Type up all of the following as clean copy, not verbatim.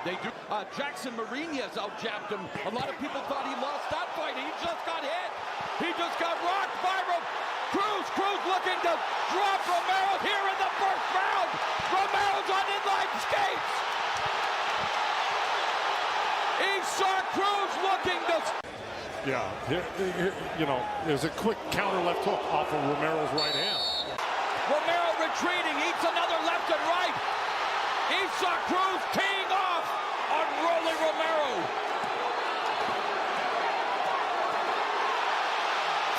They do. Jackson Mariñez out-jabbed him. A lot of people thought he lost that fight. He just got hit. He just got rocked by Cruz. Cruz looking to drop Romero here in the first round. Romero's on inline skates. He saw Cruz looking to... Yeah, you know, there's a quick counter left hook off of Romero's right hand. Romero retreating, eats another left and right. He saw Cruz teeing off on Rolly Romero.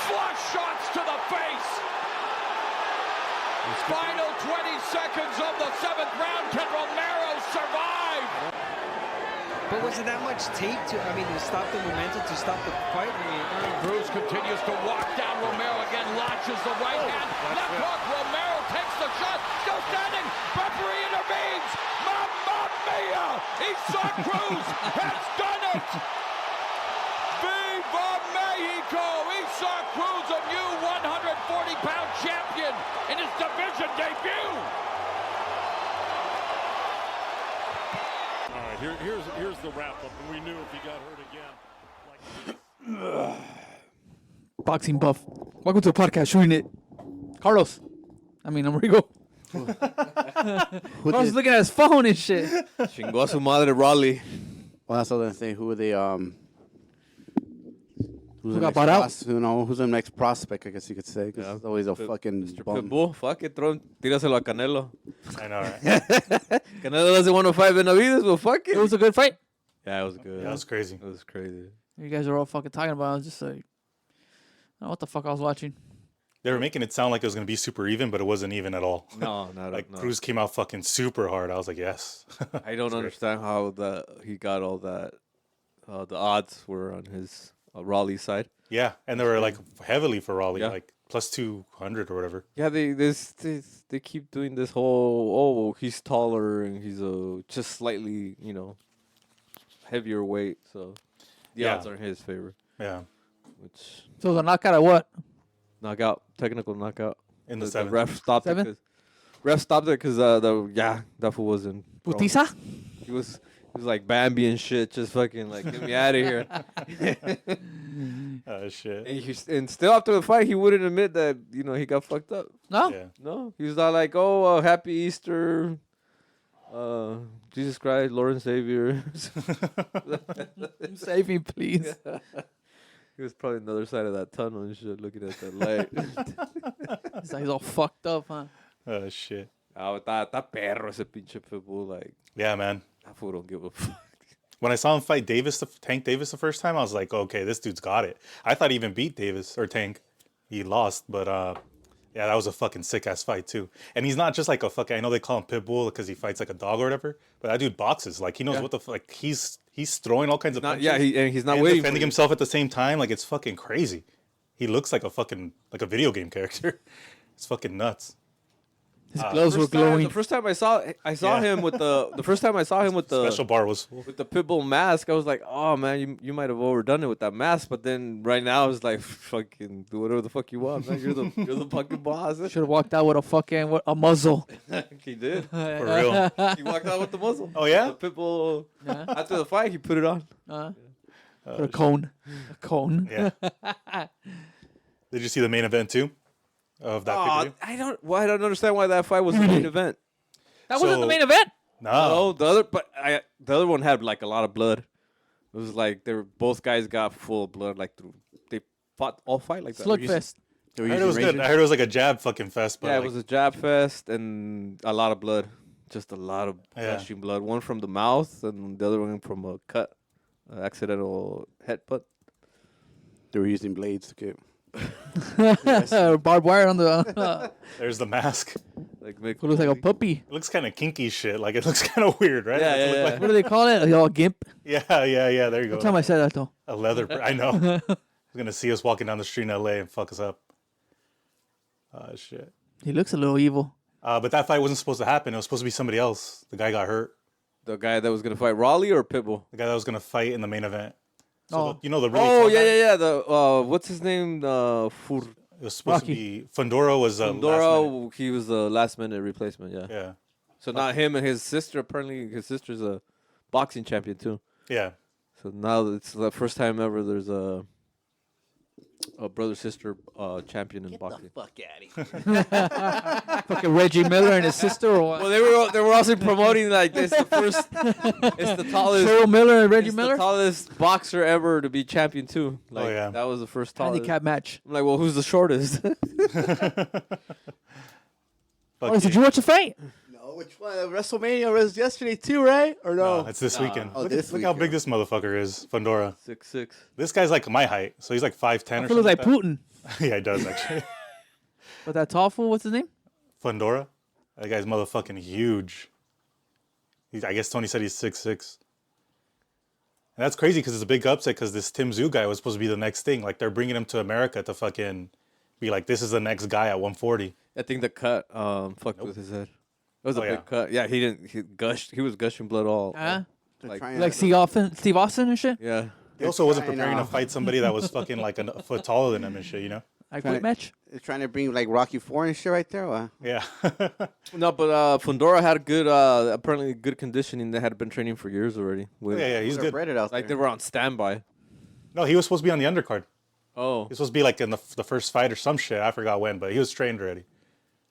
Flush shots to the face. Final 20 seconds of the 7th round. Can Romero survive? But was it that much tape to stop the momentum, to stop the fight? Cruz continues to walk down Romero again, launches the right hand, left hook, Romero takes the shot, still standing, referee intervenes, Mamma Mia! He saw Cruz, has done it! Viva Mexico! He saw Cruz, a new 140-pound champion in his division debut! Here's the wrap-up, and we knew if he got hurt again. Boxing buff. Welcome to the podcast, shooting it. Carlos. I'm Rigo. Carlos is looking at his phone and shit. Chingó a su madre, Raleigh. Well, that's all I'm saying. Who are they? Who got bought out? Who's the next prospect? I guess you could say. 'Cause it's always a fucking bum. Pitbull, fuck it, tíraselo a Canelo. I know, right? Canelo doesn't want to fight Benavides, but fuck it. It was a good fight. Yeah, it was good. Yeah, it was crazy. It was crazy. You guys are all fucking talking about it. I was just like, I don't know what the fuck I was watching. They were making it sound like it was going to be super even, but it wasn't even at all. No, not like no. Cruz came out fucking super hard. I was like, yes. I don't understand how he got all that. The odds were on his Raleigh's side. Yeah, and they were like heavily for Raleigh, Yeah. like plus 200 or whatever. Yeah, they keep doing this whole he's taller and he's just slightly heavier weight, so the odds are in his favor. Yeah, Which So the knockout at what? knockout, technical knockout. in the The seventh. ref stopped Seven? it. Ref stopped it because that fool wasn't. Putiza? He was like Bambi and shit, just fucking like get me out of here. Oh shit. And still after the fight, he wouldn't admit that he got fucked up. No? Yeah. No, he was not like, oh, happy Easter, Jesus Christ, Lord and Savior. Save me, please. He was probably on the other side of that tunnel and shit, looking at that light. He's all fucked up, huh? Oh shit. Está perro ese pinche Pitbull, like Yeah, man. that fool don't give a fuck. When I saw him fight Tank Davis the first time, I was like, okay, this dude's got it. I thought he even beat Davis or Tank. He lost, but yeah, that was a fucking sick ass fight too. And he's not just like a fucking. I know they call him Pitbull because he fights like a dog or whatever, but that dude boxes. Like he knows what the fuck. Like he's throwing all kinds of punches. Yeah, he's not and waiting defending for you. himself at the same time. Like it's fucking crazy. He looks like a fucking a video game character. It's fucking nuts. His gloves were The glowing. first time I saw him with the first time I saw him with the Special bar was full. with the Pitbull mask, I was like, oh man, you might have overdone it with that mask. But then right now it's like, fucking do whatever the fuck you want, man. You're the fucking boss. Should have walked out with a muzzle. He did. For real. He walked out with the muzzle. Oh yeah. The Pitbull. After the fight, he put it on. Put a cone. A cone. Yeah. Did you see the main event too? Of that pay-per-view? I don't understand why that fight was the main event. That wasn't the main event? No, the other one had like a lot of blood. It was like both guys got full blood, like they fought all fight like that. Slugfest. I heard it was good. I heard it was like a jab fucking fest. But Yeah, like, it was a jab fest and a lot of blood. Just a lot of gushing blood. One from the mouth and the other one from a cut, accidental headbutt. They were using blades to get. Barbed wire on the. There's the mask. Like It looks like a puppy. It looks kind of kinky shit. Like it looks kind of weird, right? Yeah, Does it look yeah, like- What do they call it? A gimp? yeah. There you go. What time I said that though? A leather. I know. He's gonna see us walking down the street in L.A. and fuck us up. Shit. He looks a little evil. But that fight wasn't supposed to happen. It was supposed to be somebody else. The guy got hurt. The guy that was gonna fight Raleigh or Pitbull? The guy that was gonna fight in the main event. So Oh. you know the really Oh tall yeah, guy? yeah. The what's his name? It was supposed Rocky. to be Fundora was last minute. Fundora. He was the last minute replacement. Yeah. Yeah. So not him and his sister. Apparently, his sister's a boxing champion too. Yeah. So now it's the first time ever there's a brother sister champion in boxing. Fuck out Fucking Reggie Miller and his sister, or what? Well, they were also promoting like this the first. It's the tallest. Cheryl Miller and Reggie It's Miller. the tallest boxer ever to be champion too. Like, yeah. that was the first tallest. Handicap match. I'm like, well, who's the shortest? Oh, did you watch the fight? No, which one? WrestleMania was yesterday too, right? Or no? No, it's this weekend. Oh, look this look how weekend. big this motherfucker is, Fundora. 6'6". This guy's like my height, so he's like 5'10" I or feel something like that. Putin. Yeah, he does actually. But that tall fool, what's his name? Fundora. That guy's motherfucking huge. I guess Tony said he's 6'6". And that's crazy because it's a big upset because this Tim Tszyu guy was supposed to be the next thing. Like, they're bringing him to America to fucking be like, this is the next guy at 140. I think the cut fucked with his head. It was a Oh, big yeah. cut. Yeah, he didn't. He gushed. He was gushing blood all. They're Like- trying Like to- Steve Austin and shit? Yeah. He also wasn't trying, preparing to fight somebody that was fucking like a foot taller than him and shit, you know? Like Trying quick to- match? They're trying to bring like Rocky 4 and shit right there. Or? Yeah. No, but Fundora had a good, apparently good conditioning. They had been training for years already. With, yeah, he's They're good. bred it out Like they there. were on standby. No, he was supposed to be on the undercard. Oh. He was supposed to be like in the first fight or some shit. I forgot when, but he was trained already.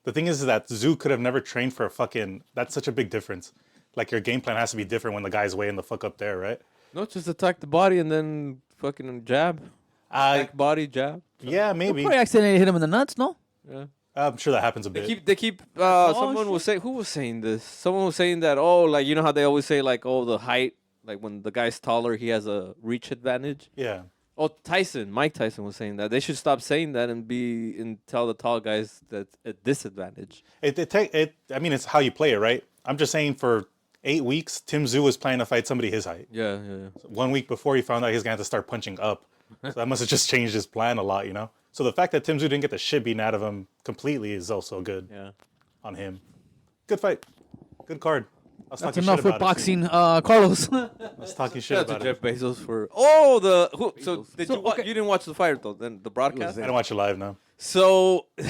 The thing is that Tszyu could have never trained for a fucking. That's such a big difference. Like your game plan has to be different when the guy's way in the fuck up there, right? No, just attack the body and then fucking jab. Back body jab. Yeah, maybe. Probably accidentally hit him in the nuts, no? Yeah. I'm sure that happens a bit. They keep. Someone was saying. Who was saying this? Someone was saying that. Oh, like you know how they always say like, oh, the height. Like when the guy's taller, he has a reach advantage. Yeah. Oh, Mike Tyson was saying that they should stop saying that and tell the tall guys that a disadvantage. I mean, it's how you play it, right? I'm just saying for 8 weeks, Tim Tszyu was planning to fight somebody his height. Yeah. 1 week before he found out he was gonna have to start punching up. So that must have just changed his plan a lot, you know? So the fact that Tim Tszyu didn't get the shit beaten out of him completely is also good Yeah. on him. Good fight. Good card. I was That's talking enough shit with about it, too. boxing, Carlos. I was talking shit Shout out about to it. Jeff Bezos for. Oh, so did So, you watch? okay. You didn't watch the fight though. Then the broadcast. I don't watch it live now. So you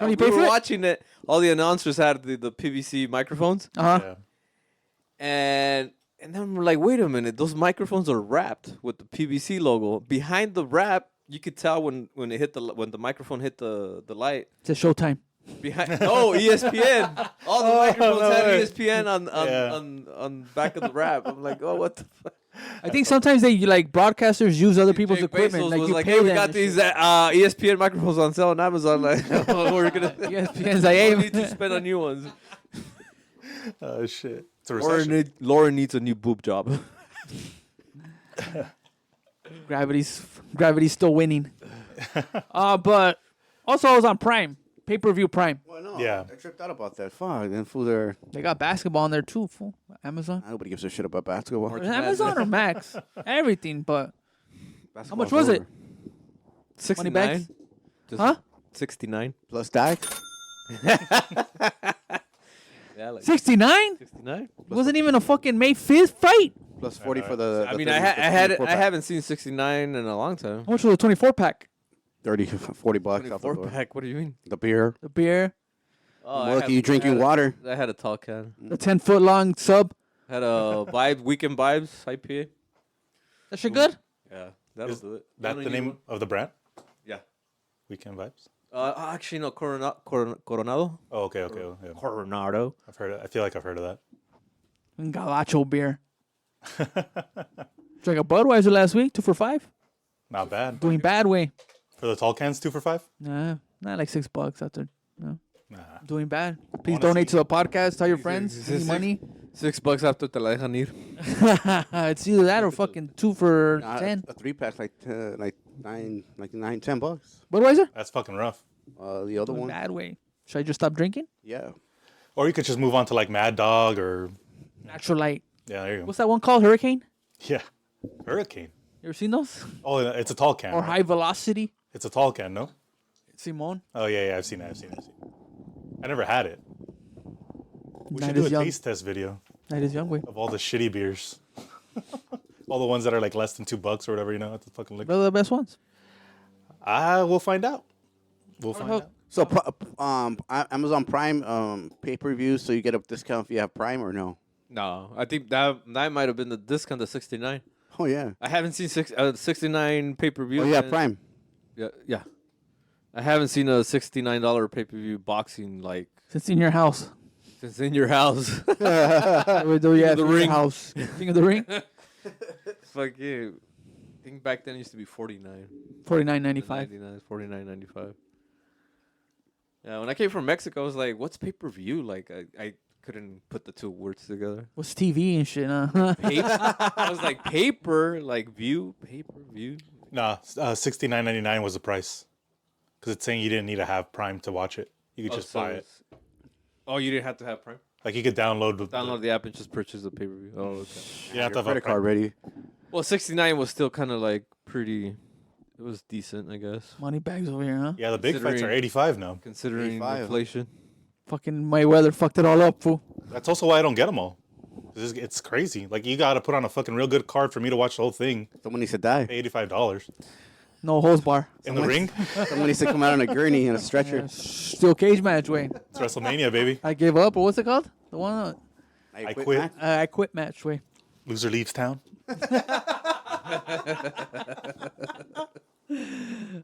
we pay were for it? watching it. All the announcers had the PVC microphones, Uh-huh. Yeah. and then we're like, wait a minute, those microphones are wrapped with the PVC logo. Behind the wrap, you could tell when the microphone hit the light. It's a showtime. Behind ESPN, all the microphones no had way. ESPN Yeah. on back of the wrap. I'm like, oh, what the fuck? I think sometimes like broadcasters use other people's Jake equipment. Bezos Like was you like, pay hey, we them got and these shit. ESPN microphones on sale on Amazon. Like, we're gonna ESPN's like, hey, we need to spend on new ones. Oh, shit. It's a recession. Lauren needs a new boob job. gravity's still winning. But also I was on Prime, pay-per-view Prime. Well, no. Yeah. I tripped out about that. Fuck. Then fool there. They got basketball on there too. Fool. Amazon. Nobody gives a shit about basketball. Amazon or Max, everything. But Basketball's much was it? over. 69. bags? Just Huh? 69. Plus DAG? Yeah, like 69? 69. Wasn't even a fucking May 5th fight. Plus 40 for the. I mean, 30 I had it. 24 I pack. haven't seen 69 in a long time. How much was a 24 pack? 30, 40 bucks off the 24 door. pack. What do you mean? The beer. The beer, Oh, Look, you drinking water. I had a tall can. the 10-foot long sub. Had a Weekend Vibes IPA. That shit good? Yeah, that'll Is do it. that You the need name one? of the brand? Yeah. Weekend Vibes? Actually, no. Coronado. Oh, okay. Yeah. Coronado. I've heard it. I feel like I've heard of that. And Galacho beer. Drank a Budweiser last week, 2 for $5. Not bad. Doing bad way. For the tall cans, 2 for $5? Nah, not like $6 after. No, Nah. doing bad. Please Honestly. donate to the podcast. Tell your friends. Any money. $6 after te la dejan ir. It's either that or fucking 2 for Nah, 10. A 3-pack like 9, 10 bucks. Budweiser? That's fucking rough. The other Doing one. bad way. Should I just stop drinking? Yeah. Or you could just move on to like Mad Dog or Natural Light. yeah, there you go. What's that one called? Hurricane? Yeah, Hurricane. You ever seen those? Oh, it's a tall can. Or right? High Velocity? It's a tall can, no? Simone? Oh yeah, I've seen it. I never had it. We Night should do is a young. taste test video That is young way. of all the shitty beers. All the ones that are like less than $2 or whatever, you know, at the fucking liquor. Those are the best ones. We'll find out. We'll find out. So, Amazon Prime pay-per-view, so you get a discount if you have Prime or no? No, I think that might have been the discount of 69. Oh yeah. I haven't seen 69 pay per view. Oh yeah, Prime. Yeah. I haven't seen a $69 pay per view boxing like It's in your house. since in your house. Do you have the in your ring. house? King of the ring. Fuck yeah. I think back then it used to be 49. $49.95. 49.95. Yeah, when I came from Mexico, I was like, "What's pay per view?" Like, I couldn't put the two words together. What's TV and shit? Huh? Paper. I was like, paper, like view, pay per view. Nah, $69.99 was the price. Because it's saying you didn't need to have Prime to watch it. You could just buy it. Oh, you didn't have to have Prime. Like you could download The app and just purchase the pay per view. Oh, okay. You don't have to have a Credit card Prime. ready. Well, 69 was still kind of like pretty. It was decent, I guess, Money bags over here, huh? Yeah, the big fights are Considering- 85 now. considering 85. inflation. Fucking Mayweather fucked it all up, fool. That's also why I don't get them all. It's crazy. Like you got to put on a fucking real good card for me to watch the whole thing. Someone needs to die. Pay $85 No holds bar. in the ring. Someone needs to come out on a gurney and a stretcher. Steel cage match, Wayne. It's WrestleMania, baby. I gave up, or what's it called? The one I quit. man. I quit match, Wayne. Loser leaves town.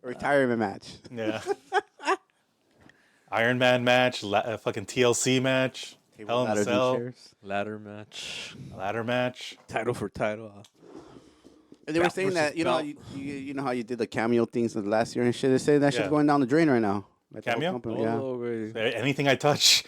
Retirement match. Yeah. Iron Man match, fucking TLC match, Hell in Ladder a Cell, chairs. Ladder match. ladder match. Title for title. And they were saying that you know you know how you did the cameo things of last year and shit. They say that shit's Yeah. going down the drain right now. Like the whole Cameo? company, yeah. Oh, wait. Anything I touch.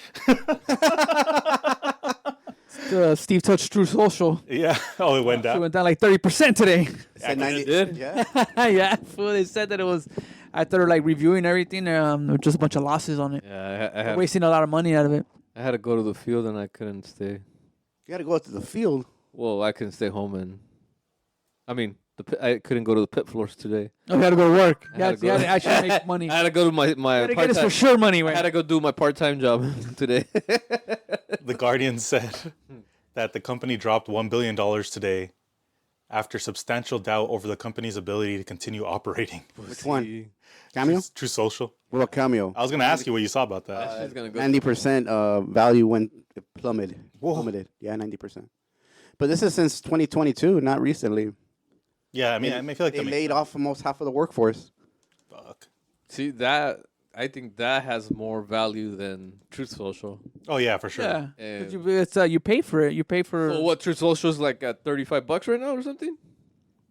Steve touched Truth Social. Yeah. Oh, it went It down. went down like 30% today. Said It did? Yeah. Yeah, fool. They said that it was after like reviewing everything. There were just a bunch of losses on it. Yeah, I They're had, wasting a lot of money out of it. I had to go to the field and I couldn't stay. You got to go out to the field. Well, I couldn't stay home and. I mean, I couldn't go to the pit floors today. Oh, you had to go to work. I You had had to to, you had go. to actually make money. I had to go to my You had to get this part-time. for sure money, I Wayne. had to go do my part-time job today. The Guardian said that the company dropped $1 billion today after substantial doubt over the company's ability to continue operating. Which one? Cameo? True Social. What about Cameo? I was going to ask you what you saw about that. She's gonna go. 90% value went plummeted. Whoa. Plummeted. Yeah, 90%. But this is since 2022, not recently. Yeah, I mean, I feel like They that laid makes off almost half of the workforce. fuck. See that? I think that has more value than Truth Social. Oh, yeah, for sure. Yeah. And- 'Cause you pay for it. You pay for. Well, what Truth Social is like at $35 right now or something?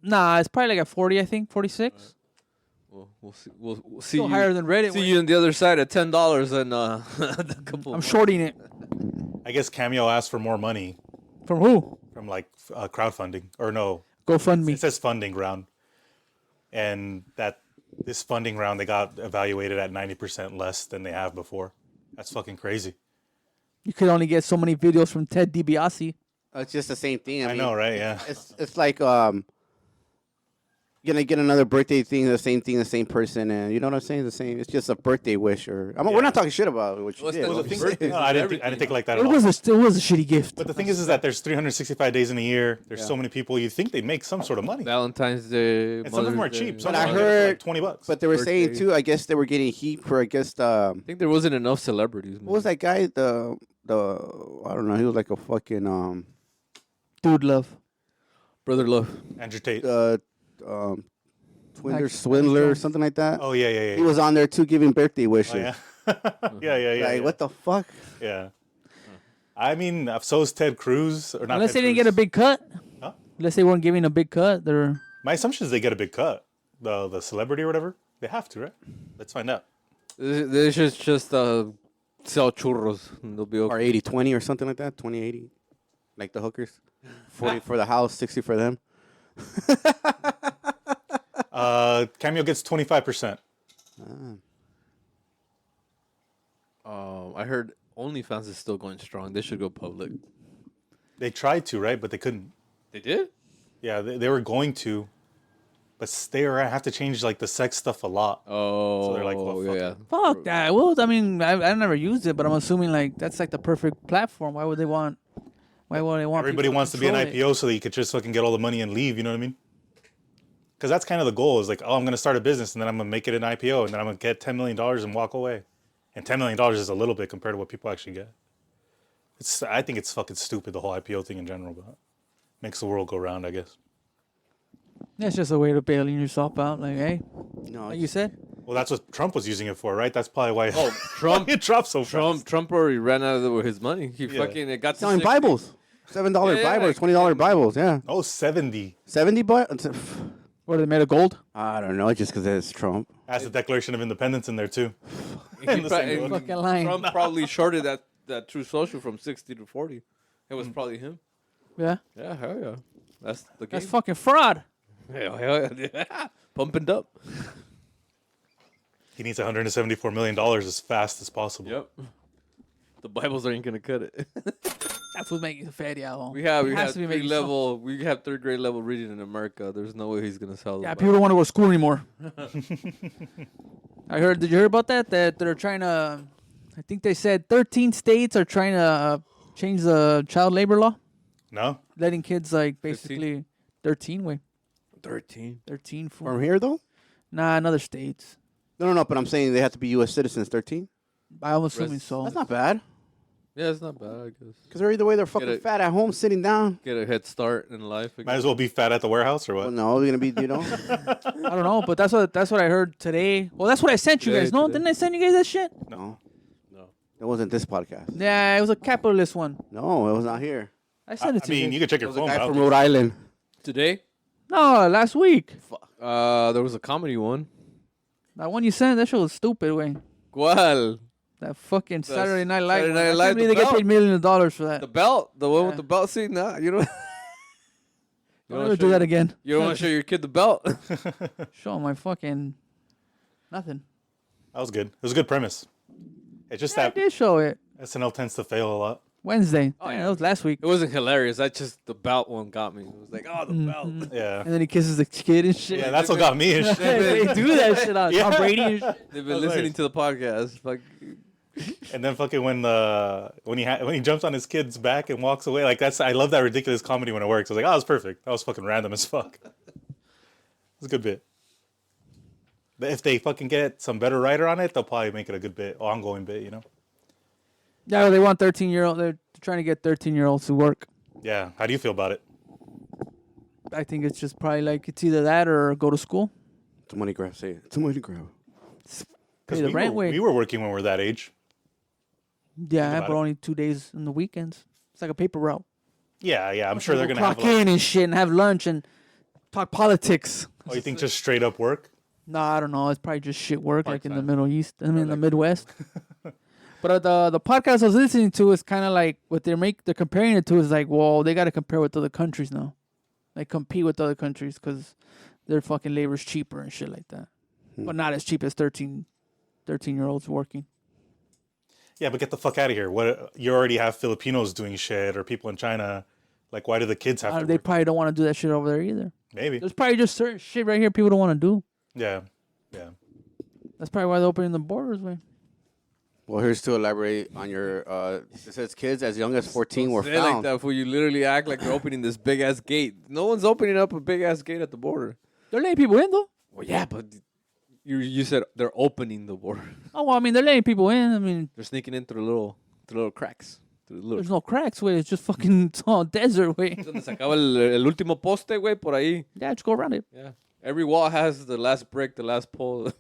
Nah, it's probably like at 40, I think, 46. Well, we'll see. We'll see Still you. higher than Reddit. See Wayne. you on the other side at $10 and a couple. I'm of shorting it. I guess Cameo asked for more money From who? from like crowdfunding. Or no, GoFundMe. it says funding round. And that this funding round, they got evaluated at 90% less than they have before. That's fucking crazy. You could only get so many videos from Ted DiBiase. It's just the same thing. I mean, know, right? Yeah. It's like gonna get another birthday thing, the same person, and you know what I'm saying? The same. It's just a birthday wish, or we're not talking shit about what you What's did. that? Well, the thing, Birthdays no, I didn't and think it like that at It all. was a shitty gift. But the thing is that there's 365 days in a year. There's so many people. You think they'd make some sort of money. Valentine's Day. And some of them are Mother's Day. cheap. Some But of I them are heard- like $20. But they were saying Birthday. too. I guess they were getting heat for. I guess I think there wasn't enough celebrities. what was that guy? The I don't know. He was like a fucking Dude, love. Brother Love. Andrew Tate. Swindler, Like- swindler, or something like that. Oh, yeah. He was on there too, giving birthday wishes. Oh, yeah. yeah. Like what the fuck? Yeah. I mean, so is Ted Cruz. Or not Unless Ted they didn't Cruz. get a big cut. Huh? Unless they weren't giving a big cut. They're My assumption is they get a big cut. The celebrity or whatever. They have to, right? Let's find out. They should just sell churros and they'll be Or okay. 80-20 or something like that. 20-80. Like the hookers. 40 for the house, 60 for them. Cameo gets 25%. I heard OnlyFans is still going strong. They should go public. They tried to, right? But they couldn't. They did? Yeah, they were going to. But they were gonna have to change like the sex stuff a lot. Oh, they're like, well, fuck yeah. it. fuck that. Well, I mean, I never used it, but I'm assuming like that's like the perfect platform. Why would they want? Why would they want? Everybody people wants to be an control it? IPO so that you could just fucking get all the money and leave. You know what I mean? Because that's kind of the goal. Is like, oh, I'm gonna start a business and then I'm gonna make it an IPO and then I'm gonna get $10 million and walk away. And $10 million is a little bit compared to what people actually get. I think it's fucking stupid, the whole IPO thing in general, but makes the world go round, I guess. That's just a way of bailing yourself out. Like, hey, No, like you said. Well, that's what Trump was using it for, right? That's probably why Trump- it dropped so fast. Trump already ran out of his money. He fucking it got to selling 60. Bibles. $7 Yeah, Bibles, like- $20 Bibles. Yeah, Oh, 70. $70. What are they made of gold? I don't know. Just because it's Trump. Has the Declaration of Independence in there, too. He In the pro- same and book. Fucking lying. Trump probably shorted that Truth Social from 60 to 40. It was probably him. Yeah, Yeah, hell yeah. That's the game. that's fucking fraud. Hell yeah. Pumping up. He needs $174 million as fast as possible. Yep. The Bibles ain't gonna cut it. That's what makes you fatty at home. we have It has to be making we have third grade level reading in America. There's no way he's gonna sell the Yeah, Bible. people don't want to go to school anymore. I heard. Did you hear about that? That they're trying to. I think they said 13 states are trying to change the child labor law, No? letting kids like basically 13 way 13. 13 for From here, though? nah in other states. No. But I'm saying they have to be U.S. citizens. 13. I'm assuming so. That's not bad. Yeah, it's not bad, I guess. Because they're either way they're fucking it. fat at home sitting down. Get a head start in life. Might as well be fat at the warehouse or Well, what? no, they're gonna be, I don't know, but that's what I heard today. Well, that's what I sent you Today, guys. No, today. didn't I send you guys that shit? no. No. It wasn't this podcast. Yeah, it was a capitalist one. No, it was not here. I sent it I to mean, you. you could check your It was a phone guy out. from Rhode Island. Today? No, last week. There was a comedy one. That one you sent, that shit was stupid, way. ¿Cuál? That fucking Saturday Night Live. Saturday one. Night I Live, can't believe the they get belt. paid millions of dollars for that. The belt? The one Yeah. with the belt? See, nah, you don't. Don't ever do that again. You don't want to show your kid the belt. Show my fucking nothing. That was good. It was a good premise. It's just Yeah, I that did show it SNL tends to fail a lot. Wednesday. Oh, Yeah, yeah. that was last week. It wasn't hilarious. I just the belt one got me. It was like, oh, the belt. Yeah. And then he kisses the kid and shit. Yeah, that's what got me and shit. they do that shit on Tom Yeah. Brady and shit. They've been Hilarious. listening to the podcast. Like, And then fucking when he jumps on his kid's back and walks away, like I love that ridiculous comedy when it works. I was like, oh, that was perfect. That was fucking random as fuck. It's a good bit. But if they fucking get some better writer on it, they'll probably make it a good bit, ongoing bit, you know? Yeah, they want 13-year-old. They're trying to get 13-year-olds to work. Yeah. How do you feel about it? I think it's just probably like it's either that or go to school. It's a money grab. Say it. It's a money grab. Pay the rent way. we were working when we were that age. Yeah, about but it. only 2 days in the weekends. It's like a paper route. Yeah. I'm sure they're Go gonna have. clock in and shit and have lunch and talk politics. Oh, you think just straight up work? No, I don't know. It's probably just shit work like in the Part-time. Middle East. I mean, in the Midwest. But the podcast I was listening to is kind of like what they're comparing it to is like, well, they got to compare with other countries now. Like compete with other countries because their fucking labor's cheaper and shit like that. But not as cheap as 13-year-olds working. Yeah, but get the fuck out of here. What you already have Filipinos doing shit or people in China. Like, why do the kids have to? They work? probably don't want to do that shit over there either. Maybe. There's probably just certain shit right here people don't want to do. Yeah. That's probably why they're opening the borders, man. Well, here's to elaborate on your. It says kids as young as 14 were say like found. that, fool. You literally act like you're opening this big ass gate. No one's opening up a big ass gate at the border. They're letting people in, though. Well, yeah, but you said they're opening the border. Oh, well, I mean, they're letting people in. I mean, They're sneaking in through the little cracks. Through the little. there's no cracks, way. It's just fucking it's all desert, way. Donde se acaba el último poste, güey, por ahí. Yeah, just go around it. Yeah. Every wall has the last brick, the last pole.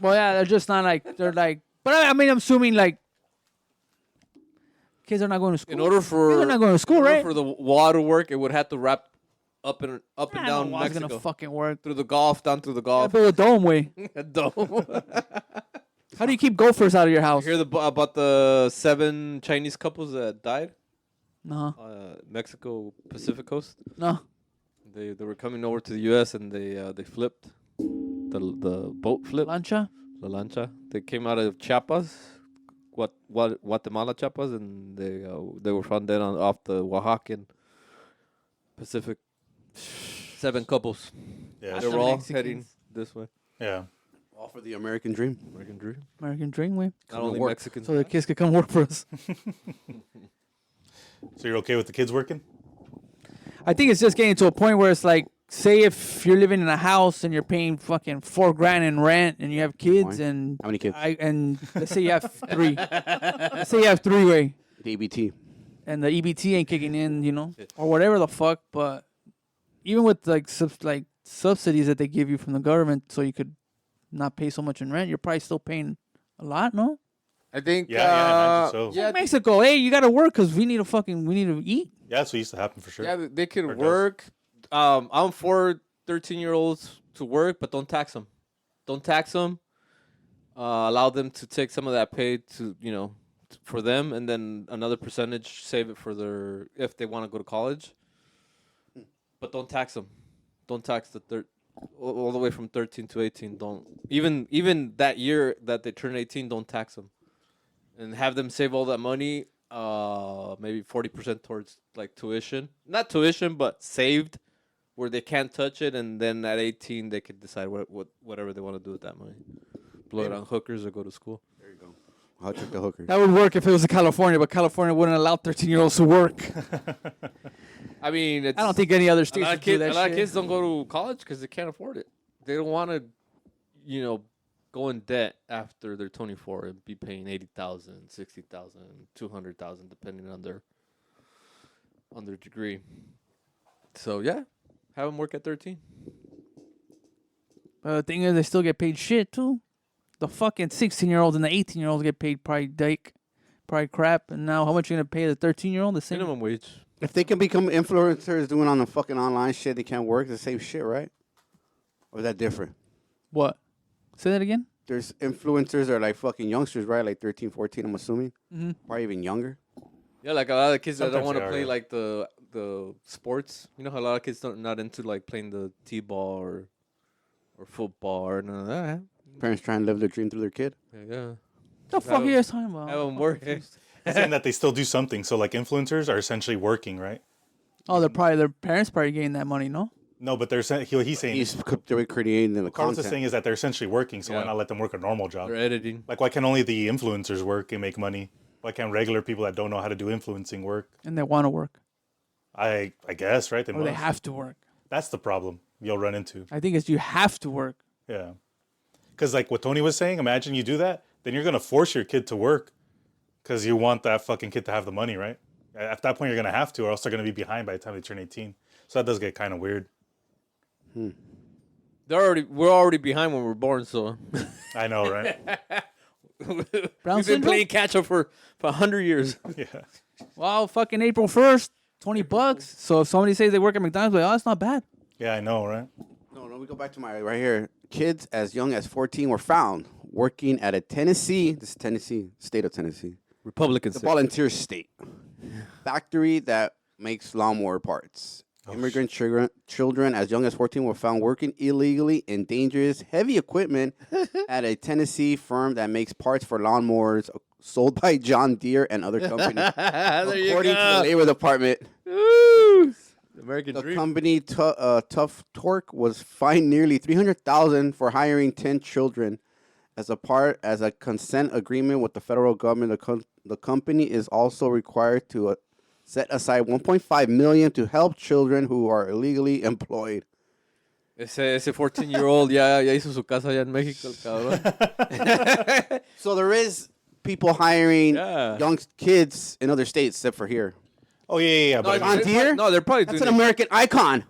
Well, yeah, they're just not like, they're like, but I mean, I'm assuming like kids are not going to school. In order for Kids are not going to school, in order right? for the wall to work, it would have to wrap up and I down don't know what's Mexico. gonna fucking work. Through the Gulf, down through the Yeah, Gulf. build a dome, way. Dome. How do you keep gophers out of your house? Hear about the 7 Chinese couples that died? No, Mexico Pacific coast. no. They were coming over to the U.S. and they flipped. The boat flipped. Lancha? La lancha. They came out of Chiapas, Guatemala, Chiapas, and they were found dead off the Oaxacan Pacific. 7 couples. Yeah. They were all Mexicans. heading this way. Yeah. All for the American dream. American dream. American dream, way. Not only work. Mexicans. So the kids could come work for us. So you're okay with the kids working? I think it's just getting to a point where it's like, say if you're living in a house and you're paying fucking $4,000 in rent and you have kids Fine. and How many kids? and let's say you have 3. Let's say you have 3 way. DBT. and the EBT ain't kicking in, you know, or whatever the fuck. But even with like subsidies that they give you from the government, so you could not pay so much in rent, you're probably still paying a lot, no? I think. Yeah, I imagine so. Yeah, Like Mexico, hey, you gotta work because we need to eat. Yeah, that's what used to happen for sure. yeah, they could Or does. work. I'm for 13-year-olds to work, but don't tax them. Don't tax them. Allow them to take some of that pay to, for them, and then another percentage save it for if they want to go to college. But don't tax them. Don't tax all the way from 13 to 18. Don't even that year that they turn 18. Don't tax them, and have them save all that money. Maybe 40% towards like tuition, not tuition, but saved, where they can't touch it, and then at 18 they could decide whatever they want to do with that money. Blow it on hookers or go to school. There you go. I'll check the hookers. That would work if it was in California, but California wouldn't allow 13-year-olds to work. I mean, I don't think any other a states lot would of do kids. that A lot shit. of kids don't go to college because they can't afford it. They don't want to, go in debt after they're 24 and be paying 80,000, 60,000, 200,000, depending on their degree. So yeah, have them work at 13. But the thing is, they still get paid shit too. The fucking 16-year-olds and the 18-year-olds get paid probably crap. And now, how much you gonna pay the 13-year-old? The same. Minimum wage. If they can become influencers doing on the fucking online shit, they can't work the same shit, right? Or is that different? What? Say that again. There's influencers that are like fucking youngsters, right? Like 13, 14, I'm assuming. Mm-hmm. Probably even younger. Yeah, like a lot of kids that don't Sometimes want to they are, play yeah. like the sports. You know how a lot of kids not into like playing the t-ball or football or none of that. Parents trying to live their dream through their kid. Yeah. The fuck are you guys talking about? Have them work. Saying that they still do something. So like influencers are essentially working, right? Oh, their parents probably getting that money, no? No, but he's saying They're creating the what Carlos is content. saying is that they're essentially working. So why Yeah. not let them work a normal job? They're editing. Like why can only the influencers work and make money? Why can't regular people that don't know how to do influencing work? And they want to work, I guess right. or they must. have to work. That's the problem you'll run into. I think it's you have to work. Yeah. Because like what Tony was saying, imagine you do that, then you're going to force your kid to work because you want that fucking kid to have the money, right? At that point, you're going to have to, or else they're going to be behind by the time they turn 18. So that does get kind of weird. We're already behind when we're born, so I know, right? Brown we've been syndrome? playing catch up for 100 years. Yeah. Well, fucking April 1st, $20. So if somebody says they work at McDonald's, like, oh, that's not bad. Yeah, I know, right? No, we go back to my right here. Kids as young as 14 were found working at a Tennessee, state of Tennessee, Republicans. the volunteer state factory that makes lawnmower parts. Immigrant children as young as 14 were found working illegally in dangerous heavy equipment at a Tennessee firm that makes parts for lawnmowers sold by John Deere and other companies. There you According to the go. Labor Department, Woo! American the dream. company Tough Torque was fined nearly $300,000 for hiring 10 children. As a consent agreement with the federal government, the company is also required to set aside $1.5 million to help children who are illegally employed. Ese 14-year-old ya hizo su casa allá en México, el cabrón. So there is people hiring Yeah. young kids in other states, except for here. Oh, yeah. No, But John they're Deere? probably- No, they're probably That's an doing American icon.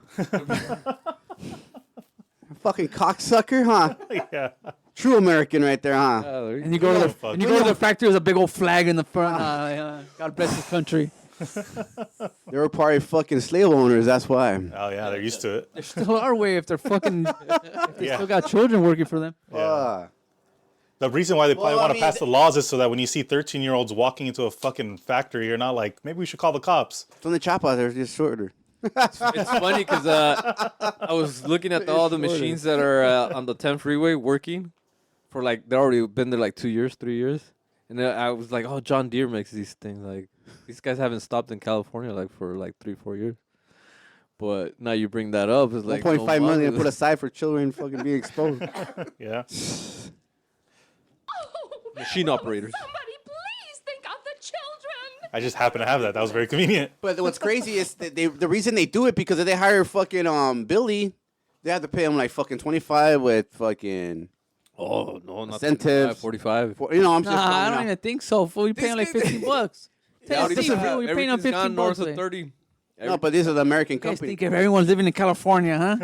Fucking cocksucker, huh? yeah. True American right there, huh? And you go to Oh, the fuck. and you go to the factory, there's a big old flag in the front. God bless this country. They were probably fucking slave owners, that's why. Oh, yeah, they're used to it. They're still our way if they're fucking. If they Yeah. still got children working for them. The reason why they probably Well, I want to mean, pass the laws is so that when you see 13-year-olds walking into a fucking factory, you're not like, maybe we should call the cops. From the chapa, they're just shorter. It's funny because I was looking at all the machines that are on the 10 freeway working for like they've already been there like 2 years, 3 years, and then I was like, oh, John Deere makes these things. Like these guys haven't stopped in California like for like 3-4 years. But now you bring that up, it's like 1.5 million no put aside for children fucking being exposed. Yeah. machine operators. Somebody please think of the children. I just happen to have that. That was very convenient. But what's crazy is that the reason they do it because if they hire fucking Billy, they have to pay him like fucking 25 with fucking Oh no, not Incentives. 45. you know I'm just Nah, I calling don't out. even think so. Fool, you paying like $15. Tennessee, bro, you're paying them Everything's gone 15 north bucks. of 30. No, but these are the American You guys company. think if everyone's living in California, huh?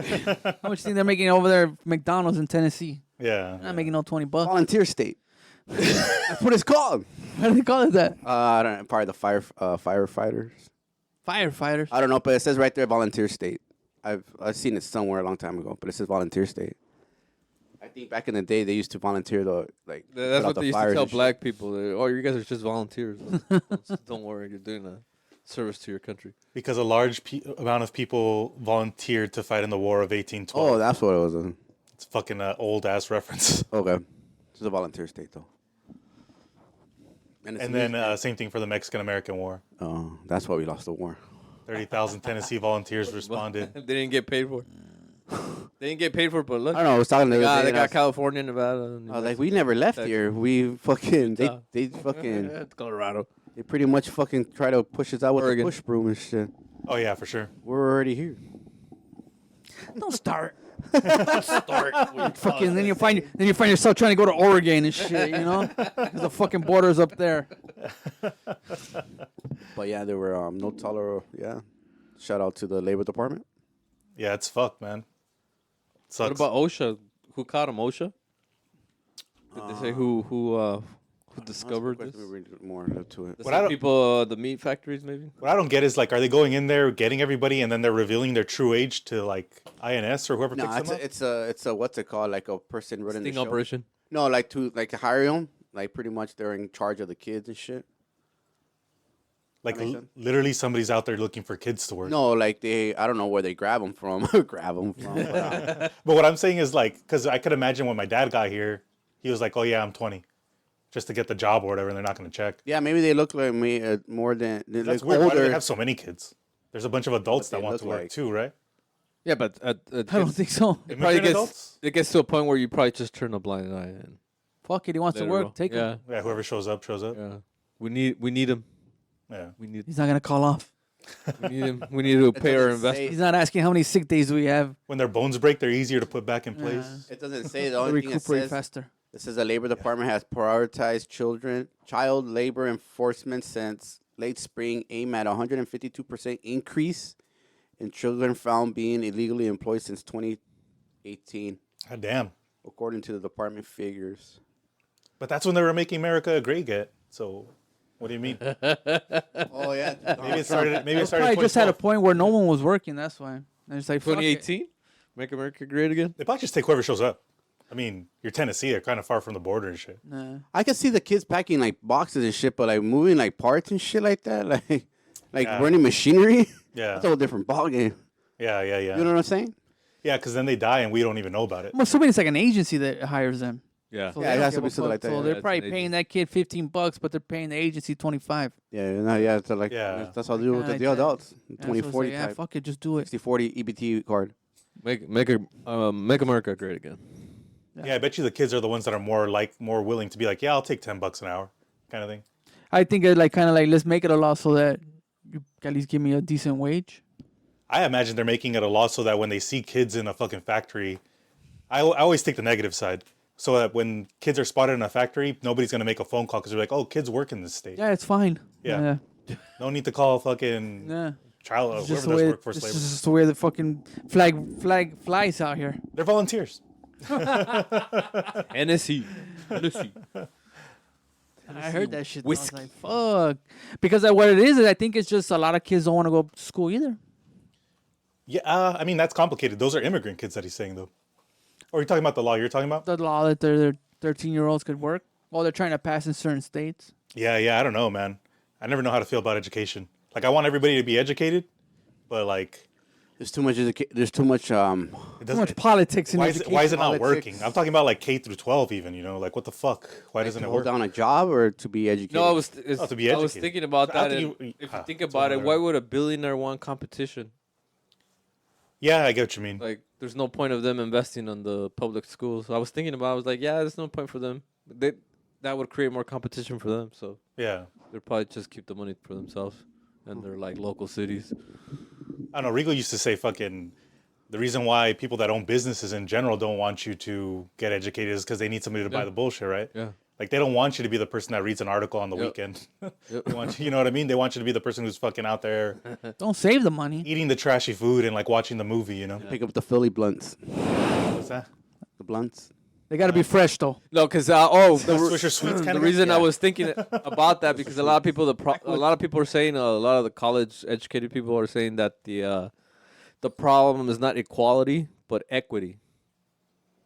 How much do you think they're making over there at McDonald's in Tennessee? Yeah. Not making no 20 bucks. Volunteer state. That's what it's called. Why do they call it that? I don't know. Probably the firefighters. Firefighters. I don't know, but it says right there, volunteer state. I've seen it somewhere a long time ago, but it says volunteer state. I think back in the day they used to volunteer the like. That's put out what the they used to fires tell and shit. black people. Oh, you guys are just volunteers. Don't worry, you're doing a service to your country. Because a large amount of people volunteered to fight in the War of 1812. Oh, that's what it was. It's fucking old ass reference. Okay, it's a volunteer state though. And then same thing for the Mexican American War. Oh, that's why we lost the war. 30,000 Tennessee volunteers responded. They didn't get paid for it. They didn't get paid for it, but look. I don't know. I was talking to They got California, Nevada. And I was like, we never left Texas. here. We fucking Utah. they fucking It's Colorado. they pretty much fucking try to push us out with Oregon. the push broom and shit. Oh, yeah, for sure. We're already here. Don't start. Fucking then you find yourself trying to go to Oregon and shit, you know? 'Cause the fucking border's up there. But yeah, there were no taller. Yeah, shout out to the labor department. Yeah, it's fucked, man. What Sucks. about OSHA? Who caught him? OSHA? Did they say who discovered this? More to it. The What I same don't- people, the meat factories, maybe. What I don't get is, like, are they going in there, getting everybody, and then they're revealing their true age to, like, INS or whoever No, picks them up? it's a what's it called? Like a person running the Sting show. operation. No, like to hire them. Like pretty much they're in charge of the kids and shit. Like, that makes sense. literally somebody's out there looking for kids to work. No, like I don't know where they grab them from. But what I'm saying is, like, because I could imagine when my dad got here, he was like, oh, yeah, I'm 20. Just to get the job or whatever, and they're not going to check. Yeah, maybe they look like me more than they That's look weird. Why do older. they have so many kids? There's a bunch of adults But that they want look to work like- too, right? Yeah, but I don't think so. it probably Immigrant gets adults? it gets to a point where you probably just turn a blind eye. And Fuck it, he wants to let it work. roll. Take him. yeah, Yeah, whoever shows up, shows up. yeah. We need him. Yeah. We need He's not gonna call off. we need him. We need to pay our doesn't say- investment. He's not asking how many sick days we have. When their bones break, they're easier to put back in place. It doesn't say the To only thing it recuperate says. faster. It says the labor department has prioritized child labor enforcement since late spring, aim at 152% increase in children found being illegally employed since 2018, God damn. according to the department figures. But that's when they were making America great again. So, what do you mean? Oh yeah, Maybe it started. Maybe it They started. probably just had a 2012. point where no one was working. That's why. And it's like fuck it. 2018, make America great again. They probably just take whoever shows up. I mean, you're Tennessee. They're kind of far from the border and shit. Nah. I can see the kids packing like boxes and shit, but like moving like parts and shit like that, like Yeah. running machinery. Yeah. That's a whole different ball game. Yeah. You know what I'm saying? Yeah, because then they die and we don't even know about it. I'm assuming it's like an agency that hires them. Yeah. So Yeah, they it don't has to give be a something fuck. like that, So yeah. they're It's probably an paying that kid $15, but they're paying the agency 25. Yeah, no, yeah, it's like Yeah. that's how they do it with Like the that. adults. Yeah, so 20, it's 40 like, yeah, type. fuck it, just do it. 60-40 EBT card. Make America great again. Yeah, I bet you the kids are the ones that are more willing to be like, yeah, I'll take $10 an hour, kind of thing. I think it like kind of like let's make it a law so that you at least give me a decent wage. I imagine they're making it a law so that when they see kids in a fucking factory, I always take the negative side. So that when kids are spotted in a factory, nobody's gonna make a phone call because they're like, "Oh, kids work in this state." Yeah, it's fine. Yeah. No need to call fucking Yeah. child It's whoever just the does way workforce it's labor. just the way the fucking flag flies out here. They're volunteers. Hennessy. I heard that shit. and I was Whiskey. like, fuck. Because what it is I think it's just a lot of kids don't want to go to school either. Yeah, I mean that's complicated. Those are immigrant kids that he's saying though. Or are you talking about the law you're talking about? The law that their 13-year-olds could work while they're trying to pass in certain states. Yeah, I don't know, man. I never know how to feel about education. Like I want everybody to be educated, but like There's too much. There's too much. it Too doesn't. much politics in Why is education. it not Politics. working? I'm talking about like K through 12 even, you know? Like what the fuck? Why doesn't it hold work? down a job or to be educated. No, to be I was educated. thinking about I that. think And you- if you think it's about it, whatever. why would a billionaire want competition? Yeah, I get what you mean. Like, there's no point of them investing on the public schools. So I was thinking about. I was like, yeah, there's no point for them. That would create more competition for them. So Yeah. they'll probably just keep the money for themselves and their like local cities. I don't know. Rigo used to say fucking the reason why people that own businesses in general don't want you to get educated is because they need somebody to buy Yeah. the bullshit, right? Yeah. Like they don't want you to be the person that reads an article on the weekend. They want you know what I mean? They want you to be the person who's fucking out there Don't save the money. eating the trashy food and like watching the movie, you know? Pick up the Philly blunts. What's that? The blunts. They got to be fresh though. No, because Swisher Sweets kind the of reason I was thinking about that because a lot of people are saying a lot of the college educated people are saying that the problem is not equality but equity.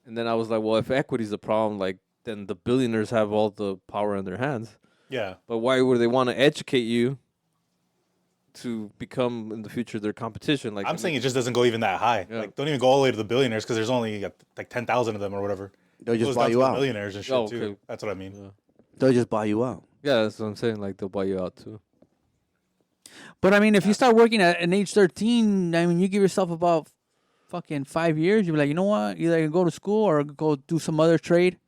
And then I was like, well, if equity is the problem, like then the billionaires have all the power in their hands. Yeah. But why would they want to educate you to become in the future their competition? Like I'm saying it just doesn't go even that high. Yeah. Like don't even go all the way to the billionaires because there's only like 10,000 of them or whatever. They'll It just goes buy down to you the out. millionaires and shit Oh, too. okay. That's what I mean. They'll just buy you out. Yeah, that's what I'm saying. Like they'll buy you out too. But I mean, if you start working at an age 13, I mean, you give yourself about fucking 5 years. You're like, you know what? Either I can go to school or go do some other trade,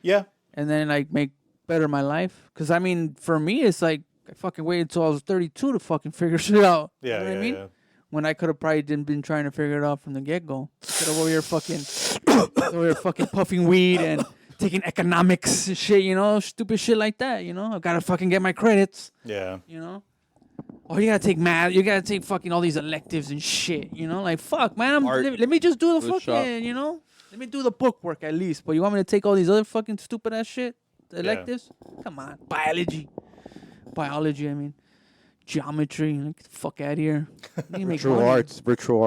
Yeah. and then like make better my life. Because I mean, for me, it's like I fucking waited until I was 32 to fucking figure shit out. Yeah, you know what yeah, I mean? yeah. When I could have probably been trying to figure it out from the get go. Instead of over here fucking puffing weed and taking economics and shit, you know, stupid shit like that. You know, I gotta fucking get my credits. Yeah. You know. Oh, you gotta take math. You gotta take fucking all these electives and shit. You know, like fuck, man. Art. Let me just do the Good shot. fucking. You know, let me do the book work at least. But you want me to take all these other fucking stupid ass shit electives? Come on, biology. I mean, geometry. Like, get the fuck out of here. Virtual arts. Virtual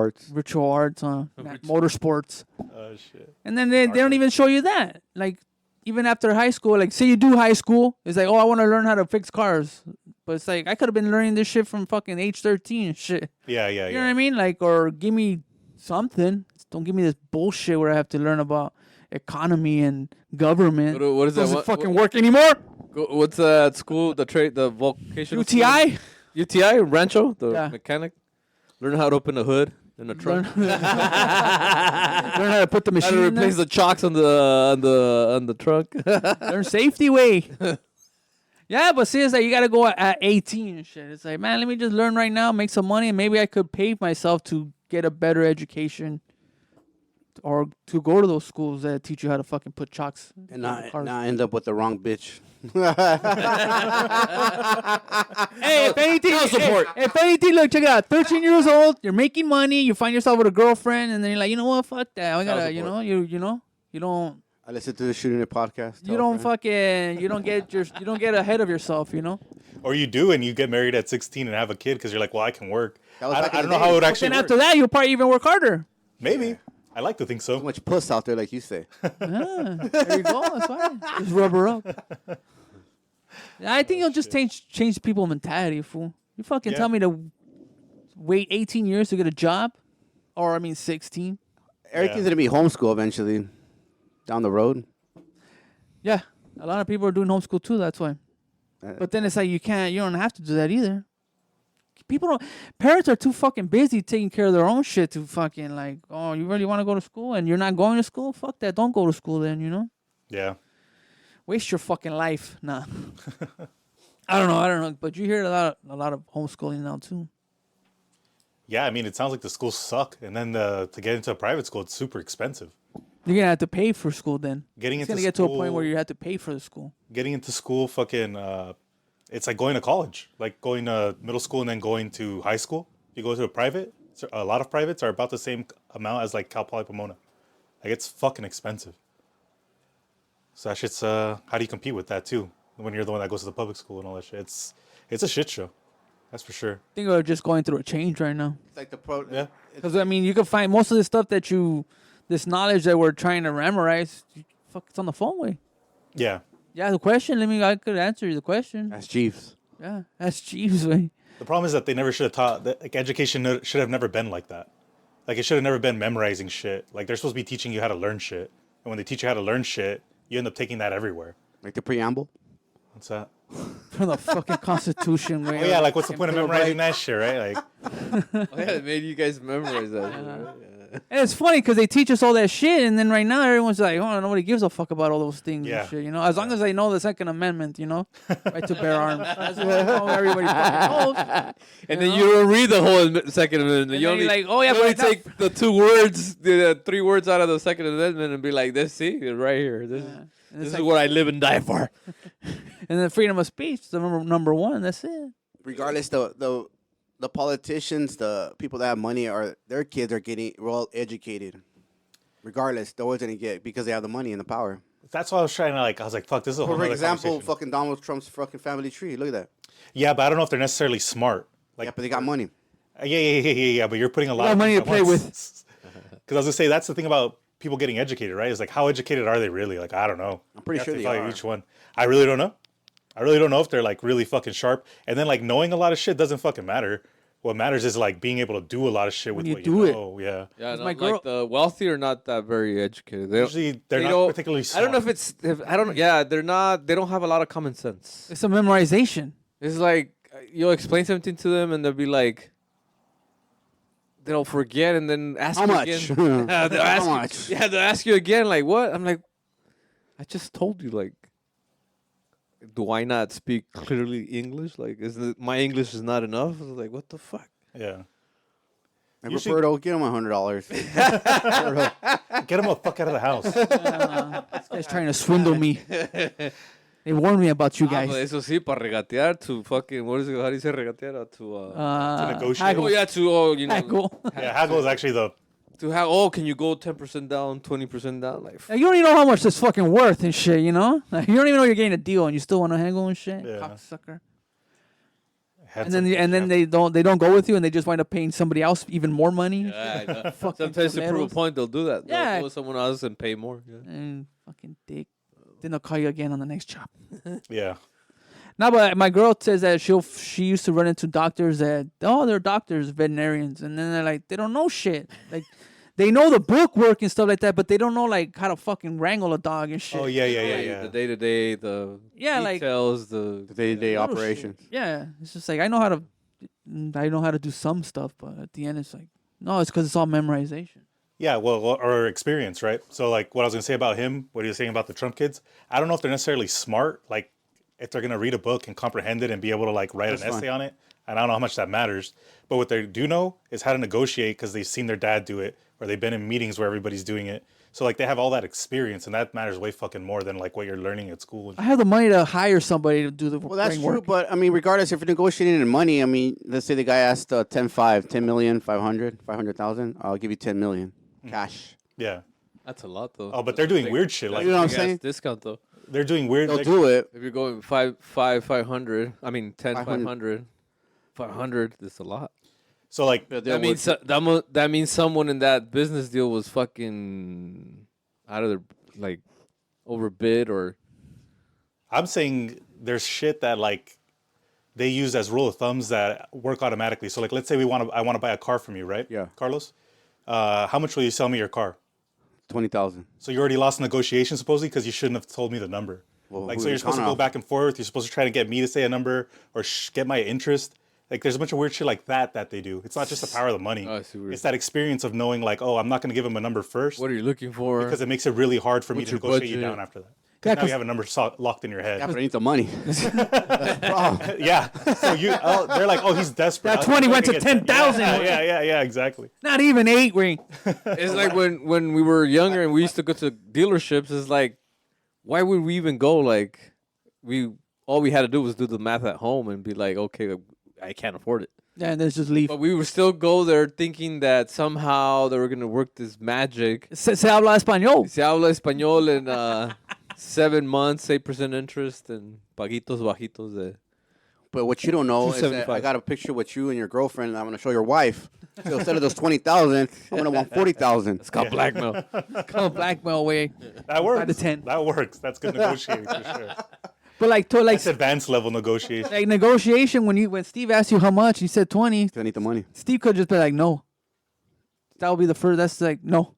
arts, motorsports. Oh shit. And then they don't even show you that. Like, even after high school, like, say you do high school, it's like, oh, I want to learn how to fix cars. But it's like, I could have been learning this shit from fucking age 13 and shit. Yeah, yeah, You yeah. know what I mean? Like, or give me something. Don't give me this bullshit where I have to learn about economy and government. What is that? Doesn't fucking work anymore. What's that school? The trade, the vocational UTI? school? UTI, Rancho, the Yeah. mechanic. Learn how to open a hood in a truck. Learn how to put the How machine to in there. replace the chocks on the trunk. Learn safety way. Yeah, but see, it's like you gotta go at 18 and shit. It's like, man, let me just learn right now, make some money, and maybe I could pay myself to get a better education or to go to those schools that teach you how to fucking put chocks And on not cars. end up with the wrong bitch. Hey, if anything, if anything, look, check it out. 13 years old, you're making money, you find yourself with a girlfriend, and then you're like, you know what, fuck that. I gotta, you know, you don't. I listened to the Shooting It podcast. You don't get ahead of yourself, you know. Or you do, and you get married at 16 and have a kid because you're like, well, I can work. That was I back in don't the know how it day. would But actually then work. after that, you'll probably even work harder. Maybe. I like to think Too so. much puss out there, like you say. There you go. That's fine. Just rub her up. I think it'll just change people's mentality, fool. You fucking Yeah. tell me to wait 18 years to get a job, or I mean 16. Everything's gonna be homeschool eventually. Down the road. Yeah, a lot of people are doing homeschool too. That's why. But then it's like you don't have to do that either. Parents are too fucking busy taking care of their own shit to fucking like, oh, you really want to go to school and you're not going to school? Fuck that. Don't go to school then, you know? Yeah. Waste your fucking life. Nah. I don't know. But you hear a lot of homeschooling now too. Yeah, I mean, it sounds like the schools suck. And then to get into a private school, it's super expensive. You're going to have to pay for school then. Getting It's into going to get to a point school- where you have to pay for the school. Getting into school, fucking, it's like going to college. Like going to middle school and then going to high school. You go to a private, a lot of privates are about the same amount as like Cal Poly Pomona. Like it's fucking expensive. So that shit's, how do you compete with that too? When you're the one that goes to the public school and all that shit. It's a shit show. That's for sure. I think we're just going through a change right now. It's like the pro. Yeah. Because, I mean, you can find most of the stuff this knowledge that we're trying to memorize, it's on the phone way. Yeah. Yeah, the question, I could answer you the question. That's Chiefs. Yeah, that's Jeeves way. The problem is that they never should have taught, that like education should have never been like that. Like it should have never been memorizing shit. Like they're supposed to be teaching you how to learn shit. And when they teach you how to learn shit, you end up taking that everywhere. Like the preamble. What's that? From the fucking Constitution way. Oh yeah, like what's the point of memorizing that shit, right? Like Oh, yeah, it made you guys memorize that. Right? And it's funny because they teach us all that shit, and then right now everyone's like, oh, nobody gives a fuck about all those things Yeah. and shit, you know? As long as they know the Second Amendment, you know? Right to bear arms. That's what everybody fucking knows. And then you don't read the whole Second Amendment. And You then only you're like, oh, yeah, you only but take the 2 words, the 3 words out of the Second Amendment, and be like, "This, see, right here." This. And This it's is like, what I live and die for. and then freedom of speech, the number one. That's it. Regardless, the politicians, the people that have money, their kids are getting well educated. Regardless, they're always gonna get because they have the money and the power. That's why I was trying to I was like, fuck, this is a whole For other example, conversation. fucking Donald Trump's fucking family tree. Look at that. Yeah, but I don't know if they're necessarily smart. Like, Yeah, but they got money. Yeah. But you're putting a lot got of money things to at play once. with. Because I was gonna say that's the thing about people getting educated, right? Is like how educated are they really? Like I don't know. I'm pretty You have sure to they evaluate are. each one. I really don't know. I really don't know if they're like really fucking sharp. And then like knowing a lot of shit doesn't fucking matter. What matters is like being able to do a lot of shit with you what do you it. know. Yeah. Yeah, my my girl- like the wealthy are not that very educated. They don't, Usually they're they not don't- particularly I smart. don't know if it's. I don't. Yeah, they're not. They don't have a lot of common sense. It's a memorization. It's like you'll explain something to them and they'll be like, they'll forget and then ask How you much? again. Yeah, they'll ask How you- much? Yeah, they'll ask you again. Like what? I'm like, I just told you. Like, do I not speak clearly English? Like, my English is not enough? I was like, what the fuck? Yeah. And Usually- Roberto, get him $100. Get them the fuck out of the house. This guy's trying to swindle me. They warned me about you Ah, guys. but eso sí, para regatear to fucking, what is it? How do you say regatear? To negotiate. haggle. Oh, yeah, to, you know. Haggle. Yeah, haggle is actually the To have, oh, can you go 10% down, 20% down? Like, Like, you don't even know how much this fucking worth and shit, you know? Like, you don't even know you're getting a deal and you still want to haggle and shit. Yeah. Cocksucker. had And then some- they don't go with you and they just wind up paying somebody else even more money. yeah, I know. Fucking Sometimes to prove culeros. a point, they'll do that. They'll Yeah. go with someone else and pay more. Yeah. And fucking dick. Then they'll call you again on the next job. Yeah. No, but my girl says that she used to run into doctors that they're doctors, veterinarians, and then they're like they don't know shit. Like they know the book work and stuff like that, but they don't know like how to fucking wrangle a dog and shit. Oh yeah. The day-to-day, the Yeah, like- details, the The day-to-day Little shit. operations. Yeah, it's just like I know how to do some stuff, but at the end it's like no, it's because it's all memorization. Yeah, well, or experience, right? So, like, what I was going to say about him, what he was saying about the Trump kids, I don't know if they're necessarily smart, like, if they're going to read a book and comprehend it and be able to, like, write That's an essay fine. on it. And I don't know how much that matters. But what they do know is how to negotiate because they've seen their dad do it or they've been in meetings where everybody's doing it. So, like, they have all that experience, and that matters way fucking more than, like, what you're learning at school. I have the money to hire somebody to do the Well, that's brain true, work. but I mean, regardless, if you're negotiating in money, I mean, let's say the guy asked 10 million, 500,000, I'll give you 10 million cash. Yeah. That's a lot, though. Oh, but they're doing weird shit. Like, You know what I'm Big-ass saying? discount, though. they're doing weird. They'll Like, do it. If you're going 500, I mean 10, 500. 500, that's a lot. so, like, But That means that means someone in that business deal was fucking out of their like overbid or I'm saying there's shit that, like, they use as rule of thumbs that work automatically. So, like, let's say I want to buy a car from you, right? Yeah. Carlos, how much will you sell me your car? 20,000. So you already lost negotiation supposedly because you shouldn't have told me the number. Well, Like, who so you you're supposed to counting go off? back and forth. You're supposed to try to get me to say a number or get my interest. Like, there's a bunch of weird shit like that they do. It's not just the power of the money. Oh, I see what you're It's that experience of knowing, like, oh, I'm not going to give him a number first what are you looking for? because it makes it really hard for me What's to your negotiate you budget? down after that. Yeah, Because now 'cause- you have a number locked in your head. Yeah, but I need the money. That's the problem. Yeah. So they're like, oh, he's desperate. That 20 went to 10,000. Yeah, exactly. Not even 8 ring. It's like when we were younger and we used to go to dealerships. It's like, why would we even go? Like, all we had to do was do the math at home and be like, okay, I can't afford it. Yeah, and then just leave. But we would still go there thinking that somehow they were gonna work this magic. Se habla español. Se habla español in 7 months, 8% interest, and paguitos bajitos. But what you don't know is that I 275. got a picture with you and your girlfriend, and I'm going to show your wife. So instead of those 20,000, I'm going to want 40,000. It's called blackmail. Called blackmail way. That works. 5 to 10. That works. That's good negotiating for sure. But like That's advanced level negotiation. like negotiation when Steve asked you how much, you said 20. I need the money. Steve could just be like, no. That would be the first. That's like no.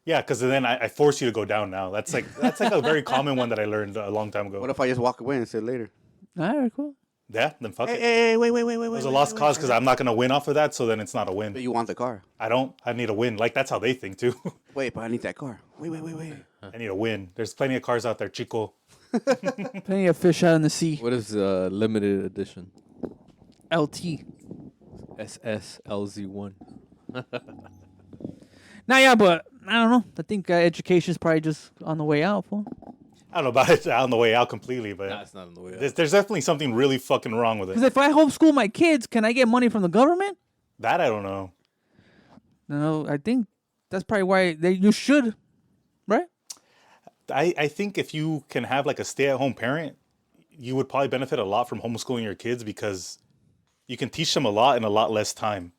Yeah, because then I force you to go down now. That's like a very common one that I learned a long time ago. What if I just walk away and say later? All right, cool. Yeah, then fuck it. Hey, wait. It was a lost cause because I'm not gonna win off of that, so then it's not a But win. you want the car. I don't. I need a win. Like that's how they think too. Wait, but I need that car. Wait. I need a win. There's plenty of cars out there, Chico. Plenty of fish out in the sea. What is limited edition? LT. SSLZ1. Nah, yeah, but I don't know. I think education is probably just on the way out. Fool. I don't know about it on the way out completely, but Nah, it's not on the way out. there's definitely something really fucking wrong with Because it. if I homeschool my kids, can I get money from the government? That I don't know. No, I think that's probably why you should, right? I think if you can have like a stay-at-home parent, you would probably benefit a lot from homeschooling your kids because you can teach them a lot in a lot less time.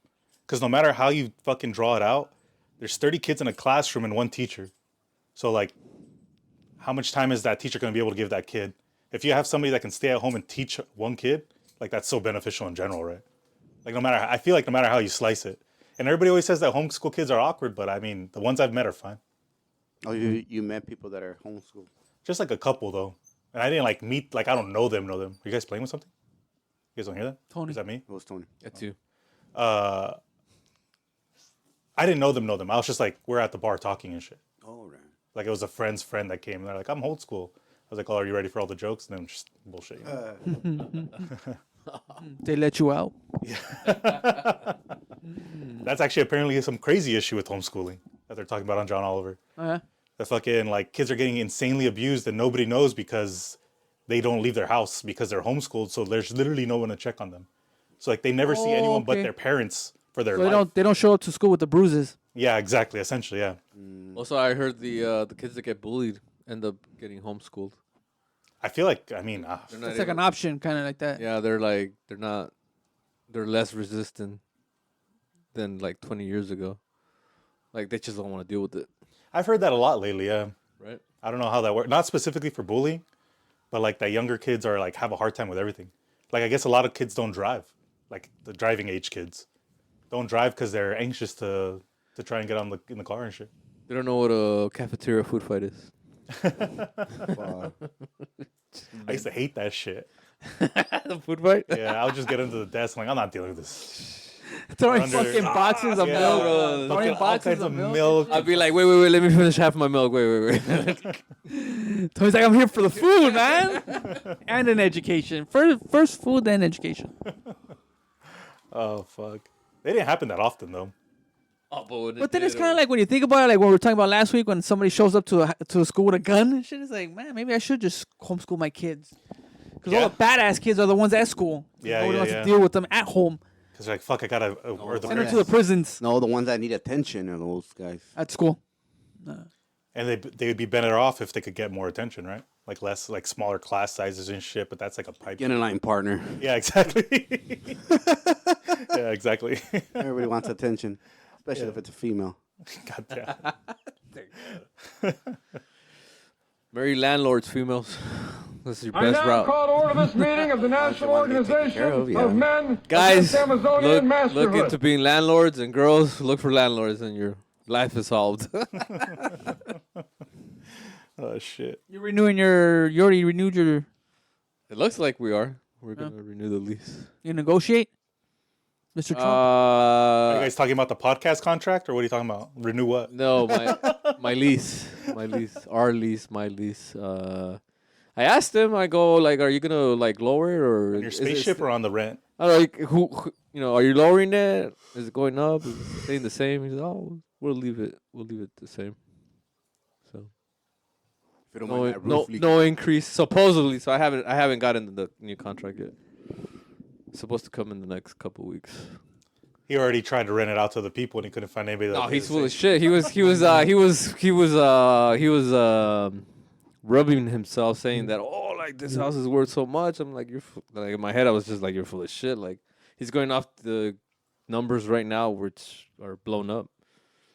Because no matter how you fucking draw it out, there's 30 kids in a classroom and one teacher. So like, how much time is that teacher going to be able to give that kid? If you have somebody that can stay at home and teach one kid, like that's so beneficial in general, right? Like I feel like no matter how you slice it. And everybody always says that homeschool kids are awkward, but I mean, the ones I've met are fine. Oh, you met people that are homeschooled. Just like a couple though. And I didn't like meet, like I don't know them. Are you guys playing with something? You guys don't hear that? Tony. Is that me? It was Tony. That's you. I didn't know them. I was just like, we're at the bar talking and shit. Oh, right. Like it was a friend's friend that came and they're like, I'm old school. I was like, oh, are you ready for all the jokes? And then just bullshit. You know? They let you out. That's actually apparently some crazy issue with homeschooling that they're talking about on John Oliver. Oh, yeah. The fucking like kids are getting insanely abused and nobody knows because they don't leave their house because they're homeschooled. So there's literally no one to check on them. So like they never see anyone but okay. their parents for their So life. they don't show up to school with the bruises. Yeah, exactly. Essentially, yeah. Also, I heard the kids that get bullied end up getting homeschooled. I feel like, I mean, They're not It's like an able- option, kind of like that. Yeah, they're less resistant than like 20 years ago. Like they just don't want to deal with it. I've heard that a lot lately. Yeah. Right. I don't know how that works. Not specifically for bullying, but like that younger kids are like have a hard time with everything. Like I guess a lot of kids don't drive, like the driving age kids don't drive because they're anxious to try and get on in the car and shit. They don't know what a cafeteria food fight is. Wow. I used to hate that shit. The food fight? Yeah, I would just get into the desk like I'm not dealing with this. Throwing Under- fucking boxes of Yeah, milk. bro. Throwing Fucking all boxes kinds of of milk. milk. I'd be like, wait, let me finish half my milk. Wait. Tony's like, I'm here for the food, man. And an education. First food, then education. Oh fuck, they didn't happen that often though. But then it's kind of like when you think about it, like what we were talking about last week, when somebody shows up to a school with a gun and shit. It's like, man, maybe I should just homeschool my kids, because Yeah. all the badass kids are the ones at school. Yeah, Nobody yeah, wants yeah. to deal with them at home. Because like fuck, I gotta or the Send them parents, to the prisons No, the ones that need attention are those guys. at school. and they would be better off if they could get more attention, right? Like less like smaller class sizes and shit. But that's like a pipe. Get in line, partner. Yeah, exactly. Yeah, exactly. Everybody wants attention, especially if it's a female. God damn. Marry landlords, females. This is your I best now route. call to order this meeting of the National wanna get taken Organization care of, yeah. of Men Guys, Against Amazonian look Masterhood. into being landlords, and girls, look for landlords, and your life is solved. Oh shit. You already renewed your. It looks like we are. We're gonna renew the lease. You negotiate, Mr. Trump. Are you guys talking about the podcast contract or what are you talking about? Renew what? No, my lease, our lease, my lease. I asked him. I go like, are you gonna like lower it or On your is it spaceship or on the rent? I don't know, like who are you lowering it? Is it going up? Is it staying the same? He's oh, we'll leave it the same. So If you don't mind that roof leak. no increase supposedly. So I haven't gotten the new contract yet. It's supposed to come in the next couple weeks. He already tried to rent it out to the people and he couldn't find anybody. That No, would pay he's the full of same. shit. He was rubbing himself, saying that like this house is worth so much. I'm like like in my head I was just like you're full of shit. Like he's going off the numbers right now which are blown up.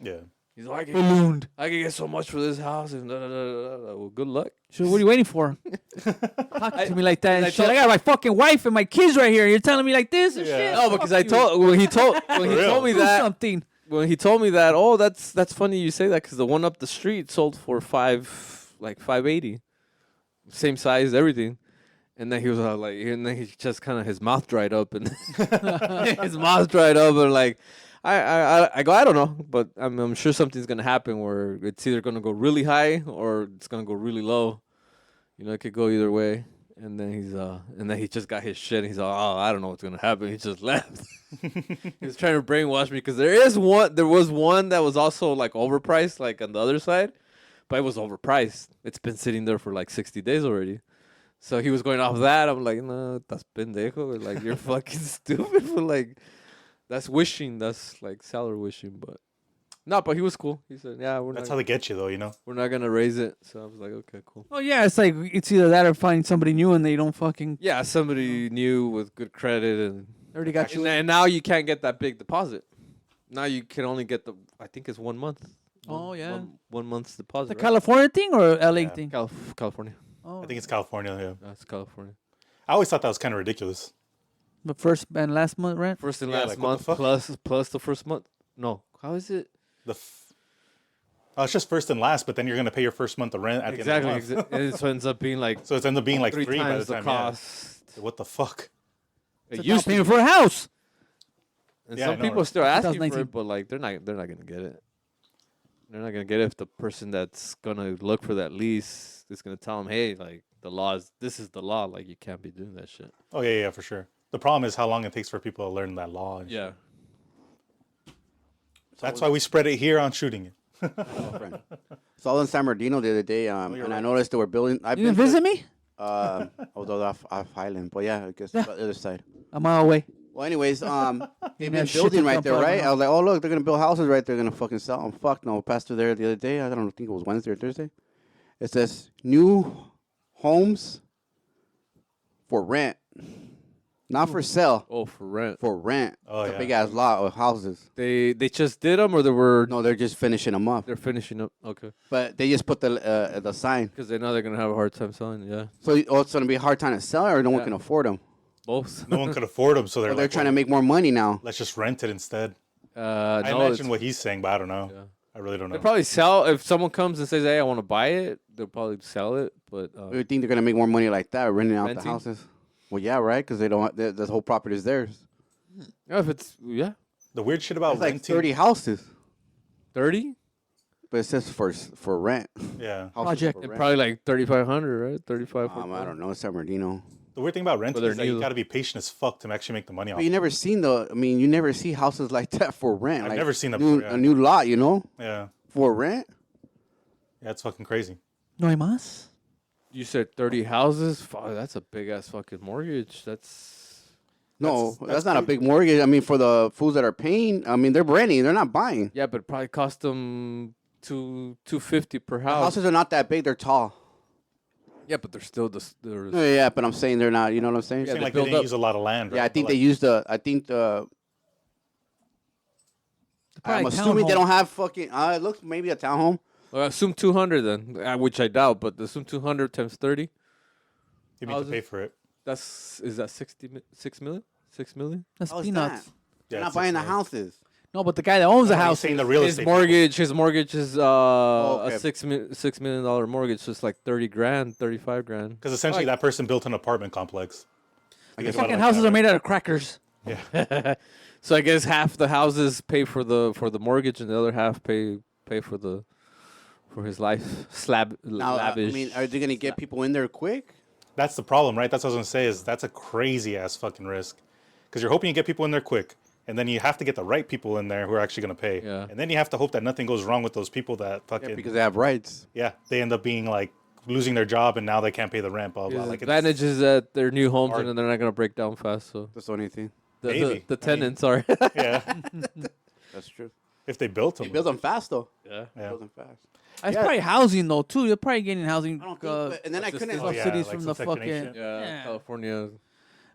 Yeah. He's like Ballooned. I can get so much for this house and well good luck. So what are you waiting for? Talk to me like that and I shit. I got my fucking wife and my kids right here. You're telling me like this and Yeah. shit? No, because Fuck I told when he told real. me Do that something. when he told me that, oh, that's funny you say that because the one up the street sold for $580, same size, everything, and then he was like, and then he just kind of his mouth dried up and like, I go, I don't know, but I'm sure something's gonna happen where it's either gonna go really high or it's gonna go really low, you know, it could go either way. And then he just got his shit. And he's like, oh, I don't know what's gonna happen. He just left. He was trying to brainwash me because there was one that was also like overpriced, like on the other side, but it was overpriced. It's been sitting there for like 60 days already. So he was going off that. I'm like, no, that's pendejo. Or like, you're fucking stupid for like, that's wishing. That's like salary wishing. But no, but he was cool. He said, yeah, That's how they get you, though, you know? we're not going to raise it. So I was like, okay, cool. Oh yeah, it's like it's either that or find somebody new and they don't fucking Yeah, somebody new with good credit. And, already got you. and now you can't get that big deposit. Now you can only get I think it's 1 month. Oh, yeah. 1 month's deposit. The right? California thing or LA Yeah. thing? California. Oh, I think it's California, yeah. That's California. I always thought that was kind of ridiculous. the first and last month rent. First and Yeah, last like, what month the fuck? plus the first month. No, how is it? Oh, it's just first and last, but then you're going to pay your first month of rent at the end of the month. Exactly. And so it ends up being like So it ends up being like 3 three by times the the time. Yeah. cost. What the fuck? It It's used to paying be. for a house. And Yeah, I some know, people right? are still asking for 2019. it, but like they're not gonna get it. They're not gonna get it if the person that's gonna look for that lease is gonna tell them, hey, like this is the law, like you can't be doing that shit. Oh, yeah, for sure. The problem is how long it takes for people to learn that law. And shit. Yeah. That's why we spread it here on shooting it. Friend. So I was in San Bernardino the other day, and I noticed they were building. I've You didn't been to- visit me? I was off Highland, but yeah, I guess the other side. A mile away. Well, anyways, they've have been shit building to right dump there, out of right? the I was like, oh look, they're gonna build houses right there. They're gonna fucking sell them. Fuck no, Pasteur there the other day. I don't think it was Wednesday or Thursday. It says new homes for rent, not for sale, Oh, for rent. for rent. Oh, It's a yeah. big ass lot of houses. They just did them, or No, they're just finishing them up. they're finishing up. Okay. But they just put the sign. Because they know they're gonna have a hard time selling. Yeah. So it's gonna be a hard time to sell it, or no one Yeah. can afford them. Both. No one could afford them, so they're, Or they're like, trying well, to make more money now. let's just rent it instead. I I imagine what he's saying, but I don't know. Yeah. I really don't They know. probably sell if someone comes and says, "Hey, I want to buy it." They'll probably sell it, but You think they're gonna make more money like that, renting out the Renting? houses? Well, yeah, right, because they don't. The whole property is theirs. if it's The weird shit about It's like renting. 30 houses, 30, but it says for rent. Yeah. Houses Project. for and rent. probably like 3,500, right? 35. I don't know. It's San Bernardino. The weird thing about renting they're is that you new. got to be patient as fuck to actually make the money off. But you never seen you never see houses like that for rent. I've like never seen that new, before, yeah. a new lot, Yeah. for rent. Yeah, it's fucking crazy. No hay más. You said 30 houses. Fuck, that's a big ass fucking mortgage. That's No, That's that's not a crazy. big mortgage. I mean, for the fools that are paying, I mean, they're renting. They're not buying. yeah, but it probably cost them $250 per The house. houses are not that big. They're tall. Yeah, but they're still they're Yeah, but I'm saying they're not. You know what I'm saying? You're saying they like they build didn't up. use a lot of land, right? Yeah, I think But, they like, used the. I think the. I'm Probably assuming they townhome. don't have fucking. It looks maybe a townhome. Well, assume 200 then, which I doubt. But assume 200 times 30. you need to houses. pay for it. Is that 6 million? 6 million? That's How is peanuts. that? Yeah, They're not it's buying the 6 million. houses. No, but the guy that owns the No, he's house. saying the real His estate. mortgage is Oh, okay. a $6 million mortgage, so it's like 30 grand, 35 grand. Because essentially that person built an apartment complex. I guess Fucking houses are made out of crackers. So I guess half the houses pay for the mortgage, and the other half pay for his life Now, lavish. I mean, are they gonna get people in there quick? That's the problem, right? That's what I was gonna say. Is that's a crazy ass fucking risk, because you're hoping you get people in there quick, and then you have to get the right people in there who are actually gonna pay. Yeah. And then you have to hope that nothing goes wrong with those people that fucking Yeah, because they have rights. they end up being like losing their job and now they can't pay the rent. Blah blah. His Like advantage is that they're new homes hard. and they're not gonna break down fast. So That's the only thing. Maybe. the tenants are. yeah, That's true. if they built them. They build them fast though. Yeah. Yeah. Build them fast. That's Yeah. probably housing though too. You're probably getting housing. I don't think. And then I couldn't. Oh, yeah, subsidies like from some the Section fucking. 8 shit. Yeah, California.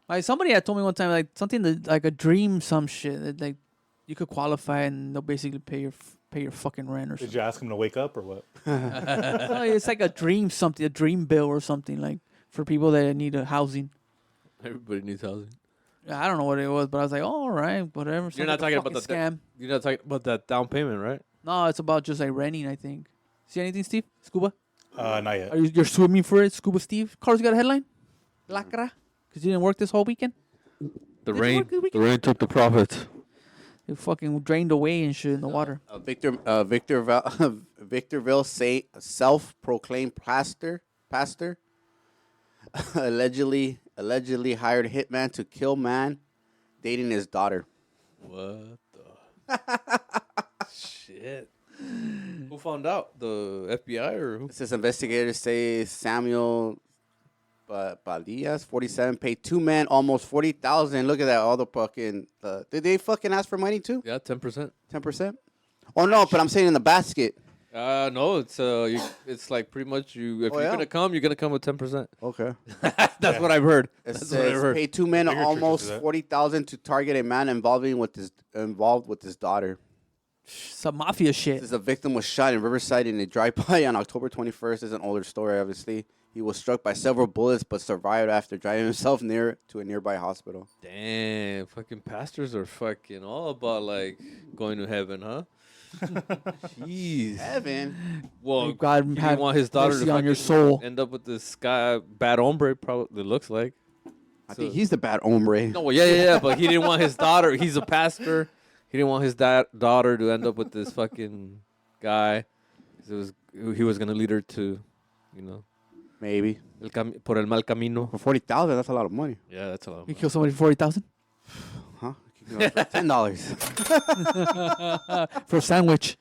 Like somebody had told me one time, like something that, like a dream, some shit that like you could qualify and they'll basically pay your fucking rent or Did something. you ask him to wake up or what? No, it's like a dream something, a dream bill or something like for people that need a housing. Everybody needs housing. I don't know what it was, but I was like, oh, all right, whatever. You're not Sounds like a talking about fucking scam. You're not talking about that down payment, right? No, it's about just like renting. I think. See anything, Steve? Scuba? Not yet. Are you're swimming for it, Scuba Steve? Carlos got a headline? Lacra? Because you didn't work this whole weekend. The Did you rain, work this the weekend? rain took the profit. It fucking drained away and shit in the water. Victorville self-proclaimed pastor allegedly hired hitman to kill man dating his daughter. What the shit? Who found out? The FBI or who? It says investigators say Samuel Balias, 47, paid two men almost 40,000. Look at that. All the fucking. Did they fucking ask for money too? Yeah, 10%. 10%? Oh no, but I'm saying in the basket. No, it's like pretty much you. If Oh, you're yeah? gonna come, you're gonna come with 10%. Okay. That's what I've heard. It That's what I've says heard. paid two men Bigger churches almost do that. 40,000 to target a man involved with his daughter. Some mafia shit. Says the victim was shot in Riverside in a drive-by on October 21st. This is an older story, obviously. He was struck by several bullets, but survived after driving himself to a nearby hospital. Damn, fucking pastors are fucking all about like going to heaven, huh? Jeez. Heaven. Well, God he have didn't want his daughter to mercy on your fucking soul. end up with this guy, bad hombre. Probably looks like. I think he's the bad hombre. No, yeah, but he didn't want his daughter. He's a pastor. He didn't want his daughter to end up with this fucking guy. 'Cause he was gonna lead her to, you know, Maybe. por el mal camino. For 40,000, that's a lot of money. Yeah, that's a lot. You kill somebody for 40,000 Huh? For $10. for a sandwich.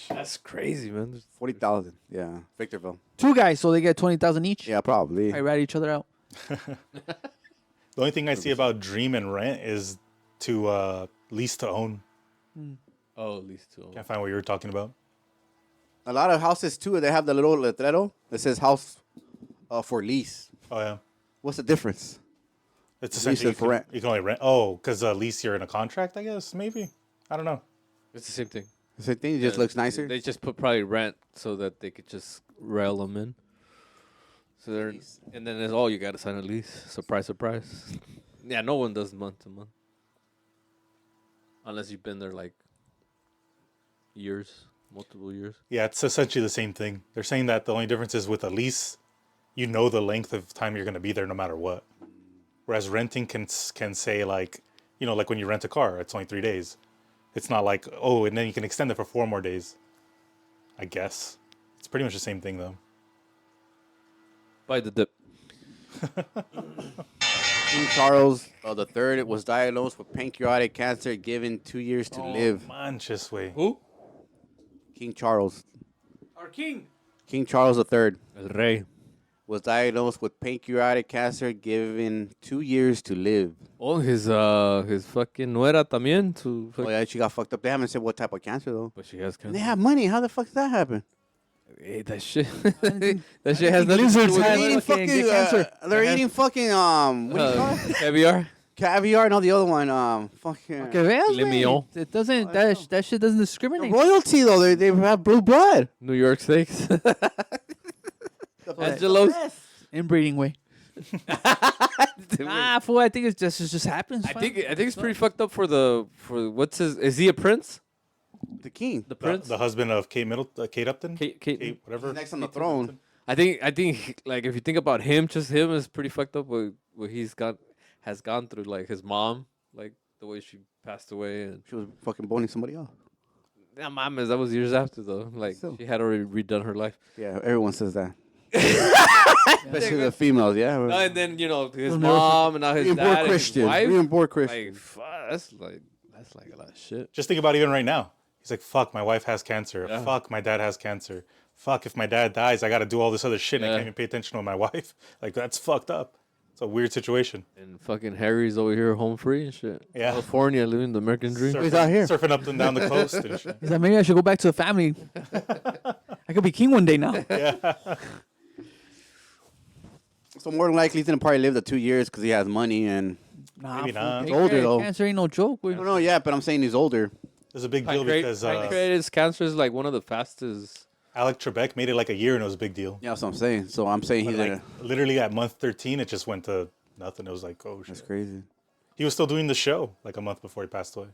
That's crazy, man. 40,000. Yeah. Victorville. Two guys, so they get 20,000 each. Yeah, probably. I rat each other out. The only thing I see about dream and rent is to lease to own. Oh, at least two. Can't find what you were talking about. A lot of houses, too, they have the little letrero that says house for lease. Oh yeah, What's the difference? it's Lease essentially and for rent. you can only rent. Oh, because lease you're in a contract, I guess. Maybe I don't know. It's the same thing. The same thing, it just Yeah, looks nicer. They just put probably rent so that they could just rail them in. So they're Lease. and then it's all you got to sign a lease. Surprise, surprise. Yeah, no one does month to month unless you've been there like years, multiple years. Yeah, it's essentially the same thing. They're saying that the only difference is with a lease, you know the length of time you're going to be there no matter what. Whereas renting can say like, you know, like when you rent a car, it's only 3 days. It's not like, oh, and then you can extend it for 4 more days. I guess. It's pretty much the same thing though. Buy the dip. King Charles III was diagnosed with pancreatic cancer, given 2 years to live. Manches, way. Who? King Charles. Our king. King Charles III El Rey. was diagnosed with pancreatic cancer, given 2 years to live. Oh, his fucking nuera también. Oh yeah, she got fucked up. They haven't said what type of cancer though. But she has They cancer. have money. How the fuck did that happen? Hey, that shit. That shit has nothing to do lizards with have They're it. eating fucking fucking. get cancer. They're eating fucking what do you call it? Caviar. Caviar. No, the other one. Fucking. Que veas, Le güey. Mignon. It doesn't. That shit doesn't discriminate. Royalty though. They have blue blood. New York steaks. Angelo's. Inbreeding way. Nah, fool. I think it just happens. I fam. think it's pretty fucked up for what's his? Is he a prince? The king. The prince. The husband of Kate Upton. Kate. Whatever. He's next on the throne. I think like if you think about him, just him is pretty fucked up. What he's has gone through, like his mom, like the way she passed away, and She was fucking boning somebody else. yeah, mames, that was years after though. Like Still. she had already redone her life. Yeah, everyone says that. Especially the females. Yeah. No, and then you know his Well, mom and now his Being dad born and his Christian. wife. Being born Christian. Like fuck, that's like a lot of shit. Just think about it even right now. He's like, fuck, my wife has cancer. Yeah. Fuck, my dad has cancer. Fuck, if my dad dies, I got to do all this other shit and I Yeah. can't even pay attention to my wife. Like, that's fucked up. It's a weird situation. And fucking Harry's over here home free and shit. Yeah. California living the American dream. He's out here. Surfing up and down the coast and shit. He's like, maybe I should go back to the family. I could be king one day now. So more than likely, he's gonna probably live the 2 years because he has money and. Nah, Maybe fool, not. He's older, though. Cancer ain't no joke. I don't know, yeah, but I'm saying he's older. There's a big deal because Pancreatic cancer is like one of the fastest. Alec Trebek made it like a year and it was a big deal. Yeah, that's what I'm saying. So I'm saying But he's like, gonna. literally at month 13, it just went to nothing. It was like, oh That's shit. crazy. He was still doing the show like a month before he passed away.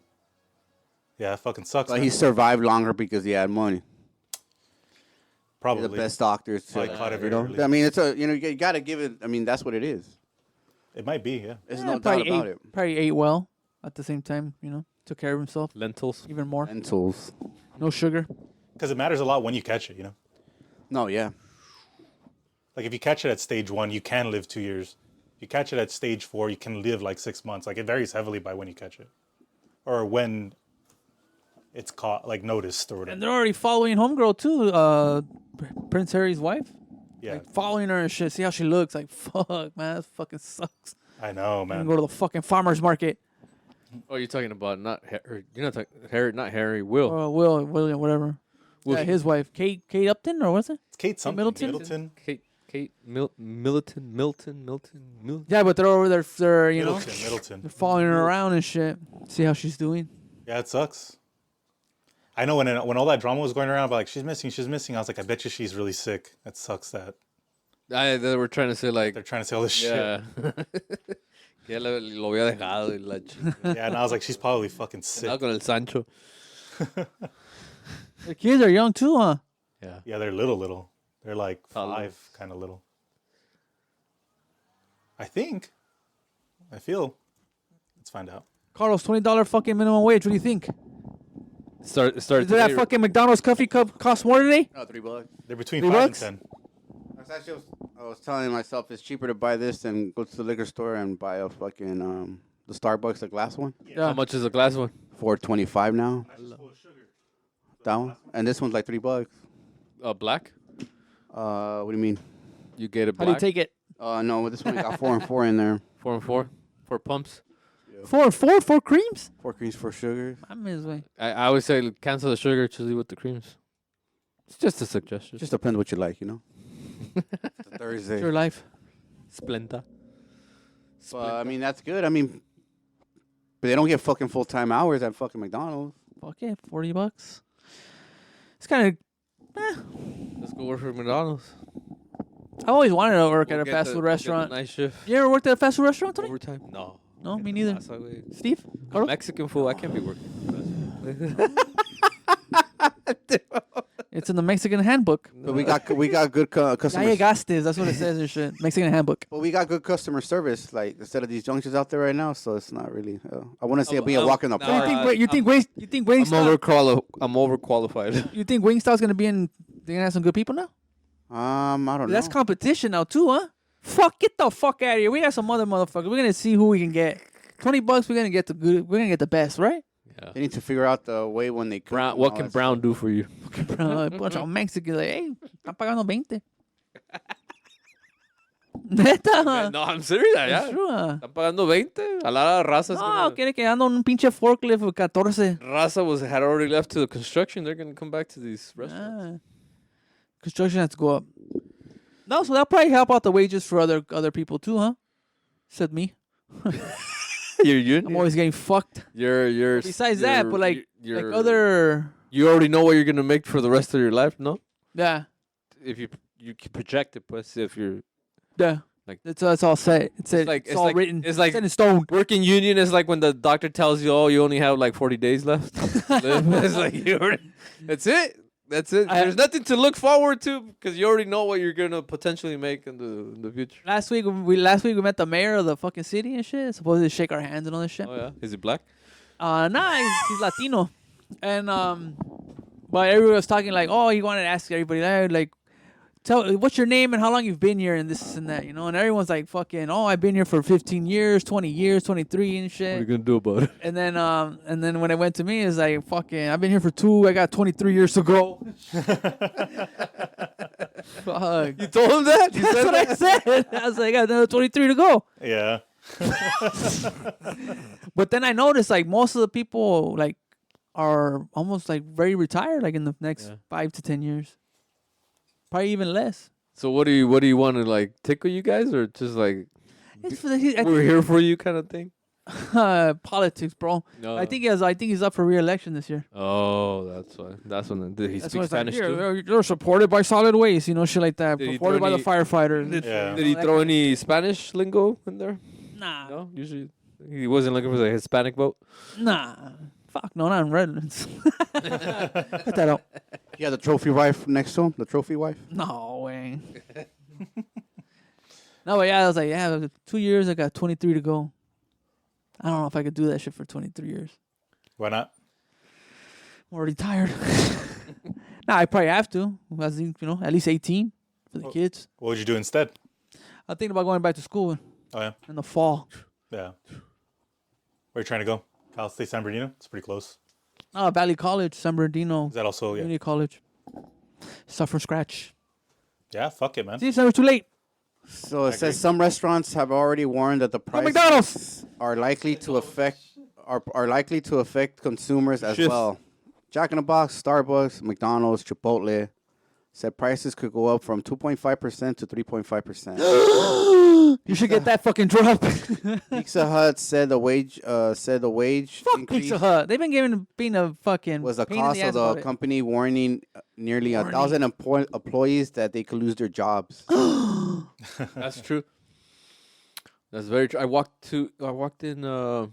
Yeah, it fucking sucks. But man. he survived longer because he had money. Probably The best doctors. Probably caught it You very know, early. I mean, it's a you gotta give it. I mean, that's what it is. It might be, yeah. There's Yeah, no doubt probably about ate, it. Probably ate well at the same time. Took care of himself Lentils. even more. Lentils. No sugar. Because it matters a lot when you catch it, you know? No, yeah. Like if you catch it at stage 1, you can live 2 years. If you catch it at stage 4, you can live like 6 months. Like it varies heavily by when you catch it. Or when it's caught, like noticed or And whatever. they're already following homegirl too. Prince Harry's wife. Yeah, Like following her and shit. See how she looks. Like fuck, man, that fucking sucks. I know, I'm man. gonna go to the fucking farmer's market. Oh, you're talking about not Harry. You're not talking Harry. Not Harry. Will. William, whatever. Will. Yeah, his wife, Kate Upton, or what's it? It's Kate something. Middleton? Milton. Yeah, but they're over there. They're Middleton. they're following her around and shit. See how she's doing. Yeah, it sucks. I know when all that drama was going around, about like she's missing. I was like, I bet you she's really sick. That sucks. That They were trying to say like they're trying to say all this yeah. shit. Que lo había dejado y la chingada. Yeah, and I was like, she's probably fucking sick. Andaba con el Sancho. The kids are young too, huh? Yeah. Yeah, they're little. They're like How 5, kind of little. I think. I feel. Let's find out. Carlos, $20 fucking minimum wage. What do you think? Start Did that today. fucking McDonald's coffee cup cost more today? No, $3. They're between $3? 5 and 10. I was telling myself it's cheaper to buy this than go to the liquor store and buy a fucking the Starbucks, the glass one. Yeah. How much is a glass one? $4.25 now. That one, and this one's like $3. Black. What do you mean? You get it How do you black. take it? No, this one got 4 and 4 in there. 4 and 4. 4 pumps. 4 and 4, 4 creams. 4 creams, 4 sugars. I'm his way. I always say cancel the sugar, choose with the creams. It's just a suggestion. Just depends what you like, you know. It's a Thursday. It's your life. Splenda. But, I mean, that's good. I mean, but they don't get fucking full-time hours at fucking McDonald's. Fuck it, $40. It's kind of. Let's go work for McDonald's. I always wanted to work at a Get fast the- food get the restaurant. Night shift. You ever worked at a fast food restaurant, Tony? Overtime? No. No, me neither. Pasa, güey. Steve? Carlos? Mexican food, I can't be working. It's in the Mexican handbook. But we got good customer. Ya llegaste, that's what it says and shit. Mexican handbook. But we got good customer service, like instead of these junctures out there right now. So it's not really. I want to see it being a walk in the no, park. You think Wingstop? I'm overqualified. You think Wingstop's gonna be in? They're gonna have some good people now. I don't know. That's competition now too, huh? Fuck, get the fuck out of here. We got some other motherfuckers. We're gonna see who we can get. $20. We're gonna get the good. We're gonna get the best, right? They need to figure out the way when they cook. Brown, and what all can that Brown do for you? A bunch of Mexicans like, hey, están pagando 20. Neta. No, I'm serious. It's Yeah. true, Están pagando 20. A lot of razas. No, quiere que ando un pinche forklift for 14. Raza had already left to the construction. They're gonna come back to these restaurants. Construction has to go up. No, so that'll probably help out the wages for other people too, huh? Said me. You're union. I'm always getting fucked. You're. Besides that, but like you're, other. You already know what you're gonna make for the rest of your life, no? Yeah. If you can project it, plus if you're Yeah. Like- It's all set. It's all written. It's like set in stone. working union is like when the doctor tells you, "Oh, you only have like 40 days left." to live. It's like that's it. That's it. There's nothing to look forward to because you already know what you're gonna potentially make in the future. Last week we met the mayor of the fucking city and shit. Supposed to shake our hands and all this shit. Oh yeah, is he black? Nah, he's Latino, and but everyone was talking like, oh, he wanted to ask everybody like, tell what's your name and how long you've been here and this and that, you know. And everyone's like, fucking, oh, I've been here for 15 years, 20 years, 23 and What are shit. you gonna do about it? And then when it went to me, it's like, fucking, I've been here for 2. I got 23 years to go. Fuck. You told him that? That's what I said. I was like, I got another 23 to go. Yeah. But then I noticed like most of the people like are almost like very retired, like in the next 5 to 10 years, probably even less. So what do you want to like tickle you guys or just like It's for the, we're here for you kind of thing? politics, bro. No. I think he's up for re-election this year. Oh, that's why. That's when did he That's speak why it's like, Spanish here, too? you're supported by solid waste, you know, shit like that. Did he Supported throw by the any- firefighters. Yeah. Did he throw any Spanish lingo in there? Nah, No, usually he wasn't looking for the Hispanic vote. nah. Fuck no, not in Redlands. Cut that out. Yeah, the trophy wife next to him. The trophy wife. No way. No, but yeah, I was like, yeah, 2 years, I got 23 to go. I don't know if I could do that shit for 23 years. Why not? I'm already tired. Nah, I probably have to. I think, you know, at least 18 for the kids. What would you do instead? I'm thinking about going back to school Oh yeah. in the fall. Yeah. Where are you trying to go? Cal State San Bernardino? It's pretty close. Valley College, San Bernardino. Is that also Community College. Start from scratch. Yeah, fuck it, man. See, it's never too late. So it says some restaurants have already warned that the prices McDonald's. are likely to affect consumers as Shifts. well. Jack in the Box, Starbucks, McDonald's, Chipotle said prices could go up from 2.5% to 3.5%. You should get that fucking drop. Pizza Hut said the wage Fuck increase Pizza Hut. They've been being a fucking was the pain in cost ass of the about it. company warning nearly 1,000 employees that they could lose their jobs. That's true. That's very true. I walked in Pollo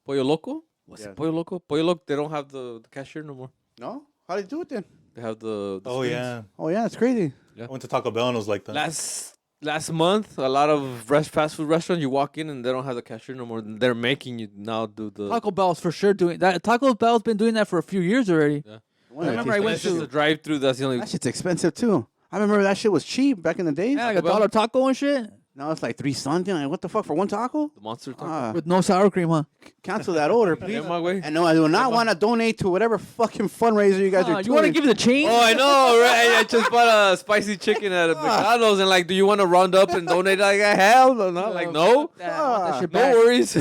Loco. What's Yeah. it? Pollo Loco? Pollo Loco. They don't have the cashier no more. No? How do you do it then? They have the Oh screens. yeah. Oh yeah, it's crazy. I went to Taco Bell and it was like that. Last month, a lot of fast food restaurants, you walk in and they don't have the cashier no more. They're making you now do the. Taco Bell's for sure doing that. Taco Bell's been doing that for a few years already. Yeah. Well, remember I went It's just to- the drive-through. That's the only. that shit's expensive too. I remember that shit was cheap back in the day. Yeah, like Taco Bell? $1 taco and shit Now it's like 3 something. Like, what the fuck for one taco? The monster taco. Ah, with no sour cream, huh? cancel that order, please. Yeah, my way. And no, I do not want to donate to whatever fucking fundraiser you guys are doing. You want to give the change? Oh, I know, right? I just bought a spicy chicken at a McDonald's and like, do you want to round up and donate? Like, hell no, no. Like, no, Fuck that. I want that shit no back. worries.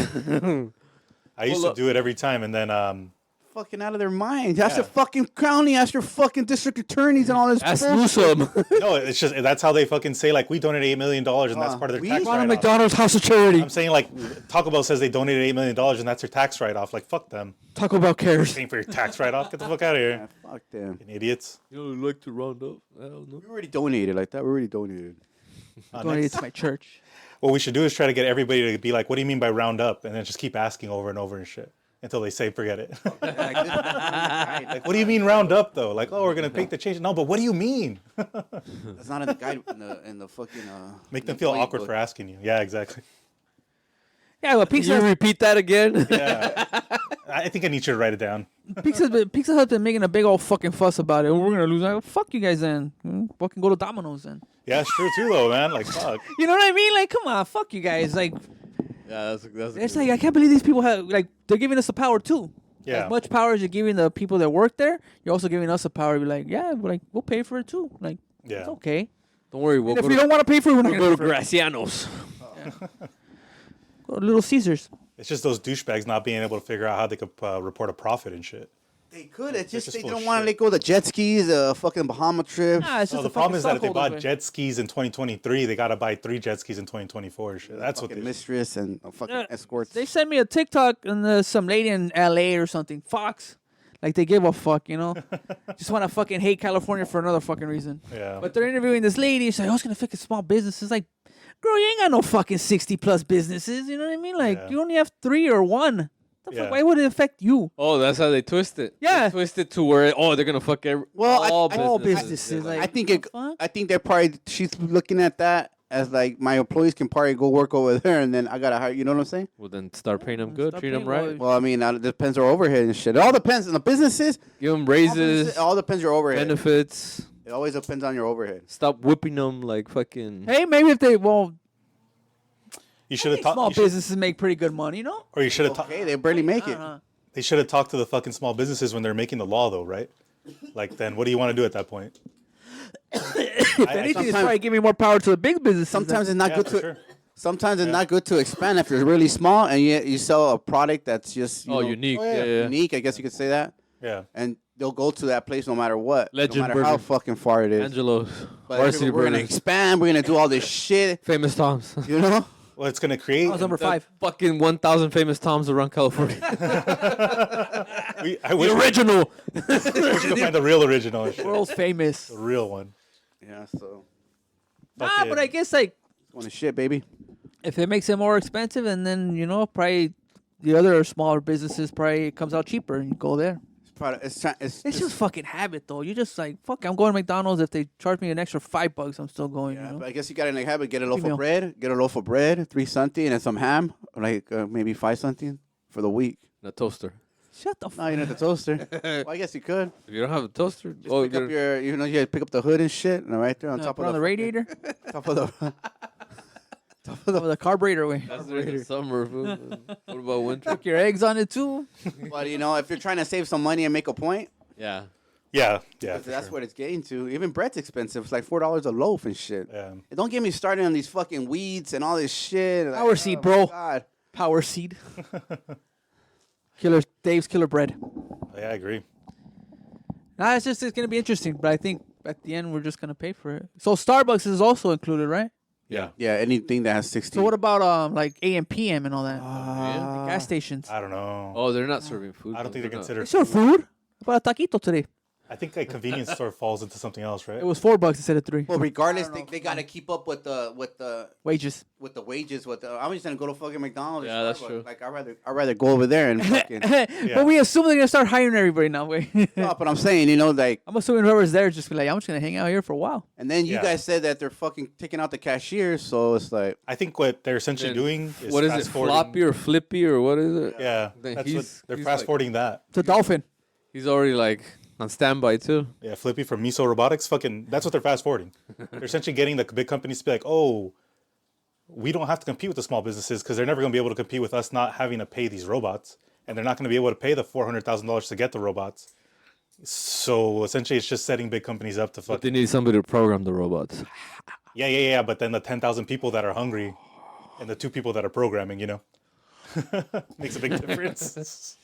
I used to do it every time, and then fucking out of their minds. Ask your fucking county, ask your fucking district attorneys and all this That's bullshit. Newsom. no, it's just that's how they fucking say like we donated $8 million and that's part of their we tax want write-off. McDonald's House of Charity. I'm saying like Taco Bell says they donated $8 million and that's their tax write-off. Like fuck them. Taco Bell cares. Paying for your tax write-off. Get the fuck out of Yeah, here, fuck them. fucking idiots. You know, like to round up. I don't know. We already donated like that. We already donated. Donated to my church. What we should do is try to get everybody to be like, "What do you mean by round up?" And then just keep asking over and over and shit until they say, "Forget it." Like, what do you mean round up though? Like, oh, we're gonna make the change. No, but what do you mean? That's not in the guide in the fucking. Make them feel employee awkward book. for asking you. Yeah, exactly. Yeah, but Can you Pizza repeat that again? Yeah, I think I need you to write it down. Pizza Hut's been making a big old fucking fuss about it. We're gonna lose. Like, fuck you guys then. Fucking go to Domino's then. Yeah, it's true too, though, man. Like, fuck. You know what I mean? Like, come on, fuck you guys. Like, Yeah, that's it's like I can't believe these people have like they're giving us the power too. Yeah. As much power as you're giving the people that work there, you're also giving us the power to be like, yeah, we'll pay for it too. Like, Yeah. it's okay. Don't worry, we'll And if go we to, don't want to pay for it, we're not we'll gonna go to pay for it. Graciano's. Go to Little Caesars. It's just those douchebags not being able to figure out how they could report a profit and shit. They could. It's just just they full of don't want to shit. let go of the jet skis, fucking Bahama trip. Nah, it's just No, a the problem fucking is that if they stockholders, bought man. jet skis in 2023, they gotta buy 3 jet skis in 2024 and shit. That's what fucking they. mistress and fucking Yeah, escorts. They sent me a TikTok and some lady in LA or something. Fox. Like they give a fuck, you know? Just want to fucking hate California for another fucking reason. Yeah. But they're interviewing this lady. She's like, I was going to fix a small business. It's like, girl, you ain't got no fucking 60 plus businesses. You know what I mean? Like, Yeah. you only have 3 or 1. The fuck? Yeah. Why would it affect you? Oh, that's how they twist it. Yeah. They twist it to where they're gonna fuck Well, all All businesses. businesses. Yeah, Like, I think what it. the fuck? I think they're probably. She's looking at that as like my employees can probably go work over there, and then I gotta hire. You know what I'm saying? well, then start paying them good, Start treat them paying right, Well, I mean, it depends on overhead and shit. It all depends on the businesses. give them It raises, all depends on your overhead. benefits. It always depends on your overhead. Stop whipping them like fucking. Hey, maybe if they, well, You should have small talked. businesses make pretty good money, you know? Or you should have. Okay, they barely make it. They should have talked to the fucking small businesses when they're making the law, though, right? Like, then what do you want to do at that point? If anything, it's sometimes- probably giving more power to the big businesses. Sometimes it's not Yeah, good for to. sure. Sometimes it's not good to expand if you're really small and you sell a product that's just you Oh, know, unique. Yeah. unique. I guess you could say that. Yeah. And they'll go to that place no matter what, Legend no matter how Burger. fucking far it is. Angelo's, But Varsity we're gonna Burger, expand. We're gonna do all this shit. Famous Toms. You know. Well, it's gonna create. That was number 5. Fucking 1,000 famous Toms around California. I wish the original. we could find the real original. And shit. World's famous. The real one. Yeah. So Nah, Fucking- but I guess, like, going to shit, baby. if it makes it more expensive, and then, you know, probably the other smaller businesses probably comes out cheaper and you go there. It's It's just fucking habit, though. You just like, fuck, I'm going to McDonald's. If they charge me an extra $5, I'm still going, yeah, you know? but I guess you got to have it. Get a loaf Email. of bread. Get a loaf of bread, 3 something, and some ham, like maybe 5 something for the week. A toaster. Shut the No, fuck you need the toaster. Well, I guess you could. If you don't have a toaster, Just pick up your, you know, you pick up the hood and shit, and right there on top put of on the radiator. top of the. Of the carburetor way. That's during the summer. Fool. What about winter? Cook your eggs on it too. But you know, if you're trying to save some money and make a point, Yeah. Yeah. that's what it's getting to. Even bread's expensive. It's like $4 a loaf and shit. Yeah. And don't get me started on these fucking weeds and all this shit. Like, Power seed, oh, bro. God. Power seed. Dave's killer bread. Yeah, I agree. Nah, it's gonna be interesting, but I think at the end we're just gonna pay for it. So Starbucks is also included, right? Yeah. Yeah, anything that has 16. So what about like AM PM and all that? Uh, Gas stations. I don't know. Oh, they're not serving food. I don't think they're not. considered. They serve food. How about a taquito today? I think a convenience store falls into something else, right? It was $4 instead of $3. Well, regardless, they got to keep up with the Wages. wages. I'm just gonna go to fucking McDonald's. or Yeah, that's Starbucks. true. Like I'd rather go over there and fucking. But we assume they're gonna start hiring everybody now. Wait. No, but I'm saying, you know, like, I'm assuming whoever's there just be like, I'm just gonna hang out here for a while. and then you Yeah. guys said that they're fucking taking out the cashiers, so it's like, I think what they're essentially Then doing is What is it? fast-forwarding- Floppy or flippy or what is it? Yeah, Then that's what he's- they're he's fast like- forwarding that. It's a dolphin. He's already like on standby too. Yeah, Flippy from Miso Robotics. Fucking, that's what they're fast forwarding. They're essentially getting the big companies to be like, oh, we don't have to compete with the small businesses because they're never going to be able to compete with us not having to pay these robots, and they're not going to be able to pay the $400,000 to get the robots. So essentially, it's just setting big companies up to But they fucking need somebody to program the robots. yeah. But then the 10,000 people that are hungry, and the 2 people that are programming, you know, makes a big difference.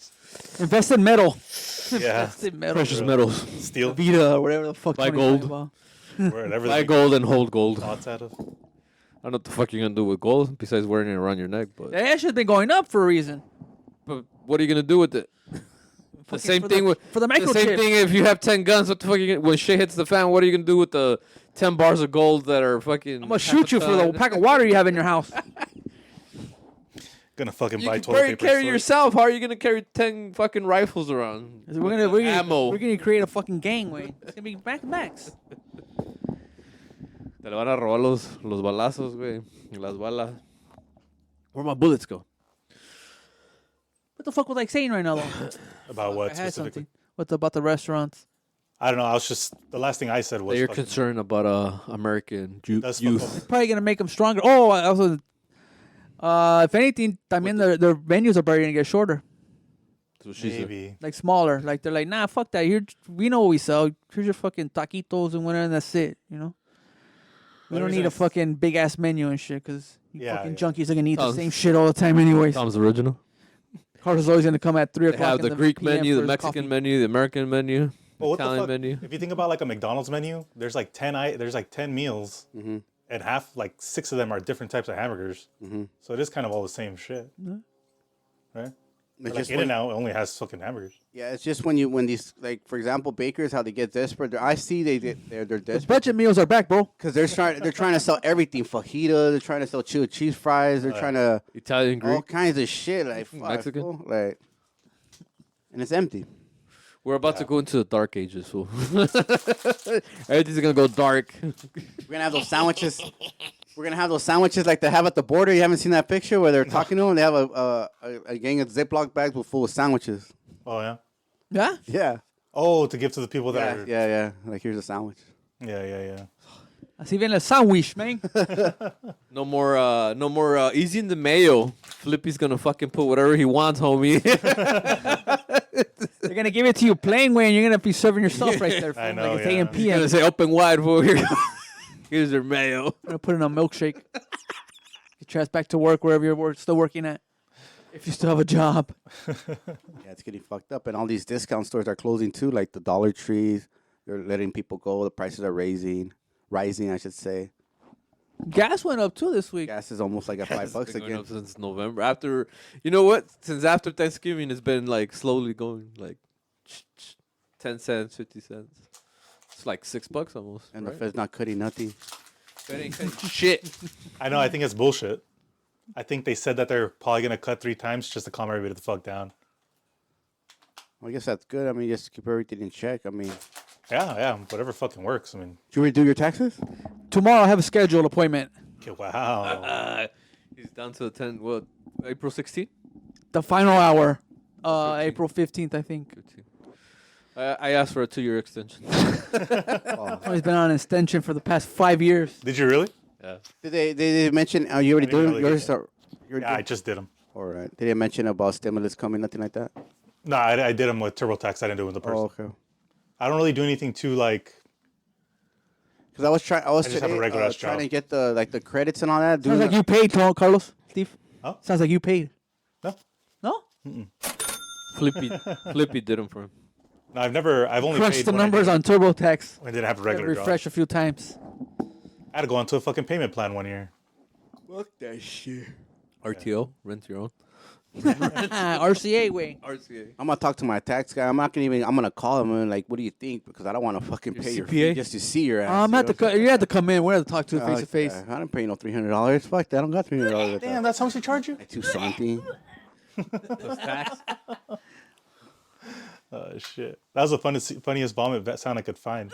Invest in metal. Yeah, Invest in metal. Precious metals. steel, Vita or whatever the fuck. Buy Tony's talking gold. about. wherever Buy they gold and hold gold. I thoughts out of. don't know what the fuck you're gonna do with gold besides wearing it around your neck. But That shit's been going up for a reason. what are you gonna do with it? The Fucking same for thing with for the the same microchip. thing. If you have 10 guns, what the fuck? When shit hits the fan, what are you gonna do with the 10 bars of gold that are fucking? I'm gonna shoot you for the pack of water you have in your house. Gonna fucking You buy can toilet paper. carry store. yourself. How are you gonna carry 10 fucking rifles around? Ammo. We're gonna create a fucking gang, way. It's gonna be back to backs. Te le van a robar los balazos, güey. Las balas. Where my bullets go? What the fuck was I saying right now, though? About what I had specifically? something. What about the restaurants? I don't know. I was just the last thing I said was That you're fucking- concerned about American That's youth. fuck up. Probably gonna make them stronger. Oh, I also. If anything, también their menus are probably gonna get shorter, That's what she said. Maybe. like smaller. Like they're like, nah, fuck that. Here, we know what we sell. Here's your fucking taquitos and whatever, and that's it. You know. We The don't reason need a it's- fucking big ass menu and shit, cause you Yeah, fucking yeah. junkies are gonna eat the Tom's- same shit all the time, anyways. Tom's original. Carter's always gonna come at 3 They o'clock. have in the Greek PM menu, for the his Mexican coffee. menu, the American menu, Well, what the Italian fuck? menu. If you think about like a McDonald's menu, there's like 10 meals, Mhm. and like 6 of them are different types of hamburgers. So it is kind of all the same shit, right? It's Like just In-N-Out only has fucking hamburgers. yeah, it's just when these, like, for example, bakers, how they get desperate. I see they're The desperate budget meals are back, bro. because they're trying to sell everything. Fajita, they're trying to sell chili cheese fries. They're trying to Italian, all Greek. kinds of shit, like fuck, Mexican? fool, like, and it's empty. We're about to go into the dark ages, fool. Everything's gonna go dark. We're gonna have those sandwiches. We're gonna have those sandwiches like they have at the border. You haven't seen that picture where they're talking to them. They have a gang of Ziploc bags full of sandwiches. Oh yeah. Yeah. Yeah, Oh, to give to the people that are. yeah. Like here's a sandwich. Yeah. Así viene el sandwich, man. No more easy in the mayo. Flippy's gonna fucking put whatever he wants, homie. They're gonna give it to you plain way, and you're gonna be serving yourself right there. I fool, know, like it's yeah. A&P. He's I'm gonna say open wide, fool. Here, here's your mayo. gonna put in a milkshake. Get your ass back to work wherever you're still working at. If you still have a job. Yeah, it's getting fucked up, and all these discount stores are closing too. Like the Dollar Trees, they're letting people go. The prices are rising, I should say. Gas went up too this week. Gas is almost like at $5 It's been going again. up since November. After, you know what? Since after Thanksgiving, it's been like slowly going, like 10 cents, 50 cents. It's like $6 almost. And right? the Fed's not cutting nothing. Fed ain't cutting shit. I know. I think it's bullshit. I think they said that they're probably gonna cut 3 times just to calm everybody the fuck down. Well, I guess that's good. I mean, just keep everything in check. I mean, Yeah. Whatever fucking works. I mean, did you redo your taxes? Tomorrow I have a scheduled appointment. okay, wow. He's down to the 10, what, April 16th? The final hour. 15th. April 15th, I think. I asked for a 2-year extension. Oh, Oh, he's been on an extension for the past 5 years. Did you really? Yeah. Did they mention? You already I didn't doing really yours? get You're I just did them. All right. Did they mention about stimulus coming? Nothing like that. No, I did them with TurboTax. I didn't do it with the person. Oh, okay. I don't really do anything too like. Because I was trying. I was I just have a today, regular ass trying job. to get the credits and all that. Sounds like you paid, Carlos. Steve. Huh? Sounds like you paid. No, No? Flippy did them for him. no, I've only Crunch paid the when I numbers didn't- on TurboTax. when I didn't have a regular job. Refresh a few times. I had to go onto a fucking payment plan one year. Fuck that shit. RTO, rent your own. RCA way. RCA. I'm gonna talk to my tax guy. I'm not gonna even. I'm gonna call him and like, what do you think? Because I don't want to fucking pay your fee CPA? just to see your ass. I'm at the. You have to come in. We have to talk to you face to face. I don't pay no $300. Fuck that. I don't got $300. Damn, that's how much they charge you? Like 2 something. Oh shit, that was the funniest vomit sound I could find.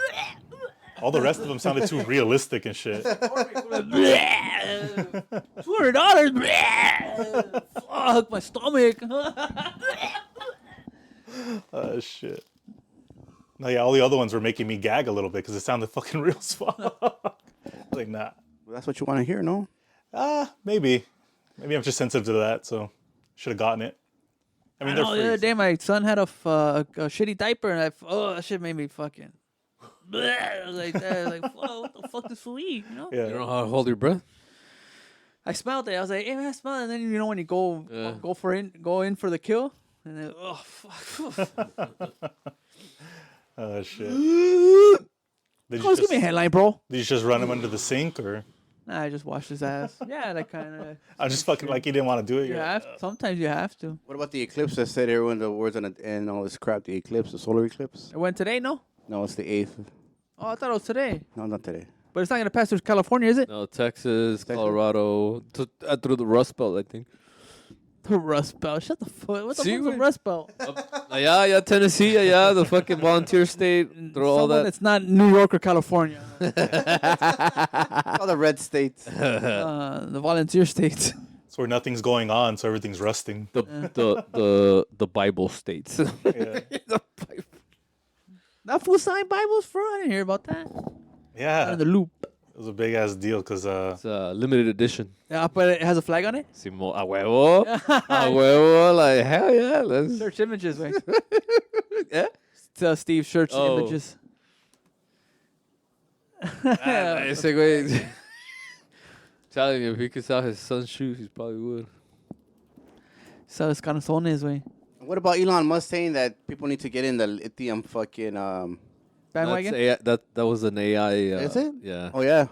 All the rest of them sounded too realistic and shit. $200. Fuck my stomach. Oh shit. No, yeah, all the other ones were making me gag a little bit because it sounded fucking real as fuck. Like, nah. Well, that's what you want to hear, no? Maybe I'm just sensitive to that, so should have gotten it. I mean, I they're know, free. the other day my son had a shitty diaper, and that shit made me fucking like that. Like, what the fuck does fool eat? You know? Yeah. You don't know how to hold your breath? I smelled it. I was like, hey man, I smell it. And then you know when you go in for the kill, and then fuck. Oh shit. Did Close, give me a headline, bro. Did you just run him under the sink, or Nah, I just washed his ass. Yeah, that kind of. I'm just fucking like he didn't want to do it? Yeah, sometimes you have to. What about the eclipse that said everyone the words on the and all this crap? The eclipse, the solar eclipse? It went today, no? No, it's the 8th. Oh, I thought it was today. No, not today. But it's not gonna pass through California, is it? No, Texas, Colorado, through the Rust Belt, I think. The Rust Belt. Shut the fuck. What the See, fuck's a wait. Rust Belt? Yeah, Tennessee, yeah, the fucking volunteer state, through all Someone that. that's not New York or California. All the red states. The volunteer states. It's where nothing's going on, so everything's rusting. The Bible states. Yeah. That fool signed Bibles for? I didn't hear about that. Yeah. In the loop. It was a big ass deal because It's a limited edition. Yeah, but it has a flag on it. Simo, a huevo. A huevo, like, hell yeah. Let's... Search images, man. Yeah? Tell Steve search Oh. images. Ese güey. Telling you, if he could sell his son's shoes, he probably would. So it's canzones, way. What about Elon Musk saying that people need to get in the lithium fucking Bandwagon. That's AI, that was an AI. Is it? Yeah. Oh yeah.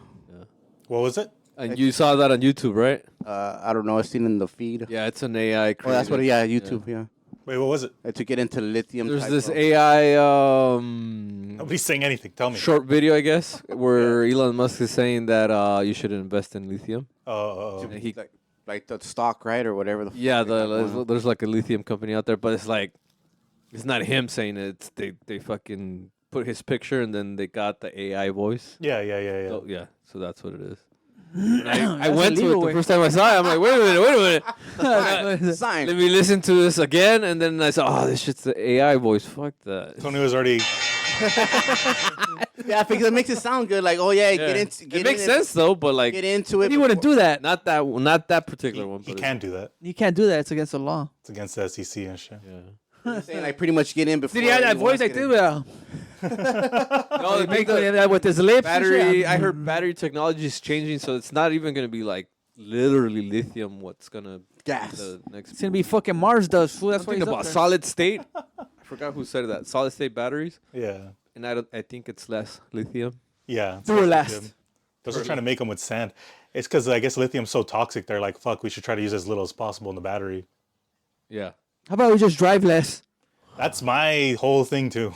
what was it? And you saw that on YouTube, right? I don't know. I've seen in the feed. Yeah, it's an AI. Oh, that's what. created. Yeah, YouTube. Yeah. Wait, what was it? To get into lithium. There's type this of- AI Nobody's saying anything. Tell me. short video, I guess, where Elon Musk is saying that you should invest in lithium. Oh. And he, like the stock, right, or whatever. The yeah, fuck they got going on. there's like a lithium company out there, but it's like it's not him saying it. It's they fucking put his picture and then they got the AI voice. Yeah. So, yeah, so that's what it is. I That's went to it illegal the way. first time I saw it. I'm like, wait a minute. Sign. Let me listen to this again, and then I saw, oh, this shit's the AI voice. Fuck that. Tony was already. Yeah, because it makes it sound good. Like, oh yeah, get into. Get It makes in sense though, but like, Get into it. He wouldn't do that. not that particular one. He but can't do that. You can't do that. It's against the law. It's against the SEC and shit. Yeah. Saying, like pretty much get in before. Did he have that anyone voice else like get this? in. No, He make that with his lips. and shit? battery. I heard battery technology is changing, so it's not even gonna be like literally lithium. What's gonna Gas. be the next? It's gonna be fucking Mars dust. Fool. That's what Something he's up about there. solid state. I forgot who said that. Solid state batteries, Yeah. and I think it's less lithium. Yeah. it's They were actually last. good. They're just trying to make them with sand. It's because I guess lithium's so toxic. They're like, fuck, we should try to use as little as possible in the battery. Yeah. How about we just drive less? That's my whole thing too.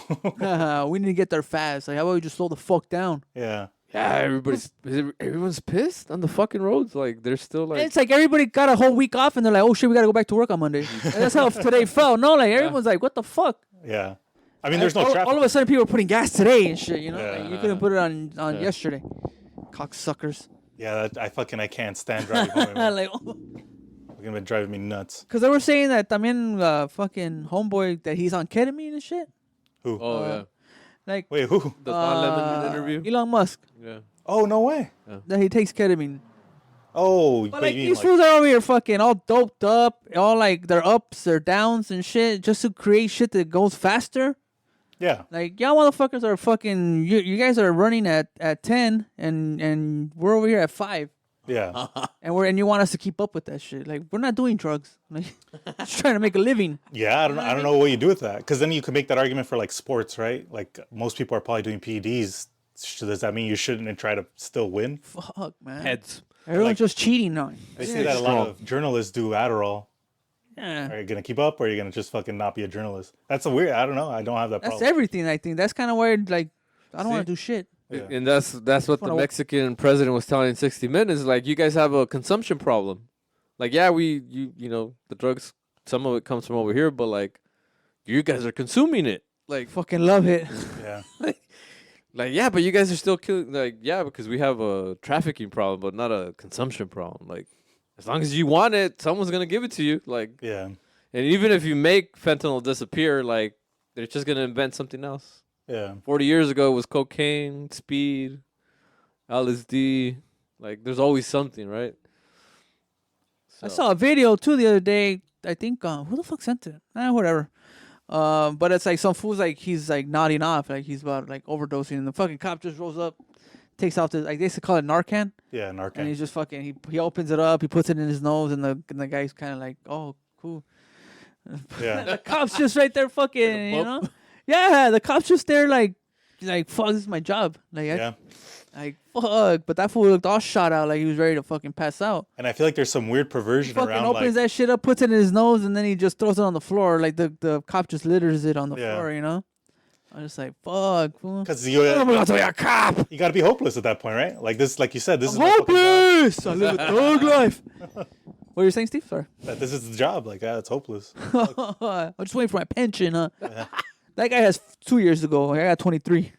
We need to get there fast. Like, how about we just slow the fuck down? Yeah. Yeah, everyone's pissed on the fucking roads. Like they're still like, It's like everybody got a whole week off, and they're like, "Oh shit, we gotta go back to work on Monday." And that's how today felt. No, like everyone's like, "What the fuck?" Yeah. I mean, there's no all, traffic. all of a sudden, people are putting gas today and shit. You know, Yeah. like, you couldn't put it on yesterday. Cocksuckers. Yeah, I can't stand driving home anymore. Like, It's been driving me nuts. because they were saying that también fucking homeboy that he's on ketamine and shit. Who? oh yeah, Like Wait, who? the Don Lemon interview. Elon Musk. Yeah. Oh, no way. That he takes ketamine. Oh, But like you mean, these fools are over here fucking all doped up, all like their ups, their downs and shit, just to create shit that goes faster. yeah. Like y'all motherfuckers are fucking. You guys are running at 10, and we're over here at 5, Yeah. and you want us to keep up with that shit. Like we're not doing drugs. Like just trying to make a living. Yeah, I don't know what you do with that. Because then you could make that argument for like sports, right? Like most people are probably doing PEDs. Does that mean you shouldn't try to still win? Fuck man. Heads. Everyone's just cheating now. They say that a lot of journalists do Adderall. Yeah. Are you gonna keep up, or are you gonna just fucking not be a journalist? That's a weird. I don't know. I don't have that That's problem. everything. I think that's kind of where like I don't want to do shit. Yeah. And that's what the wanna- Mexican president was telling in 60 Minutes. Like, you guys have a consumption problem. Like, yeah, you know, the drugs, some of it comes from over here, but like, you guys are consuming it. Like, Fucking love it. Yeah. like, yeah, but you guys are still killing. Like, yeah, because we have a trafficking problem, but not a consumption problem. Like, as long as you want it, someone's gonna give it to you. Like, Yeah. and even if you make fentanyl disappear, like, they're just gonna invent something else. Yeah. 40 years ago it was cocaine, speed, LSD. Like, there's always something, right? I So- saw a video too the other day. I think who the fuck sent it? Whatever. But it's like some fool's like he's like nodding off, like he's about like overdosing, and the fucking cop just rolls up, takes out the like they used to call it Narcan, Yeah. and Narcan. he's just fucking he opens it up, he puts it in his nose, and the guy's kind of like, oh cool. Yeah. The cop's just right there, fucking, you know. Yeah, the cop's just there, like fuck, this is my job, like Yeah. like fuck. But that fool looked all shot out, like he was ready to fucking pass out. And I feel like there's some weird perversion Fucking around opens like that shit up, puts it in his nose, and then he just throws it on the floor. Like the cop just litters it on the Yeah. floor, you know. I'm just like, fuck, fool. because you I'm gonna be a cop. you got to be hopeless at that point, right? Like this, like you said, this is my fucking job. Hopeless. I live a thug life. What are you saying, Steve? Sorry. That this is the job. Like, yeah, it's hopeless. I'm just waiting for my pension, huh? That guy has 2 years to go. I got 23.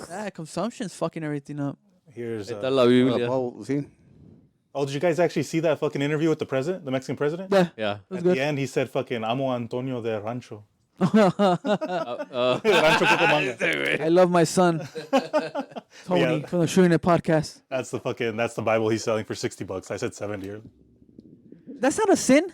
That consumption's fucking everything up. Here's. Está la Biblia. see? Oh, did you guys actually see that fucking interview with the president, the Mexican president? Yeah, Yeah. it was At good. the end, he said, "Fucking amo Antonio de Rancho." Uh, Rancho Cucamonga. I love my son, Tony, Yeah. from the Shooting It podcast. That's the Bible he's selling for $60. I said 70 earlier. That's not a sin.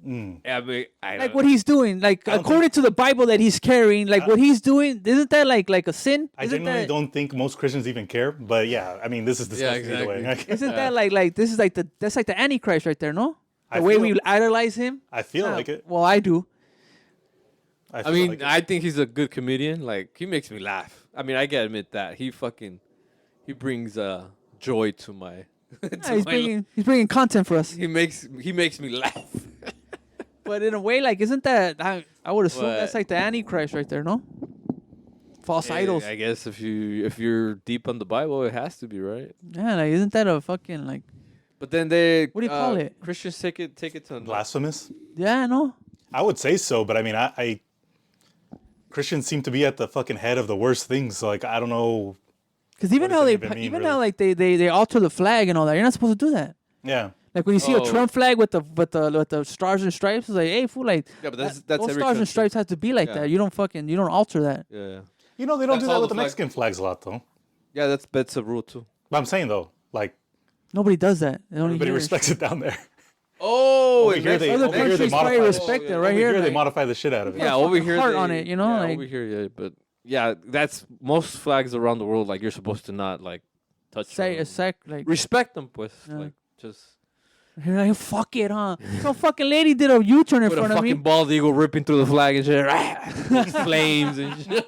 I mean, Like what he's doing, like don't according to the Bible that he's carrying, like what he's doing, isn't that like a sin? I Isn't genuinely that, don't think most Christians even care, but yeah, I mean, this is disgusting either way. Isn't that like this is like that's like the Antichrist right there, no? The I way feel- we idolize him. I feel like it. Well, I do. I feel mean, like it. I think he's a good comedian. Like, he makes me laugh. I mean, I gotta admit that he brings joy to my. Yeah, he's bringing content for us. He makes me laugh. But in a way, like, isn't that I would assume What? that's like the Antichrist right there, no? False idols. I guess if you're deep on the Bible, it has to be, right? Yeah, like isn't that a fucking like? But then they What do you call it? Christians take it to Blasphemous? Yeah, no. I would say so, but I mean, I Christians seem to be at the fucking head of the worst things. So, like, I don't know. Because even does how that they even mean, even really? how like they alter the flag and all that, you're not supposed to do that. Yeah. Like when you see a Oh. Trump flag with the stars and stripes, it's like, hey, fool, like Yeah, but that's those every stars and country. stripes have to be like Yeah. that. You don't alter that. Yeah. You know, they don't That's do that all with the the flag- Mexican flags a lot, though. Yeah, that's a rule too. But I'm saying, though, like, Nobody does that. They only everybody here in respects it down there. Oh, Over here, they, Other over here, they countries probably modify respect it. yeah. Right over here, they like, modify the shit out of it. Yeah, over here heart they, on it, you know, yeah, like- over here, yeah, but yeah, that's most flags around the world. Like, you're supposed to not like touch. say a them. sec like Respect them, pues. Yeah. Like, just you're like, fuck it, huh? Some fucking lady did a U-turn in with a front of fucking me. bald eagle ripping through the flag and shit, flames and shit.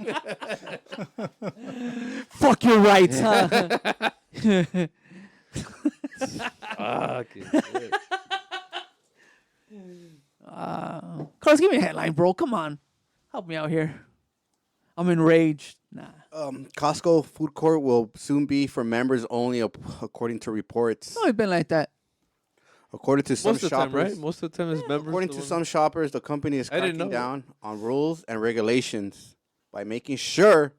Fuck your rights, huh? Fucking Carlos, give me a headline, bro. Come on, help me out here. I'm enraged. Nah. Costco food court will soon be for members only, according to reports. It's always been like that. According to some most of the time, shoppers, right? Most of the time, it's members. according the to ones- some shoppers, the company is I didn't cracking know. down on rules and regulations by making sure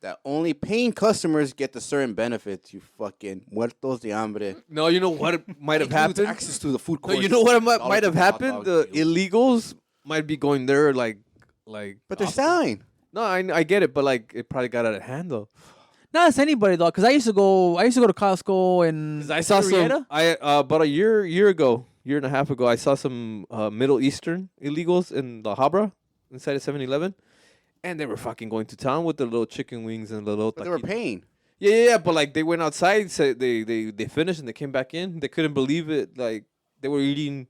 that only paying customers get the certain benefits. You fucking muertos de hambre. No, you know what might have Includes happened. access to the food No, court. you know what might have happened. The illegals might be going there, like. But they're off- selling. No, I get it, but like it probably got out of hand though. Not as anybody though, because I used to go to Costco and 'Cause I saw some. About a year and a half ago, I saw some Middle Eastern illegals in La Habra inside of 7-Eleven, and they were fucking going to town with the little chicken wings and the little. But they were paying. Yeah, but like they went outside, said they finished and they came back in. They couldn't believe it. Like they were eating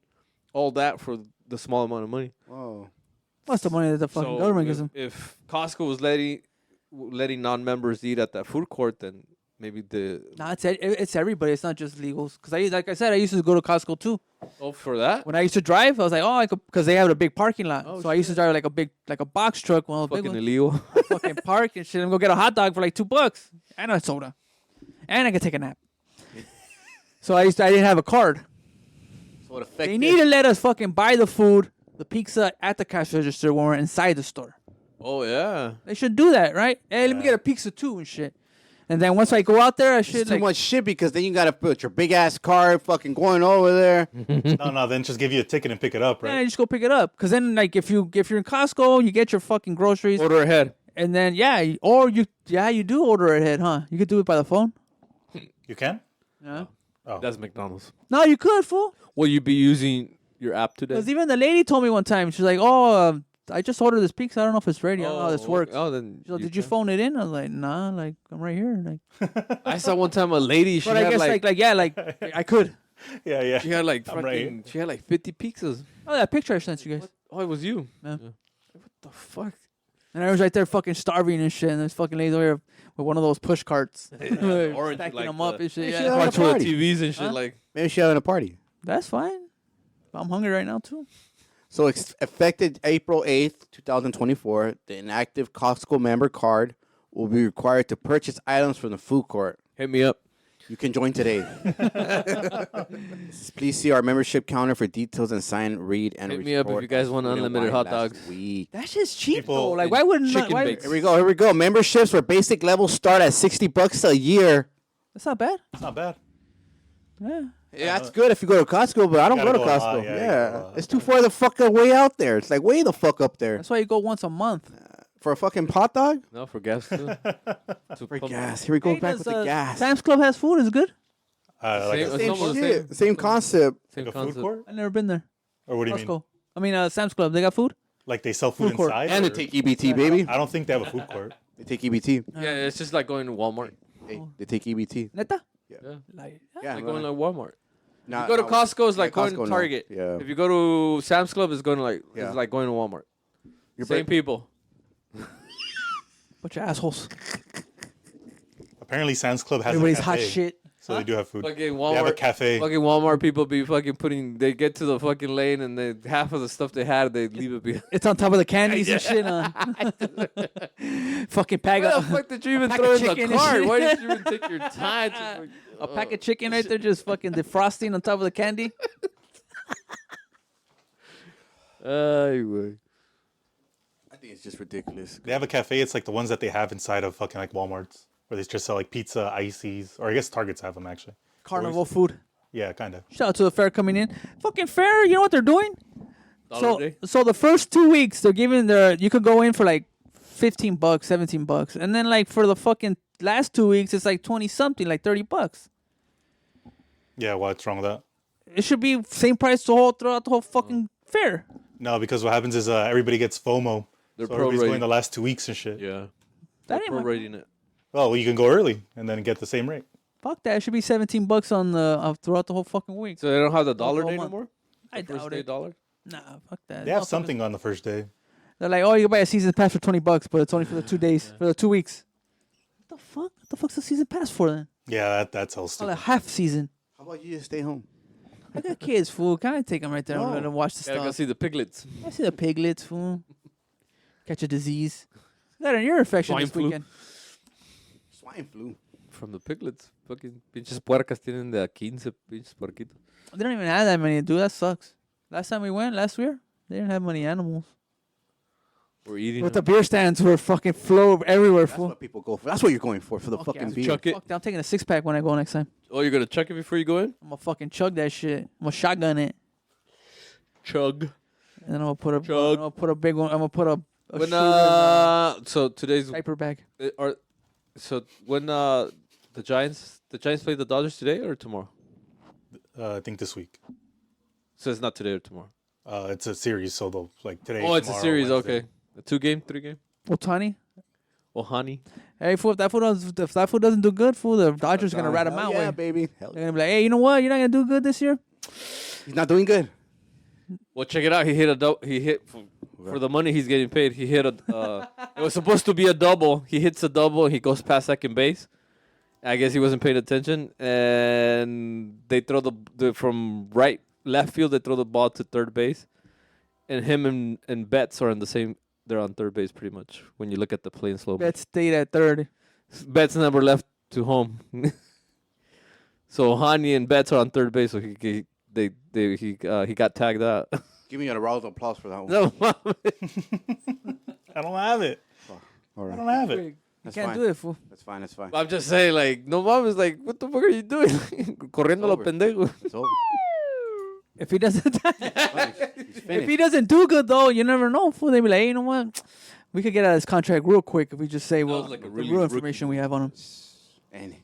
all that for the small amount of money. Whoa. What's the money that the fucking government gives them? If Costco was letting non-members eat at that food court, then maybe the Nah, it's everybody. It's not just legals. Because like I said, I used to go to Costco too. oh for that When I used to drive, I was like, I could, because they have a big parking lot. Oh, so I used to drive like a box truck, one of those big fucking ones. illegal. Fucking park and shit. And go get a hot dog for like $2 and a soda, and I could take a nap. So I didn't have a card. So it They affected. need to let us fucking buy the food, the pizza at the cash register when we're inside the store. Oh yeah. They should do that, right? Hey, let me get a pizza too and shit. And then once I go out there, I It's should too like, much shit because then you gotta put your big ass card fucking going over there. No, then just give you a ticket and pick it up, yeah, right? just go pick it up. Cause then like if you're in Costco, you get your fucking groceries, Order ahead. and then you do order ahead, huh? You could do it by the phone. You can? Yeah. That's McDonald's. No, you could, fool. Will you be using your app today? Because even the lady told me one time, she's like, "Oh, I just ordered this pizza. I don't know if it's ready. I don't know how this works." Oh, then. She's like, "Did you phone it in?" I was like, "Nah, like I'm right here." Like, I saw one time a lady. She but I had guess like I could. Yeah. she had like I'm right. she had like 50 pizzas. Oh, that picture I sent you guys. Oh, it was you. Yeah. What the fuck? And I was right there fucking starving and shit. And this fucking lady over here with one of those push carts, Orange, stacking like them up the- and shit. Hey, Yeah, shit, Watch a all the party. TVs and shit. Huh? Like Maybe she's having a party. that's fine. I'm hungry right now too. So effective April 8th, 2024, the inactive Costco member card will be required to purchase items from the food court. hit me up. You can join today. Please see our membership counter for details and sign, read, and Hit me up if report you guys on want food and unlimited wine hot last dogs. week. That shit's cheap People- though. Like, why wouldn't Chicken why, bakes. Here we go. Memberships for basic levels start at $60 a year. That's not bad. It's not bad. Yeah. Yeah, that's good if you go to Costco, but I don't gotta go to go a Costco. lot, yeah, you Yeah, gotta go a lot. it's too far the fuck way out there. It's like way the fuck up there That's why you go once a month. for a fucking hot dog. No, for gas too. For gas, here we go Hey, back does, with the gas. Sam's Club has food. Is it good? Like Same- a, it's Same almost the shit, same concept. Same like a food concept. court? I've never been there. Or what do you mean? Costco. I mean, Sam's Club. They got food. Like they sell food Food court. inside? And they or- take EBT, baby. I don't think they have a food court. They take EBT. Yeah, it's just like going to Walmart. Hey, they take EBT. Neta. Yeah. Like, Yeah, Like going to Walmart. Nah, You go to nah, Costco, it's yeah, like going Costco, to no. Target. Yeah. If you go to Sam's Club, it's going to like Yeah. it's like going to Walmart. You're Same break- people. bunch of assholes. Apparently Sam's Club has Everybody's a hot cafe. shit. So they do have food. Fucking They have a Walmart. cafe. Fucking Walmart people be fucking putting. They get to the fucking lane and they half of the stuff they had they leave it behind. It's on top of the candies and shit. Fucking pack Why the of fuck did you even pack throw of in the chicken and cart? shit. Why did you even take your time? To, a pack of chicken right there, just fucking defrosting on top of the candy. Anyway. I think it's just ridiculous. They have a cafe. It's like the ones that they have inside of fucking like Walmart's, where they just sell like pizza, ices, or I guess Targets have them actually. Carnival food. Yeah, kind of. Shout out to the fair coming in. Fucking fair. You know what they're doing? Dollar a day? So the first 2 weeks they're giving you could go in for like $15, $17, and then like for the fucking last 2 weeks it's like 20 something, like $30. Yeah, what's wrong with that? It should be same price throughout the whole fucking fair. No, because what happens is everybody gets FOMO. They're So everybody's going prorating. the last 2 weeks and shit. Yeah. That They're ain't my- prorating it. Well, you can go early and then get the same rate. Fuck that. It should be $17 on the throughout the whole fucking week. So they don't have the Throughout dollar the whole day no month. more? I First doubt day it. dollar? Nah, fuck that. They have Motherfuckers- something on the first day. They're like, oh, you can buy a season pass for $20, but it's only for the 2 days, for the 2 weeks. What the fuck? What the fuck's the season pass for then? Yeah, that's hell Oh, stupid. like half season. How about you just stay home? I got kids, fool. Can I take them right there and let them watch the Gotta go stuff? see the piglets. I see the piglets, fool. Catch a disease. Got an ear infection Swine this flu. weekend. Swine flu. From the piglets. Fucking pinches puercas tienen de a 15 pinches puerquitos. They don't even have that many, dude. That sucks. Last time we went, last year, they didn't have many animals. We're eating But the them. beer stands were fucking flow everywhere, That's fool. what people go for. That's what you're going for the Fuck fucking yeah. beer. Chuck it. Fuck that. I'm taking a 6-pack when I go next time. Oh, you're gonna chuck it before you go in? I'm gonna fucking chug that shit. I'm gonna shotgun it. Chug. And then I'm gonna put a Chug. I'm gonna put a big one. I'm gonna put a When so today's diaper bag. so when the Giants play the Dodgers today or tomorrow? I think this week. So it's not today or tomorrow. It's a series, so they'll like today. Oh, it's a tomorrow, series. Wednesday. Okay, a 2-game, 3-game. Ohtani. Ohtani. Hey, fool, if that fool doesn't do good, fool, the Dodgers are gonna rat him out. Yeah, way. baby. Hell They're gonna be like, hey, you know what? You're not gonna do good this year. He's not doing good. Well, check it out. He hit He hit for the money he's getting paid. He hit a. It was supposed to be a double. He hits a double. He goes past second base. I guess he wasn't paying attention, and they throw the from left field. They throw the ball to third base, and him and Betts are in the same. They're on third base pretty much when you look at the play in slow. Betts stayed at third. Betts never left to home. So Hani and Betts are on third base. So he got tagged out. Give me a round of applause for that one. No, I don't have it. All I right. don't have it. You That's can't fine. do it, fool. That's fine. That's fine. I'm just saying, like, no mom is like, what the fuck are you doing? Corriendo lo over. pendejo. It's over. If he doesn't, He's if finished. he doesn't do good though, you never know. Fool, they be like, hey, you know what? We could get out of this contract real quick if we just say was well, like a the really real rookie information we have on him. And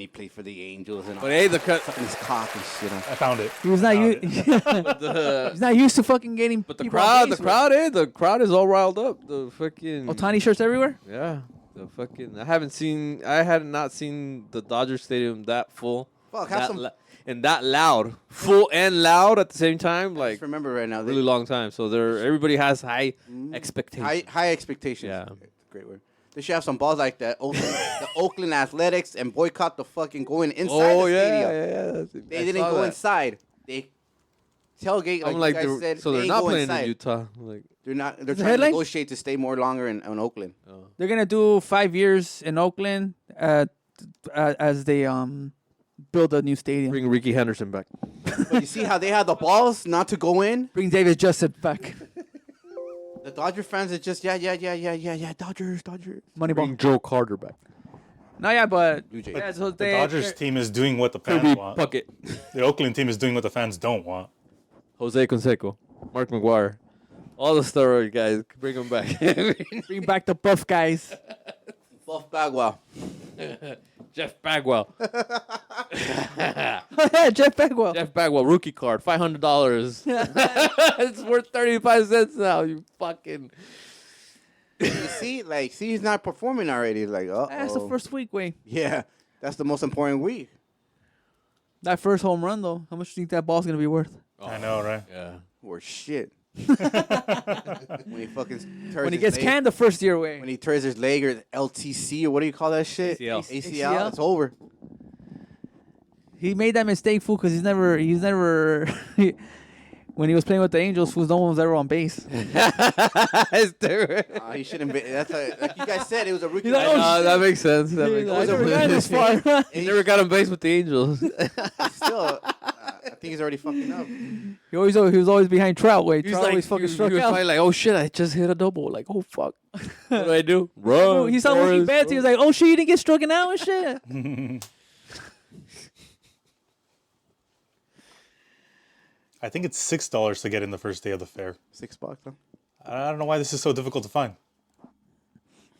he played for the Angels and all. But hey, the cut. Sucking his cock and shit. I found it. He was not Found used. it. He's not used to fucking getting. But the people on crowd, base, the crowd is all riled up. The fucking Ohtani shirts everywhere. Yeah, the fucking. I had not seen the Dodger Stadium that full. Fuck, have that some. and that loud, full and loud at the same time. Like Just remember right now, really long time. So everybody has high expectations. high expectations. Yeah. It's a great word. They should have some balls like that. The Oakland Athletics and boycott the fucking going inside Oh the yeah, stadium. yeah. They didn't go inside. They tailgate. I'm Like like, you guys said, so they they're ain't not go playing inside. in Utah. Like, They're not. They're the trying to headline? negotiate to stay more longer in Oakland. They're gonna do 5 years in Oakland as they build a new stadium. bring Ricky Henderson back. But you see how they had the balls not to go in? Bring David Justice back. The Dodger fans are just yeah. Dodgers. Moneyball. Bring Joe Carter back. No, yeah, but Blue Jays. yeah, so The they, Dodgers team is doing what the fans Kirby want. Puckett, The Oakland team is doing what the fans don't want. Jose Canseco, Mark McGuire, all the steroid guys. Bring them back. bring back the buff guys. Buff Bagwell. Jeff Bagwell. Yeah, Jeff Bagwell. Jeff Bagwell, rookie card, $500. It's worth 35 cents now. You fucking. You see, he's not performing already. Like, That's the first week, wait. Yeah, that's the most important week. That first home run, though, how much do you think that ball's going to be worth? I know, right? Yeah. Or shit. When he fucking turns When he his gets leg, canned the first year, way. when he turns his leg or LTC or what do you call that shit? ACL. ACL. It's over. He made that mistake, fool, because he's never, when he was playing with the Angels, fools, no one was ever on base. He shouldn't be. That's like you guys said. It was a rookie. He's like, oh, That makes sense. That He's makes like, I sense. never got this far. He never got on base with the Angels. Still, I think he's already fucking up. He was always behind Trout, way. He's Trout always fucking he struck was out. probably like, oh shit, I just hit a double. Like, oh fuck. What do I do? Run. He saw Mookie Forrest, Betts. He was like, "Oh shit, you didn't get struck out and shit." I think it's $6 to get in the first day of the fair. $6. Huh? I don't know why this is so difficult to find.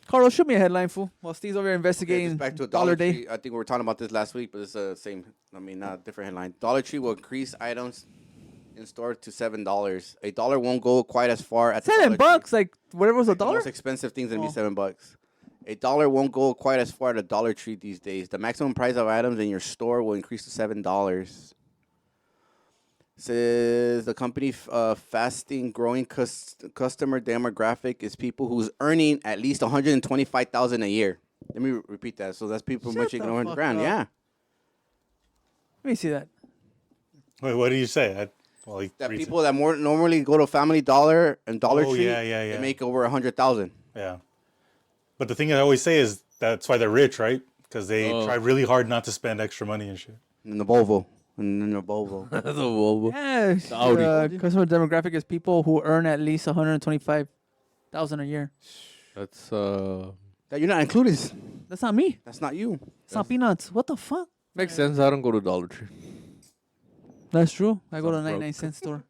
Carlos, shoot me a headline, fool. While Steve's over here Okay, investigating just back to a Dollar Day. Tree. I think we were talking about this last week, but it's the same. I mean, not different headline. Dollar Tree will increase items in store to $7. $1 won't go quite as far at the Dollar $7, Tree. like whatever was a The dollar. most expensive things gonna Oh. be $7. $1 won't go quite as far at a Dollar Tree these days. The maximum price of items in your store will increase to $7. Says the company fasting growing customer demographic is people who's earning at least $125,000 a year. Let me repeat that. So that's people Shut making the $100 fuck grand. up. Yeah. Let me see that. Wait, what did you say? He That reads it. people that more normally go to Family Dollar and Dollar Oh, Tree, yeah. they make over $100,000. Yeah. But the thing I always say is that's why they're rich, right? Because they try really hard not to spend extra money and shit. In the Volvo. In the Volvo. The Volvo. Yeah, Audi. customer demographic is people who earn at least $125,000 a year. That's That you're not included. That's not me. That's not you. It's not peanuts. What the fuck? makes sense. I don't go to Dollar Tree. That's true. I go to I'm broke. 99-cent store.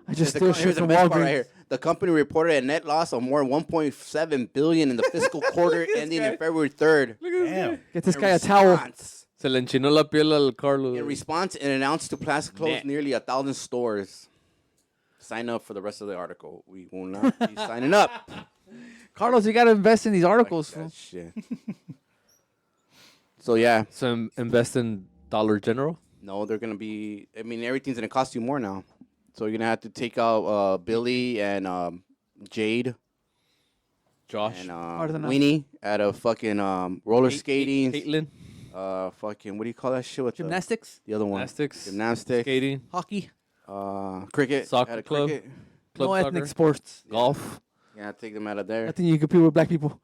I just Here's steal shit the from best part Walgreens. right here. The company reported a net loss of more than 1.7 billion in the fiscal quarter ending in February 3rd. Damn. Get this guy a towel. Se le enchinó la piel al Carlos. In response, it announced to plans to close nearly 1,000 stores. Sign up for the rest of the article. We will not be signing up. Carlos, you gotta invest in these articles. That shit. So yeah, So invest in Dollar General. no, they're gonna be. I mean, everything's gonna cost you more now. So you're gonna have to take out Billy and Jade Josh. and Harder than us. Weenie at a fucking roller skating. Caitlin. Fucking what do you call that shit? With Gymnastics, the other one? Gymnastics. Gymnastics. Skating. hockey, Cricket. Soccer at a club. cricket. Club no soccer. ethnic sports. Golf. Yeah, take them out of there. I think you compete with black people.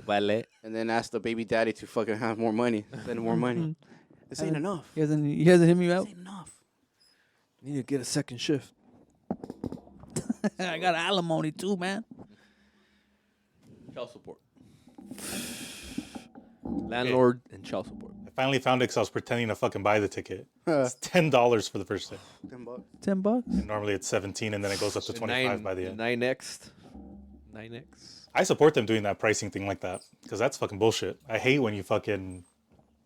Ballet. And then ask the baby daddy to fucking have more money. Send more money. This ain't enough. He hasn't hit me out. This ain't enough. Need to get a second shift. I got alimony too, man. Child support. Landlord and child support. I finally found it because I was pretending to fucking buy the ticket. It's $10 for the first day. $10. $10. And normally it's 17 and then it goes up to 25 by the end. 9X. I support them doing that pricing thing like that because that's fucking bullshit. I hate when you fucking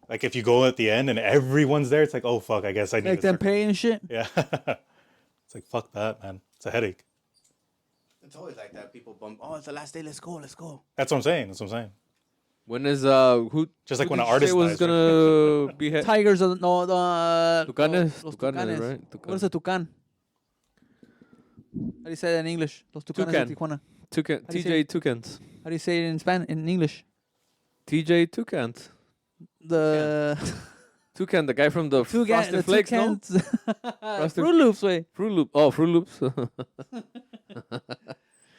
like if you go at the end and everyone's there, it's like, oh fuck, I guess I need Make to them start- pay and shit. Yeah, it's like fuck that, man. It's a headache. It's always like that. People bump. Oh, it's the last day. Let's go. Let's go. That's what I'm saying. That's what I'm saying. When is who? Just like who when did an you artist say was dies, gonna be head? Tigers are no the Tucanes? Los Tucanes, Tucanes. right? What is a tucan? How do you say that in English? Los Tucanes Toucan. de Tijuana. Toucan. do you say TJ Toucans. How do you say it in Spanish? In English? TJ Toucans. The Toucan, the guy from the Frosted Flakes, no? Frosted- Fruit Loops, way. Fruit Loop. Oh, Fruit Loops.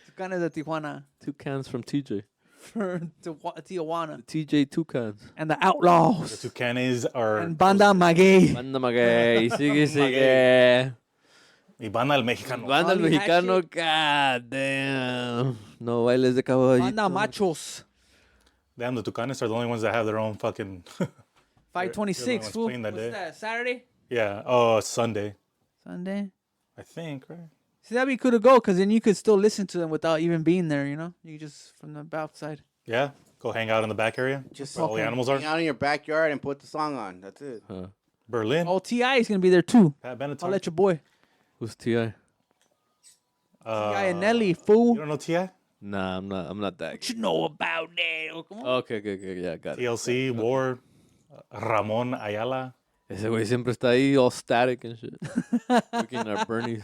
Tucanes de Tijuana. Toucans from TJ. For Tijuana. TJ Toucans. And the Outlaws. The Tucanes are And Banda Maguey. Banda Maguey. Sigue, sigue. Mi banda el mexicano. Banda el Holy mexicano. God damn. No bailes de caballito. Banda Machos. Damn, the Tucanes are the only ones that have their own fucking. 526, ones fool. playing that What's day. that? Saturday? Yeah. Oh, Sunday. Sunday? I think, right? See, that'd be cool to go because then you could still listen to them without even being there, you know? You just from the outside. Yeah. Go hang out in the back area. Just where all the animals are. hang out in your backyard and put the song on. That's it. Berlin. Oh, T.I. is going to be there too. Pat Benatar. I'll let your boy. Who's T.I.? T.I. and Nelly, fool. You don't know T.I.? Nah, I'm not that. What you know about that? Oh, come on. Okay, yeah, got it. TLC, War, Ramon Ayala. Ese güey siempre está ahí all static and shit. Looking at Bernie's.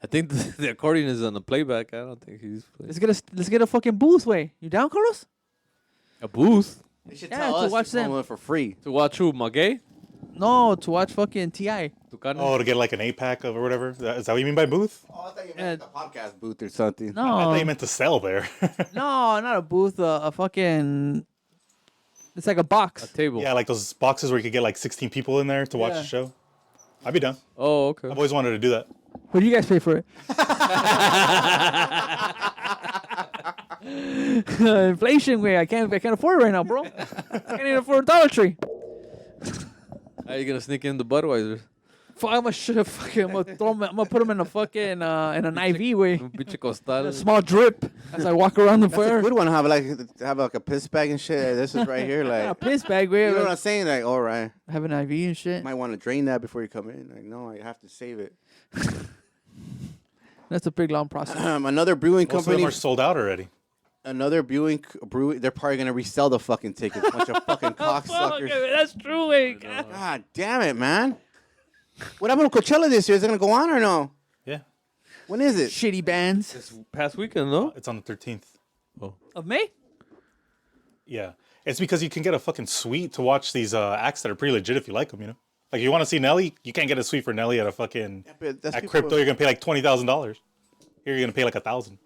I think the accordion is on the playback. I don't think he's playing. Let's get a fucking booth, way. You down, Carlos? A booth? They should Yeah, tell to us watch to them. come for free. To watch who? Maguey? No, to watch fucking T.I. Tucano? Oh, to get like an 8-pack of or whatever. Is that what you mean by booth? Oh, I thought you meant like a podcast booth or something. I thought No, you meant to sell there. no, not a booth. A fucking. It's like a A box. table. Yeah, like those boxes where you could get like 16 people in there to watch Yeah. the show. I'd be down. Oh, okay. I've always wanted to do that. What do you guys pay for it? Inflation, way. I can't afford it right now, bro. I can't even afford a Dollar Tree. How are you gonna sneak in the Budweiser? Fuck, I'm gonna put them in a fucking in an IV way. Un pinche costal. A small drip as I walk around the That's a fire. good one. Have like a piss bag and shit. This is right here. A Like, piss bag way. you know what I'm saying? Like, all right, Have an IV and shit. might want to drain that before you come in. Like, no, I have to save it. That's a big long process. Another brewing Most of them company. are sold out already. Another brewing. They're probably gonna resell the fucking tickets. Bunch of fucking cocksuckers. That's true, way. God damn it, man. What happened to Coachella this year? Is it gonna go on or no? Yeah. When is it? Shitty bands This past weekend, no? It's on the 13th. of May. Yeah. It's because you can get a fucking suite to watch these acts that are pretty legit if you like them, you know? Like, you want to see Nelly? You can't get a suite for Nelly at a fucking... but that's at people- Crypto, you're going to pay like $20,000. Here, you're going to pay like $1,000.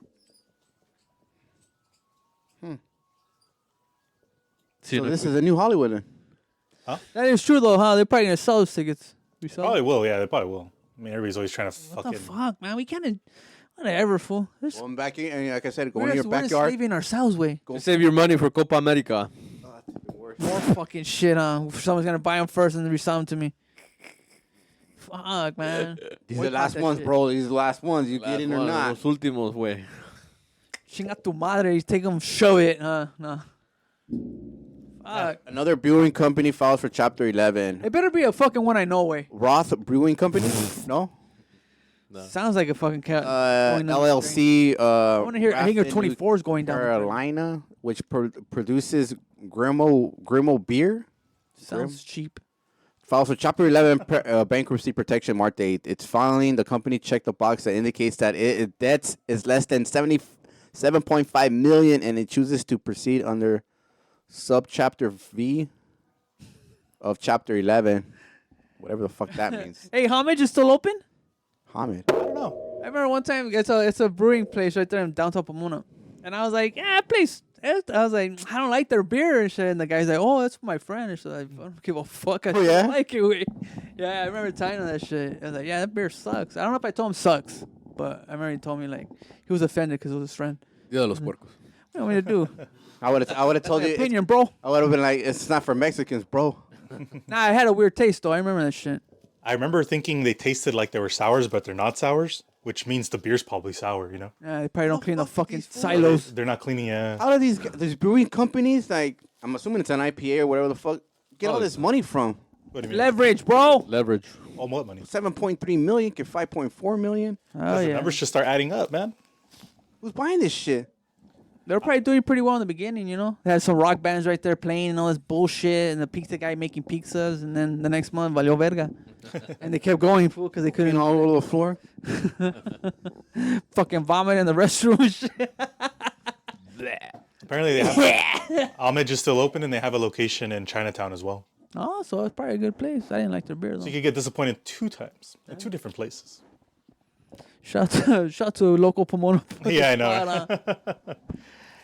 So this is a new Hollywood then. That is true though, huh? They're probably gonna sell those tickets. We sell. Probably will, yeah, they probably will. I mean, everybody's always trying to What fucking... the fuck, man? We can't. Whatever, fool. There's, Going back in, and like I said, go we're in your just backyard. saving ourselves, way. To save your money for Copa America. More fucking shit, Someone's gonna buy them first and then resell them to me. Fuck, man. These are the last ones, bro. These are the last ones. You get in or not? Los últimos, güey. Chinga tu madre. You take them, shove it. No. Fuck. Another brewing company files for Chapter 11. It better be a fucking one I know, way. Roth Brewing Company? No. Sounds like a fucking cat. LLC. I want to hear. I think your Grafton, 24 is going down. Carolina, which produces Grimo beer. Sounds cheap. Files for Chapter 11 bankruptcy protection March 8th. It's filing. The company checked the box that indicates that its debts is less than 77.5 million, and it chooses to proceed under subchapter V of Chapter 11. Whatever the fuck that means. Hey, Homage is still open? Hamid. I don't know. I remember one time it's a brewing place right there in downtown Pomona, and I was like, yeah, please. I was like, I don't like their beer and shit. And the guy's like, oh, that's for my friend. And so I don't give a fuck. I yeah? don't like it. Wait. Yeah, I remember telling him that shit. I was like, yeah, that beer sucks. I don't know if I told him sucks, but I remember he told me like he was offended because it was his friend. Dia de los puercos. What do you want me to do? I would have told you. Opinion, bro. I would have been like, it's not for Mexicans, bro. Nah, I had a weird taste though. I remember that shit. I remember thinking they tasted like they were sours, but they're not sours, which means the beer's probably sour, you know? Yeah, they probably don't clean the fucking these fools? silos. They're not cleaning it. How do these brewing companies, like, I'm assuming it's an IPA or whatever the fuck, get all this money from? What do you mean? Leverage, bro. Leverage. Oh, what money? 7.3 million, get 5.4 million. Oh The yeah. numbers should start adding up, man. Who's buying this shit? They're probably doing pretty well in the beginning, you know? They had some rock bands right there playing and all this bullshit, and the pizza guy making pizzas, and then the next month, valió verga. And they kept going, fool, because they couldn't All over the floor. fucking vomit in the restroom and shit. Apparently, they have. Homage is still open, and they have a location in Chinatown as well. Oh, so it's probably a good place. I didn't like their beer, though. So you could get disappointed 2 times at 2 different places. Shout to local Pomona. Yeah, I know.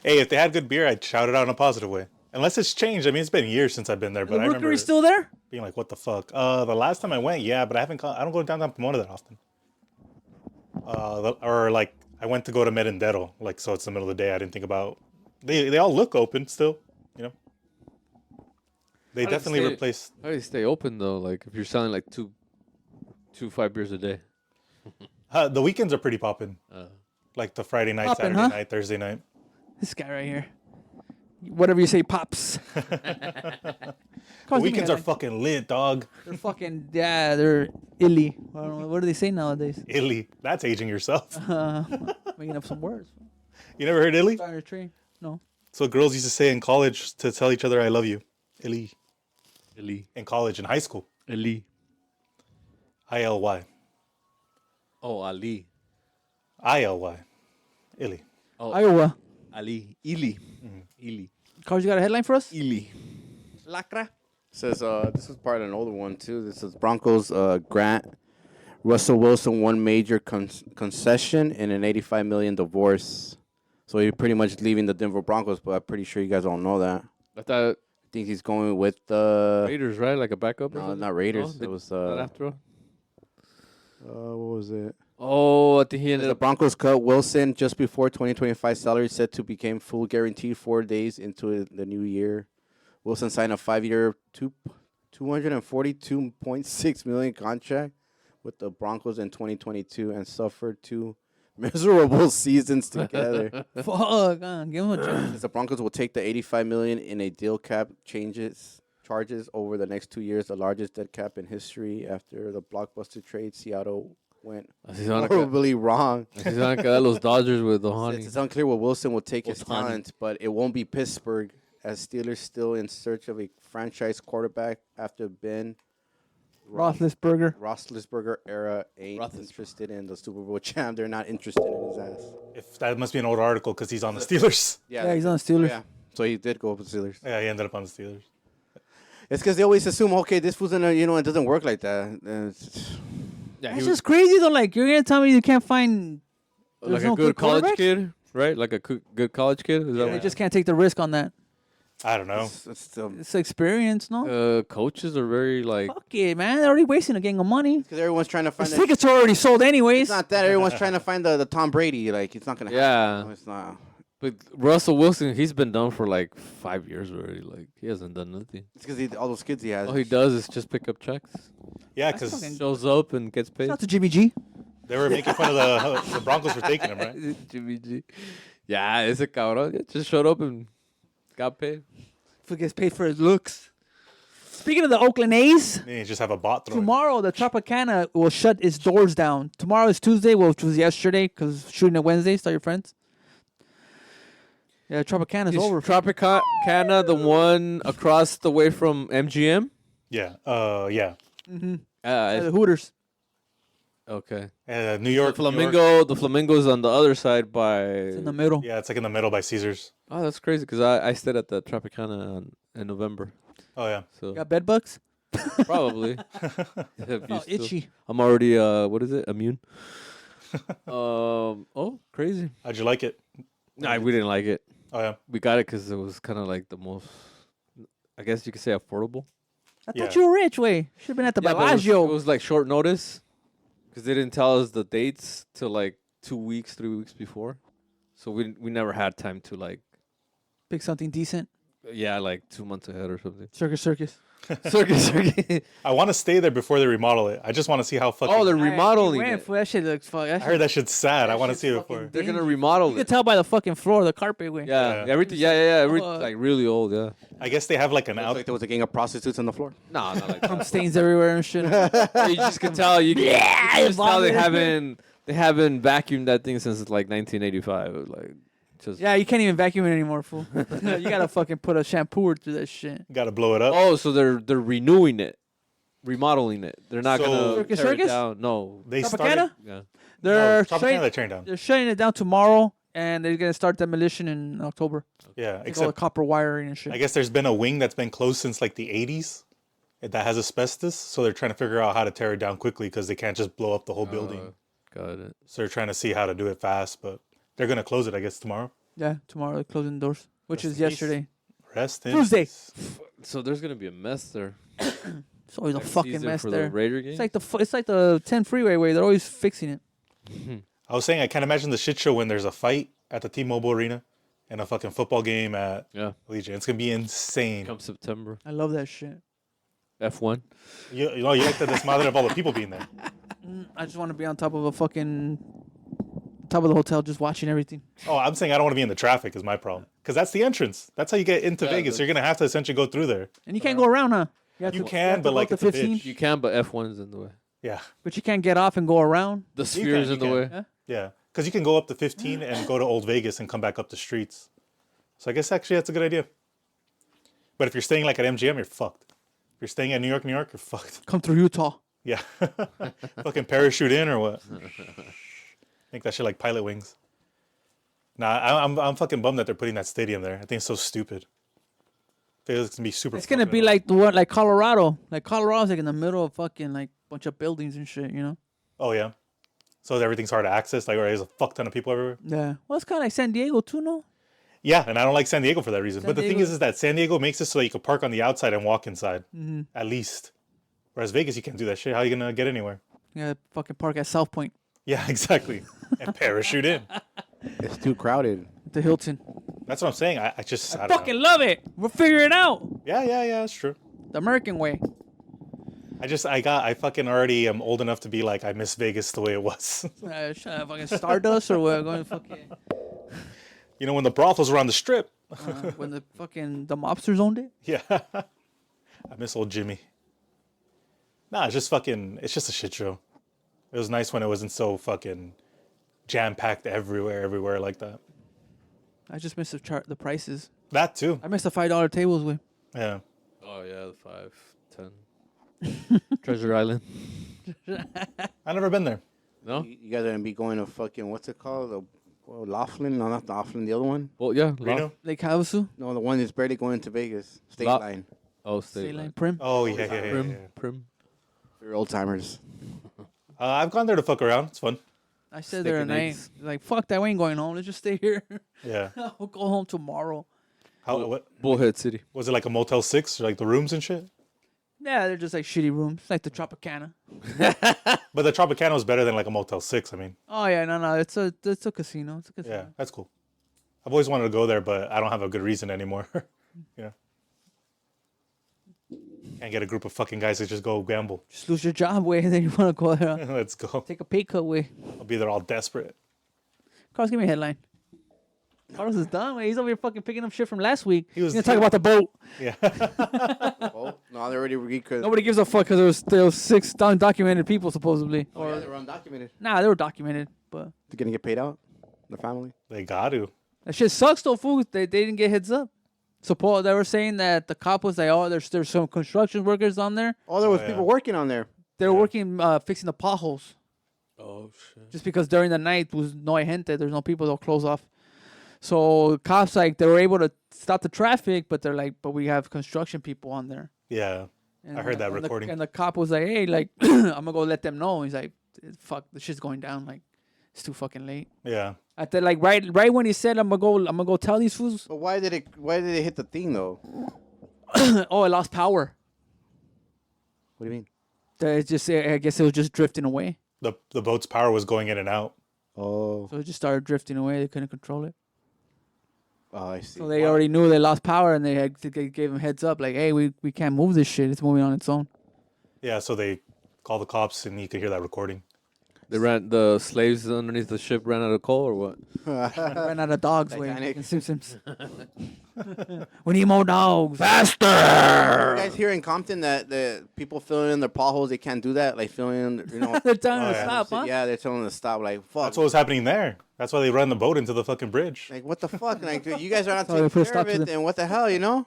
Hey, if they had good beer, I'd shout it out in a positive way. Unless it's changed. I mean, it's been years since I've been there, but The I remember rookery's still there? being like, "What the fuck?" The last time I went, yeah, but I don't go downtown Pomona that often. Or like I went to go to Merendero, like so it's the middle of the day. I didn't think about. They all look open still, you know. They definitely replaced. How do you stay open though? Like if you're selling like two 5 beers a day. The weekends are pretty poppin'. Like the Friday night, Poppin', Saturday huh? night, Thursday night. This guy right here. Whatever you say, pops. The weekends are fucking lit, dog. They're fucking, yeah, they're illy. I don't know, what do they say nowadays? Illy. That's aging yourself. Making up some words. You never heard illy? Fire tree. No. That's what girls used to say in college to tell each other I love you. Illy. Eli. In college, in high school. Eli. ILY. Oh, Ali. ILY. Illy. Oh, Iowa. Ali. Ili. Ili. Carlos, you got a headline for us? Ili. Lacra. Says this is part of an older one too. This is Broncos grant Russell Wilson one major concession in an $85 million divorce. So he's pretty much leaving the Denver Broncos, but I'm pretty sure you guys don't know that. I thought I think he's going with the Raiders, right? Like a backup? or No, something? not Raiders. No, It was not after all? what was it? Oh, I think he ended The up. Broncos cut Wilson just before 2025 salary set to become full guaranteed 4 days into the new year. Wilson signed a 5-year, $242.6 million contract with the Broncos in 2022 and suffered 2 miserable seasons together. Fuck, give him a chance. The Broncos will take the $85 million in a deal cap charges over the next 2 years, the largest dead cap in history after the blockbuster trade. Seattle went Así se van a horribly wrong. Así se van a quedar los Dodgers with Ohtani. It's unclear what Wilson will take his Ohtani. talent, but it won't be Pittsburgh, as Steelers still in search of a franchise quarterback after Ben Roethlisberger era ain't interested in the Super Bowl champ. They're not interested in his ass. If that must be an old article because he's on the Steelers. Yeah, he's on the Steelers. Yeah, so he did go with the Steelers. Yeah, he ended up on the Steelers. It's because they always assume, okay, this fool's in a, it doesn't work like that. That's just crazy though. Like you're gonna tell me you can't find Like no a good college quarterbacks? kid, right? Like a good college kid. Is that They Yeah. what? just can't take the risk on that. I don't know. It's still It's experience, no? Coaches are very like. Fuck it, man. They're already wasting a gang of money. because everyone's trying to find. Those tickets are already sold anyways. It's not that everyone's trying to find the Tom Brady. Like it's not gonna. Yeah. happen. No, it's not. But Russell Wilson, he's been done for like 5 years already. Like he hasn't done nothing. It's because all those kids he has. All he does is just pick up checks. Yeah, That's because fucking- Shows up and gets paid. Shout out to Jimmy G. they were making fun of the Broncos for taking him, right? Jimmy G. Yeah, it's a cabrón. It just showed up and got paid. Who gets paid for his looks. Speaking of the Oakland A's, Then you just have a bot throw. tomorrow the Tropicana will shut its doors down. Tomorrow is Tuesday, which was yesterday, because shooting at Wednesday. Tell your friends. Yeah, Tropicana's over. Tropicana, the one across the way from MGM. Yeah. Yeah. The Hooters. Okay. New York. The Flamingo's on the other side by. It's in the middle. Yeah, it's like in the middle by Caesars. Oh, that's crazy because I stayed at the Tropicana in November. Oh yeah. So Got bed bugs? probably. Oh, itchy. I'm already what is it? Immune. Oh, crazy. How'd you like it? Nah, we didn't like it. Oh yeah. We got it because it was kind of like the most, I guess you could say, affordable. I Yeah. thought you were rich, way. Should have been at the Yeah, but Bellagio. it was like short notice because they didn't tell us the dates till like 2 weeks, 3 weeks before. So we never had time to like, Pick something decent. yeah, like 2 months ahead or something. Circus. Circus. I want to stay there before they remodel it. I just want to see how fucking. Oh, they're remodeling Hey, it. that shit looks fuck. I heard that shit's sad. I want to shit's see it fucking before. They're gonna dingy. remodel You can it. tell by the fucking floor, the carpet, way. Yeah, Yeah. everything. Like really old. Yeah. I guess they have like an Looks out. like there was a gang of prostitutes on the floor. No, not like that. Stains everywhere and shit. You just can tell. You can just tell they vomit. haven't vacuumed that thing since like 1985. It was like just. Yeah, you can't even vacuum it anymore, fool. You gotta fucking put a shampooer through that shit. Got to blow it up. Oh, so they're renewing it, remodeling it. They're not So- gonna Circus tear it Circus? down. No. They Tropicana? started. Yeah. They're Tropicana, shutting, they turned down. they're shutting it down tomorrow, and they're gonna start demolition in October. Yeah, Like all the except copper wiring and shit. I guess there's been a wing that's been closed since like the 80s that has asbestos. So they're trying to figure out how to tear it down quickly because they can't just blow up the whole building. Got it. So they're trying to see how to do it fast, but they're gonna close it, I guess, tomorrow. Yeah, tomorrow they're closing the doors, which Rest is in peace. yesterday. Rest in Tuesday. peace. So there's gonna be a mess there. It's always a Next fucking season mess for there. The Raider game. It's like the 10 freeway way. They're always fixing it. I was saying I can't imagine the shit show when there's a fight at the T-Mobile Arena and a fucking football game at Yeah. Legion. It's gonna be insane. Come September. I love that shit. F1. You know, you like the desmadre of all the people being there. I just want to be on top of a fucking top of the hotel, just watching everything. Oh, I'm saying I don't want to be in the traffic is my problem because that's the entrance. That's how you get into Yeah, Vegas. You're gonna have to essentially go through there. And you can't go around, huh? have You to- can, have to but go like up it's to a bitch. You can, but F1 is in the way. Yeah, But you can't get off and go around. The sphere's can, in the you way. can. yeah, because you can go up to 15 and go to Old Vegas and come back up the streets. So I guess actually that's a good idea. But if you're staying like at MGM, you're fucked. If you're staying at New York, you're fucked. Come through Utah. Yeah, fucking parachute in or what? Make that shit like pilot wings. Nah, I'm fucking bummed that they're putting that stadium there. I think it's so stupid. I think it's gonna be super. It's gonna fucking be annoying. like the one, like Colorado. Like Colorado's like in the middle of fucking like bunch of buildings and shit. You know? Oh yeah, so everything's hard to access. Like, there's a fuck ton of people everywhere. Yeah. Well, it's kind of like San Diego too, no? Yeah, and I don't like San Diego for that reason. San But the thing Diego- is that San Diego makes it so that you can park on the outside and walk inside, Mm-hmm. at least. Whereas Vegas, you can't do that shit. How are you gonna get anywhere? Yeah, fucking park at South Point, Yeah, exactly. And parachute in. It's too crowded. the Hilton. That's what I'm saying. I just I don't fucking know. love it. We'll figure it out. Yeah, that's true. The American way. I fucking already am old enough to be like, I miss Vegas the way it was. Fucking Stardust or what? Going fucking You know, when the brothels were on the strip. when the mobsters owned it. Yeah. I miss old Jimmy. Nah, it's just a shit show. It was nice when it wasn't so fucking jam-packed everywhere like that. I just miss the prices. That too. I miss the $5 tables with. Yeah. Oh yeah, the 5, 10. Treasure Island. I've never been there. No. You guys are gonna be going to fucking what's it called? Laughlin? No, not Laughlin. The other one? Well, yeah. Reno? Lake Havasu, No, the one that's barely going to Vegas. State La- Line. Oh, State State Line Line. Prim. Oh, yeah. Prim. For old timers. I've gone there to fuck around. It's fun. I said Steak there and and I eggs. like fuck that. We ain't going home. Let's just stay here. Yeah. We'll go home tomorrow. What Bullhead City. was it, like a Motel 6? Or like the rooms and shit? Yeah, they're just like shitty rooms, like the Tropicana. But the Tropicana was better than like a Motel 6. I mean, Oh yeah, no, it's a casino. It's a casino. yeah, that's cool. I've always wanted to go there, but I don't have a good reason anymore. You know, can't get a group of fucking guys that just go gamble. Just lose your job, way, and then you want to go there. Let's go. Take a pay cut, way. I'll be there all desperate. Carlos, give me a headline. Carlos is done, way. He's over here fucking picking up shit from last week. He was He's gonna talk about the boat. Yeah. Oh, no, they already because Nobody gives a fuck because there was 6 undocumented people supposedly. oh, yeah, they were undocumented. Nah, they were documented, but They're gonna get paid out. The family. They got to. that shit sucks though, fool. They didn't get heads up. Suppose they were saying that the cop was like, oh, there's some construction workers on there. Oh, there was yeah. people working on there. They were working fixing the potholes. Oh shit. Just because during the night was no gente, there's no people, they'll close off. So cops like they were able to stop the traffic, but they're like, but we have construction people on there. Yeah. And I heard that and recording. and the cop was like, hey, like I'm gonna go let them know. He's like, fuck, the shit's going down. Like it's too fucking late. Yeah. At the like right when he said I'm gonna go tell these fools. But why did it hit the thing though? Oh, it lost power. What do you mean? It just I guess it was just drifting away. The boat's power was going in and out. Oh, So it just started drifting away. They couldn't control it. oh, I see. So they already knew they lost power, and they gave them heads up, like, hey, we can't move this shit. It's moving on its own. Yeah, so they called the cops and you could hear that recording. They ran the slaves underneath the ship ran out of coal or what? Ran out of dogs, way. Titanic. In Simpsons. We need more dogs. You guys here in Compton that the people filling in their potholes, they can't do that. Like filling in, you know. They're telling them to yeah. stop, huh? Yeah, they're telling them to stop. Like fuck. That's what was happening there. That's why they run the boat into the fucking bridge. Like what the fuck? Like dude, you guys are not Oh, they taking put a care stop of to it. the- Then what the hell, you know?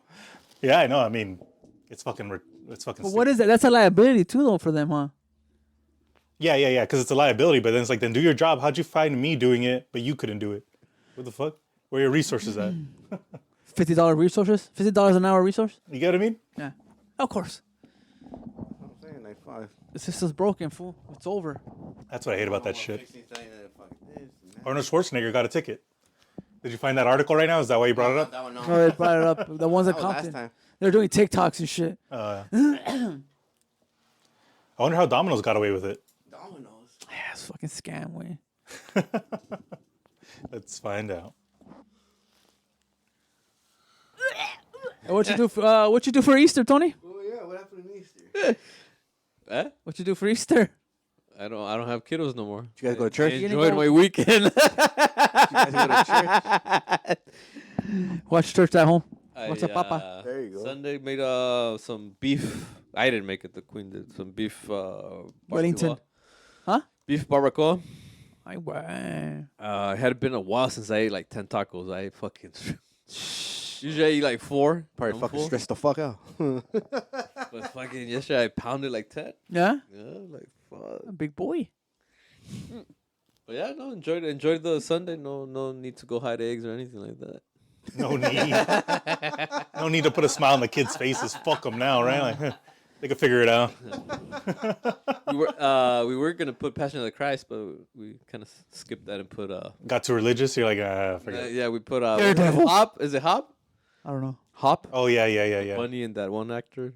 Yeah, I know. I mean, it's fucking. But stupid. what is that? That's a liability, too, though, for them, huh? Yeah. Because it's a liability. But then it's like, then do your job. How'd you find me doing it, but you couldn't do it? What the fuck? Where are your resources at? $50 resources? $50 an hour resource? You get what I mean? Yeah. Of course. I'm saying like fuck. The system's broken, fool. It's over. That's what I hate about that shit. Arnold Schwarzenegger got a ticket. Did you find that article right now? Is that why you brought it up? That one, no. Oh, they brought it up. The ones that That was last Compton. time. They're doing TikToks and shit. I wonder how Domino's got away with it. Domino's. Yeah, it's a fucking scam, way. Let's find out. Hey, what you do for Easter, Tony? Oh yeah, what happened in Easter? Eh? What you do for Easter? I don't have kiddos no more. Did you guys go to church? I Did you enjoyed go- my weekend. guys go to church? Watch church at home. I, What's up, Papa? There you go. Sunday made some beef. I didn't make it. The queen did some beef. Wellington. barbacoa. Huh? Beef barbacoa. Wow. It had been a while since I ate like 10 tacos. I fucking usually I eat like 4. Probably I'm fucking full. stressed the fuck out. But fucking yesterday I pounded like 10. Yeah? Yeah, like fuck. A big boy. But yeah, no, enjoyed the Sunday. No need to go hide eggs or anything like that. No need. No need to put a smile on the kids' faces. Fuck them now, right? Like, they can figure it out. We were gonna put Passion of the Christ, but we kind of skipped that and put Got too religious. You're like, forget it. yeah, we put Daredevil. Hop. Is it Hop? I don't know. Hop. Oh yeah. Bunny and that one actor.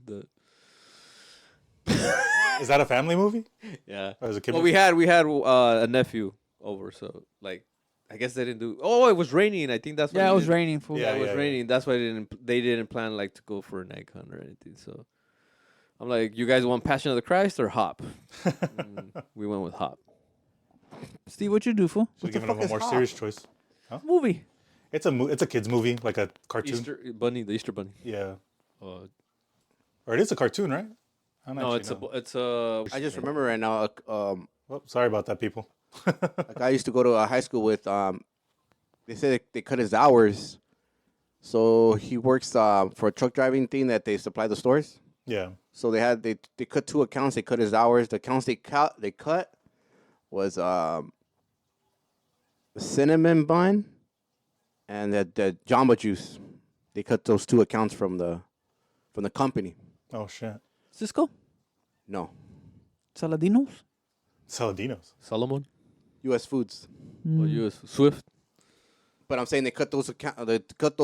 Is that a family movie? Yeah. Or is it a kid Well, movie? we had a nephew over, so like I guess they didn't do. Oh, it was raining. I think that's why Yeah, they it was didn't- raining, fool. Yeah, Yeah, it was yeah. raining. That's why they didn't plan like to go for an egg hunt or anything. So I'm like, you guys want Passion of the Christ or Hop? We went with Hop. Steve, what you do, fool? Should have given them a more serious choice. Movie. It's a kids movie, like a cartoon. The Easter Bunny. Yeah, Uh, or it is a cartoon, right? I don't no, actually it's know. a. I just remember right now. Oh, sorry about that, people. A guy used to go to a high school with. They said they cut his hours, so he works for a truck driving thing that they supply the stores. Yeah. So they cut 2 accounts. They cut his hours. The accounts they cut was cinnamon bun and the Jamba Juice. They cut those 2 accounts from the company. Oh shit. Cisco? No, Saladinos? Saladinos. Solomon. U.S. Foods. Or US Swift. But I'm saying they cut those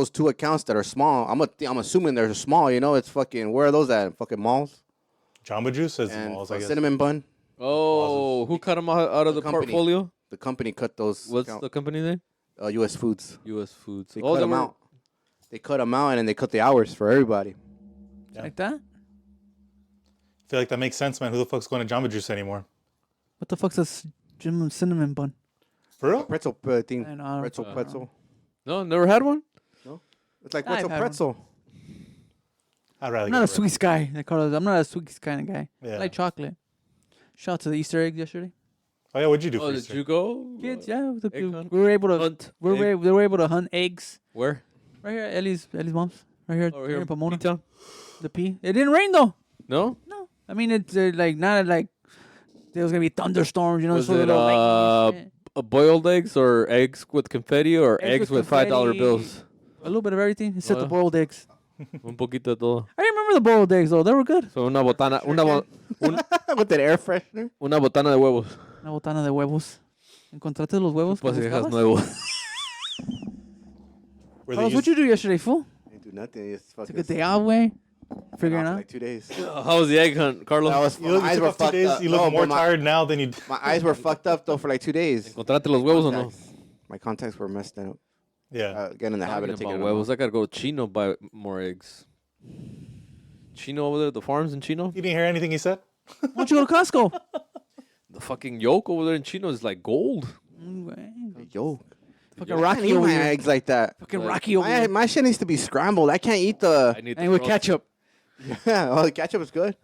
2 accounts that are small. I'm assuming they're small. You know, it's fucking. Where are those at? Fucking malls. Jamba Juice is And malls, I guess. cinnamon bun. Oh, who cut him out of the company. portfolio? The company cut those. What's the company name? U.S. Foods. U.S. Foods. They Oh, cut them out. They cut them out, and then they cut the hours for everybody. Yeah. Like that? I feel like that makes sense, man. Who the fuck's going to Jamba Juice anymore? What the fuck's this cinnamon bun? For real? Pretzel thing. I know, I don't Pretzel. No, never had one. It's like I've had pretzel. I'd rather I'm get not a rid- sweet guy. I'm not a sweet kind of guy. Yeah. I like chocolate. Shout out to the Easter egg yesterday. Oh, yeah, what'd you do Oh, for did Easter? you go? Kids, yeah, egg hunt? we were able to Hunt. we were able to hunt eggs Where? right here at Ellie's mom's right here, Over here here in Pomona. P-Town? The P. It didn't rain though. No. No, I mean it's like not like there was gonna be thunderstorms. You know, Was so it little lightning and shit. boiled eggs or eggs with confetti or eggs with $5 confetti, bills? A little bit of everything except the Oh. boiled eggs. Un poquito de todo. I remember the boiled eggs though; they were good. So una botana, With that air freshener. una botana de huevos. Una botana de huevos. ¿Encontraste los huevos? que Pues dejas buscabas? nuevo. Where they Carlos, used- what'd you do yesterday, fool? I didn't do nothing. It's Took fucking a day off, way. Figuring for out. like 2 days. How was the egg hunt, Carlos? That was, You look, my you eyes took were off 2 fucked days. up. You look No, more but tired now than you. My eyes were fucked up though for like 2 days. ¿Encontraste los huevos o no? Contacts. My contacts were messed up. Yeah. Getting in the habit of Talking taking about them huevos. out. I gotta go to Chino buy more eggs. Chino over there, the farms in Chino. You didn't hear anything he said? Why don't you go to Costco? The fucking yolk over there in Chino is like gold. Yo, Fucking I can't Rocky eat over my here. eggs like that. Fucking Like, Rocky over My, here. my shit needs to be scrambled. I can't eat I the. need And with ketchup. Yeah, oh, the ketchup is good.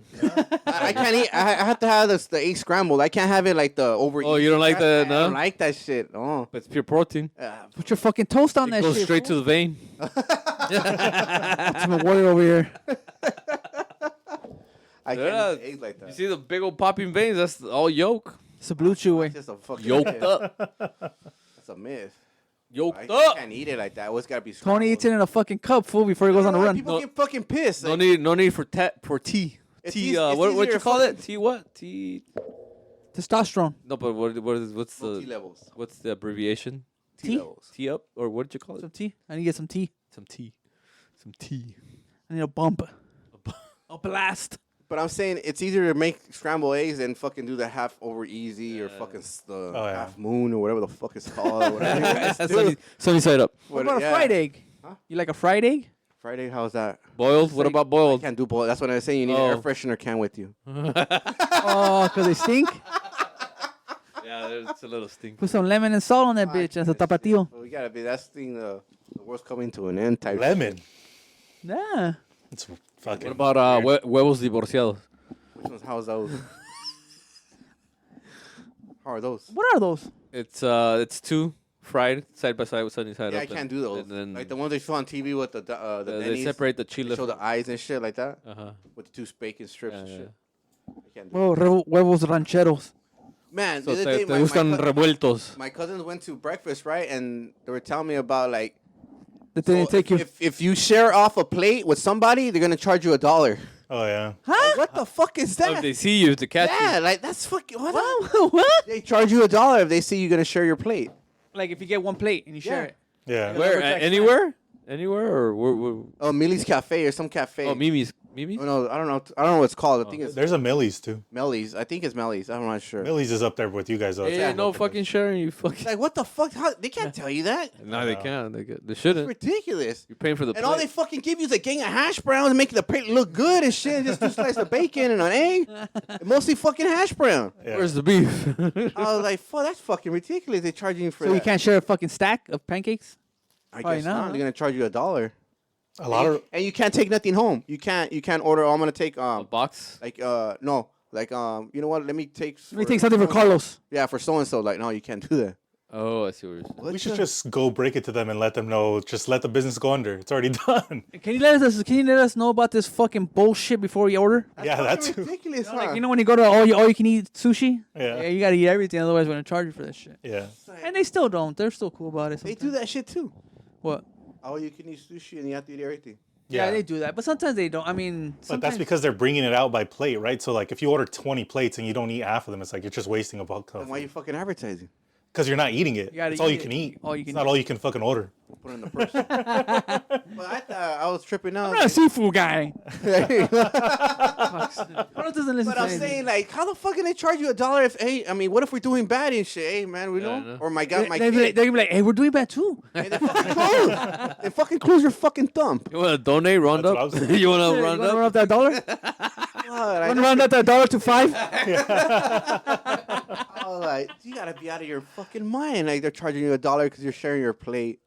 I can't eat. I have to have the egg scrambled. I can't have it like the over. Oh, you don't like that, I no? don't like that shit. Oh, It's pure protein. Put your fucking toast on It that goes shit. straight to the vein. I'm a warrior over here. I Yeah. can't eat eggs like You that. see the big old popping veins? That's all yolk. It's a blue chew way. It's just a fucking Yolked myth. up. It's a myth. Yolked I up. can't eat it like that. It's gotta be scrambled. Tony eats it in a fucking cup, fool, before he goes on a run. People No. get fucking pissed. No Like, need for tea. It's Tea. easy- it's What easier you to call it? fucking- Tea what? Tea. Testosterone. No, but what's no the tea levels. what's the abbreviation? Tea? levels. Tea up or what did you call Some it? tea. I need to get some tea. Some tea. Some tea. I need a bump. A blast. But I'm saying it's easier to make scrambled eggs than fucking do the half over easy or fucking the yeah. half moon or whatever the fuck it's called. Or whatever you guys do. Sunny side up. What about yeah. a fried egg? Huh? You like a fried egg? Friday, how's that? Boiled? What about I boiled? can't do boiled. That's what I was saying. You need an air Oh. freshener can with you. Oh, because they stink? Yeah, it's a little stink. Put some lemon and salt on that bitch. That's a tapatio. So we gotta be. That's the thing. The world's coming to an end. Type. Lemon. Yeah. It's fucking. What about huevos divorciados? Which ones? How's those? How are those? What are those? It's two fried side by side with sunny side Yeah, up. I can't do those. And then Like the ones they show on TV with the they Denny's, separate the they chile. show the eyes and shit like that Uh-huh. with the two bacon strips and Yeah, shit. I can't do Well, huevos rancheros. Man, So the other day, te gustan revueltos. my cousins went to breakfast, right? And they were telling me about like That they didn't take you. if you share off a plate with somebody, they're gonna charge you $1. Oh yeah. Like, what the fuck is Oh, that? if they see you to catch Yeah, you. like that's fucking what? What? They charge you $1 if they see you gonna share your plate. Like if you get one plate and you share Yeah. it. Yeah. Where? Lumberjack Anywhere? Anywhere or where? Oh, Millie's Cafe or some cafe. Oh, Mimi's. Mimi's? Oh, no, I don't know. I don't know what it's called. I think it's There's a Millie's too. Melly's. I think it's Melly's. I'm not sure. Millie's is up there with you guys though. It's Hey, not no looking fucking sharing. You fucking. Like what the fuck? How, they can't tell you that. No, they can't. They shouldn't. It's ridiculous. You're paying for the And all they plate. fucking give you is a gang of hash browns and make the plate look good and shit. And just 2 slices of bacon and an egg. And mostly fucking hash brown. Yeah. Where's the beef? I was like, fuck, that's fucking ridiculous. They're charging you for So that. you can't share a fucking stack of pancakes? I Probably guess not, not. huh? They're gonna charge you $1. A lot of And you can't take nothing home. You can't order. Oh, I'm gonna take A box? like no like you know what? Let me take. Let me take something for Carlos. Yeah, for so and so. Like no, you can't do that. Oh, I see what you're saying. we should just go break it to them and let them know. Just let the business go under. It's already done. Can you let us know about this fucking bullshit before you order? Yeah, that's Fucking ridiculous. Huh? Like you know when you go to all you can eat sushi? Yeah. You gotta eat everything, otherwise we're gonna charge you for that shit. yeah. And they still don't. They're still cool about it. They Sometimes. do that shit too. What? Oh, you can eat sushi and you have to eat everything. Yeah, they do that, but sometimes they don't. I mean, But sometimes that's because they're bringing it out by plate, right? So like, if you order 20 plates and you don't eat half of them, it's like you're just wasting a buck. Then why are you fucking advertising? Because you're not eating it. You gotta It's all eat you can it. eat. All you It's can not eat. all you can fucking order. Put it in the purse. But I thought I was tripping out. I'm not a seafood guy. Carlos doesn't listen But to I'm anything. saying, like, how the fuck can they charge you $1 if, hey, I mean, what if we're doing bad and shit? Hey, man, we Yeah, I know. know. Or my God, my They'd kid. be like, hey, we're doing bad too. Hey, they fucking close. They fucking close your fucking thumb. You want to donate? Round That's up? what I was saying. You want to You round wanna up? run up that dollar? God, Run up that dollar to 5? I was like, you gotta be out of your fucking mind. Like, they're charging you $1 because you're sharing your plate.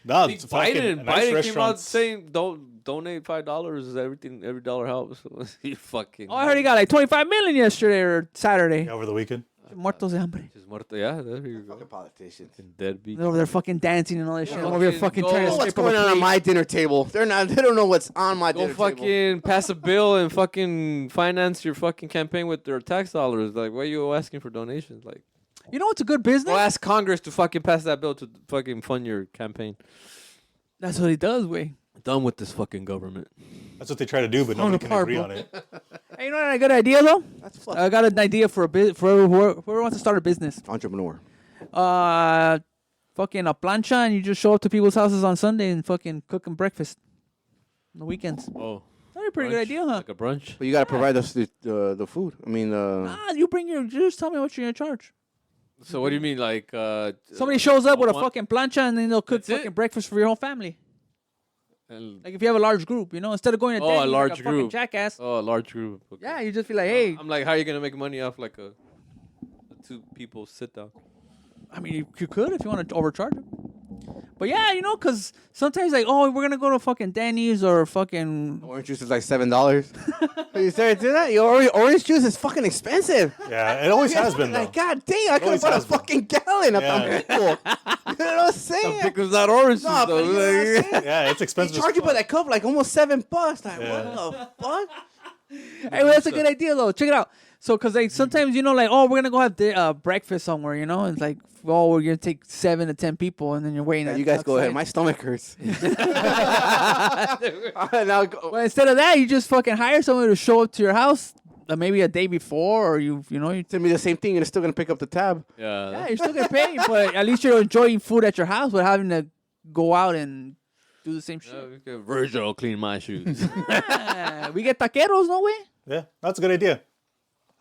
No, Think it's fucking Biden nice came out restaurants. saying don't donate $5. Every dollar helps. You fucking. Oh, I heard he got like 25 million yesterday or Saturday. Yeah, over the weekend. Muertos de hambre. Just muerto. Yeah, there you go. Fucking politicians. Deadbeat. They're over there fucking dancing and all that shit. Yeah, I'm over here fucking fucking trying to go. What's scrape up going a on plate. my dinner table? They don't know what's on my Go dinner table. fucking pass a bill and fucking finance your fucking campaign with their tax dollars. Like, why are you asking for donations? Like, You know what's a good business? go ask Congress to fucking pass that bill to fucking fund your campaign. That's what he does, way. Done with this fucking government. That's what they try to do, but nobody can apart, agree bro. on it. Hey, you know what? A good idea though. That's fucking I got an idea for a for whoever wants to start a business. entrepreneur. Fucking a plancha, and you just show up to people's houses on Sunday and fucking cook them breakfast on the weekends. Oh, That'd be a pretty good brunch? idea, huh? Like a brunch. But you gotta provide us the food. I mean, You bring your. Just tell me what you're gonna charge. So what do you mean, like? Somebody shows up with a one- fucking plancha, and then they'll cook That's it? fucking breakfast for your whole family. and- Like if you have a large group, instead of going to Oh, dinner, a like large fucking group. jackass. Oh, a large group. Okay. Yeah, you just be like, hey. I'm like, how are you gonna make money off like a two people sit down? I mean, you could if you want to overcharge them. But yeah, because sometimes like, oh, we're gonna go to fucking Denny's or fucking. orange juice is like $7. You started to do that? Your orange juice is fucking expensive. Yeah, it always has been though. Like, god dang, I could have always bought a has been. fucking gallon of Yeah. Tampico. You know what I'm saying? Because that orange. No, but you know what I'm saying? Yeah, it's They expensive. charge you by that cup like almost $7. Like, Yeah. what the fuck? Hey, well, that's a good idea though. Check it out. So, cause like sometimes like, oh, we're gonna go have breakfast somewhere, It's like, oh, we're gonna take 7 to 10 people, and then you're waiting. Yeah, at- you guys go ahead. outside. My stomach hurts. Now go. Well, instead of that, you just fucking hire someone to show up to your house, maybe a day before, or you Send me the same thing and it's still gonna pick up the tab. Yeah. you're still getting paid, but at least you're enjoying food at your house without having to go out and do the same shit. Virgil will clean my shoes. We get taqueros, no way. Yeah, that's a good idea.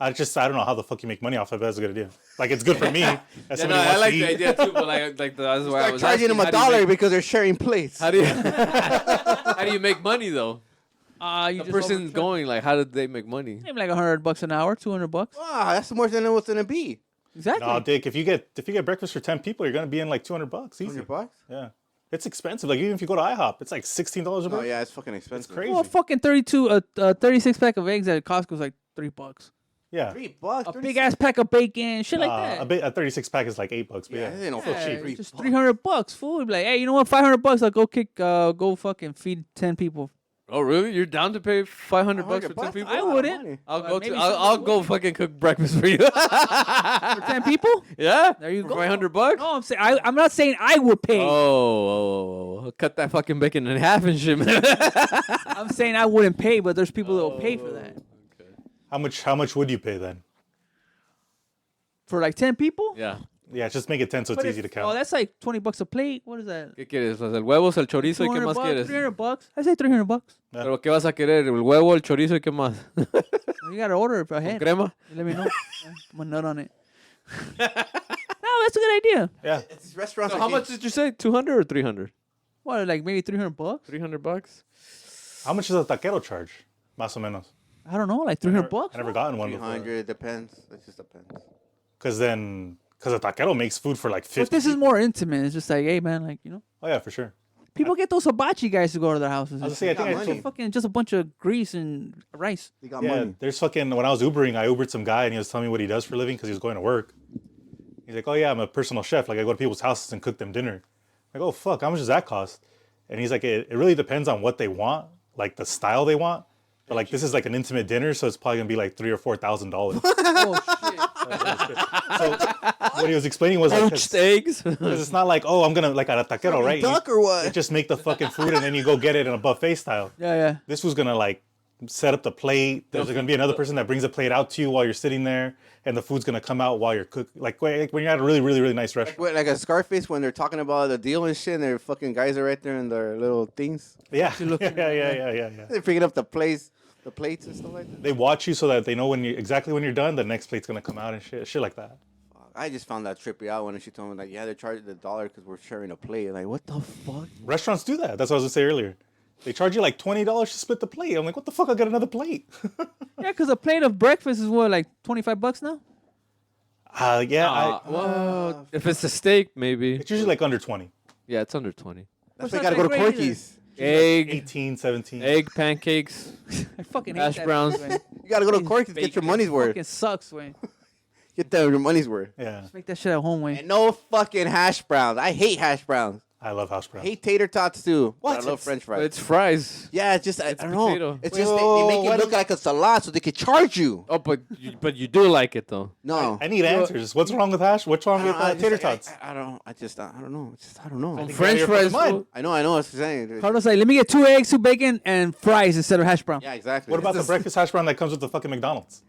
I don't know how the fuck you make money off of it. That's a good idea. Like, it's good for me. As Yeah, somebody no, who I wants like to the eat. idea too, but that's why I Start was charging asking, them how do you $1 make- because they're sharing plates. How do you how do you make money though? You The just person's overcharge. going like, how did they make money? Maybe like $100 an hour, $200. Ah, that's more than it was gonna be. Exactly. No, Dick, if you get breakfast for 10 people, you're gonna be in like $200 easy. $100? Yeah, it's expensive. Like, even if you go to IHOP, it's like $16 a Oh burger. yeah, it's fucking It's expensive. crazy. Well, fucking 36 pack of eggs at Costco's like $3. Yeah, $3. A big ass pack of bacon, shit like that. a 36 pack is like $8. But Yeah, yeah, it ain't no still fucking cheap. $3. Just $300, fool. You'd be like, hey, you know what? $500. I'll go fucking feed 10 people. Oh really? You're down to pay $500 for 10 $100? people? I wouldn't. I'll But go maybe I'll somebody go would. fucking cook breakfast for you. For 10 people? Yeah. There you For go. $500? No, I'm saying I'm not saying I would pay. Oh, cut that fucking bacon in half and shit, man. I'm saying I wouldn't pay, but there's people that will pay for that. How much would you pay then? For like 10 people? Yeah. Yeah, just make it 10 so it's But easy to Oh, count. that's like $20 a plate. What is that? ¿Qué quieres? ¿El huevos, el chorizo y qué más $200, quieres? $300. I say $300. ¿Pero qué vas a querer? ¿El huevo, el chorizo y qué más? You gotta order it ¿Con ahead. crema? Let me know. I'm a nut on it. No, that's a good idea. Yeah, It's restaurants. So that how can't- much did you say? 200 or 300? What, like maybe $300? $300? how much does a taquero charge? Más o menos. I don't know, like $300. I never gotten one before. 300? It depends. It just depends. Because a taquero makes food for like 50. But this is people. more intimate. It's just like, hey man, like Oh yeah, for sure. people get those hibachi guys to go to their houses. I was gonna say, I got think money. Fucking just a bunch of grease and rice. They got Yeah, money. there's fucking. When I was Ubering, I Ubered some guy and he was telling me what he does for a living because he was going to work. He's like, "Oh yeah, I'm a personal chef. Like I go to people's houses and cook them dinner." I'm like, "Oh fuck, how much does that cost?" And he's like, "It really depends on what they want, like the style they want. But like this is like an intimate dinner, so it's probably gonna be like $3,000 or $4,000." Oh shit. So what he was explaining was like, Poached eggs? because it's not like, oh, I'm gonna like at a taquero, right? Duck or what? They just make the fucking food and then you go get it in a buffet style. Yeah, yeah. This was gonna like set up the plate. There's going to be another person that brings the plate out to you while you're sitting there, and the food's going to come out while you're cooking. Like when you're at a really, really, really nice restaurant. Like a Scarface when they're talking about the deal and shit, and their fucking guys are right there in their little things. Yeah. Yeah. They're picking up the plates and stuff like that. They watch you so that they know exactly when you're done, the next plate's going to come out and shit like that. I just found that trippy out when she told me, like, yeah, they're charging $1 because we're sharing a plate. Like, what the fuck? Restaurants do that. That's what I was going to say earlier. They charge you like $20 to split the plate. I'm like, what the fuck? I got another plate. Yeah, because a plate of breakfast is what, like $25 now? Well, if it's a steak, maybe. It's usually like under 20. Yeah, it's under 20. That's why you got to go to Corky's. Egg, 18, 17. egg, pancakes, I fucking hate hash that browns. shit, man. You got to go to Corky's to get your money's worth. Fucking sucks, man. Get that your money's worth. Yeah. Make that shit at home, man. And no fucking hash browns. I hate hash browns. I love hash browns. I hate tater tots too. What? But I love French fries. It's fries. Yeah, it's just I don't know. potato. It's Wait, just whoa, they make whoa, it look like a salad so they can charge you. Oh, but you do like it though. No, I need answers. What's wrong with hash? What's wrong with tater tots? I don't know. I don't know. French fries. mine. I know what you're saying. Carlos like, let me get 2 eggs, 2 bacon, and fries instead of hash brown. Yeah, exactly. What about the breakfast hash brown that comes with the fucking McDonald's?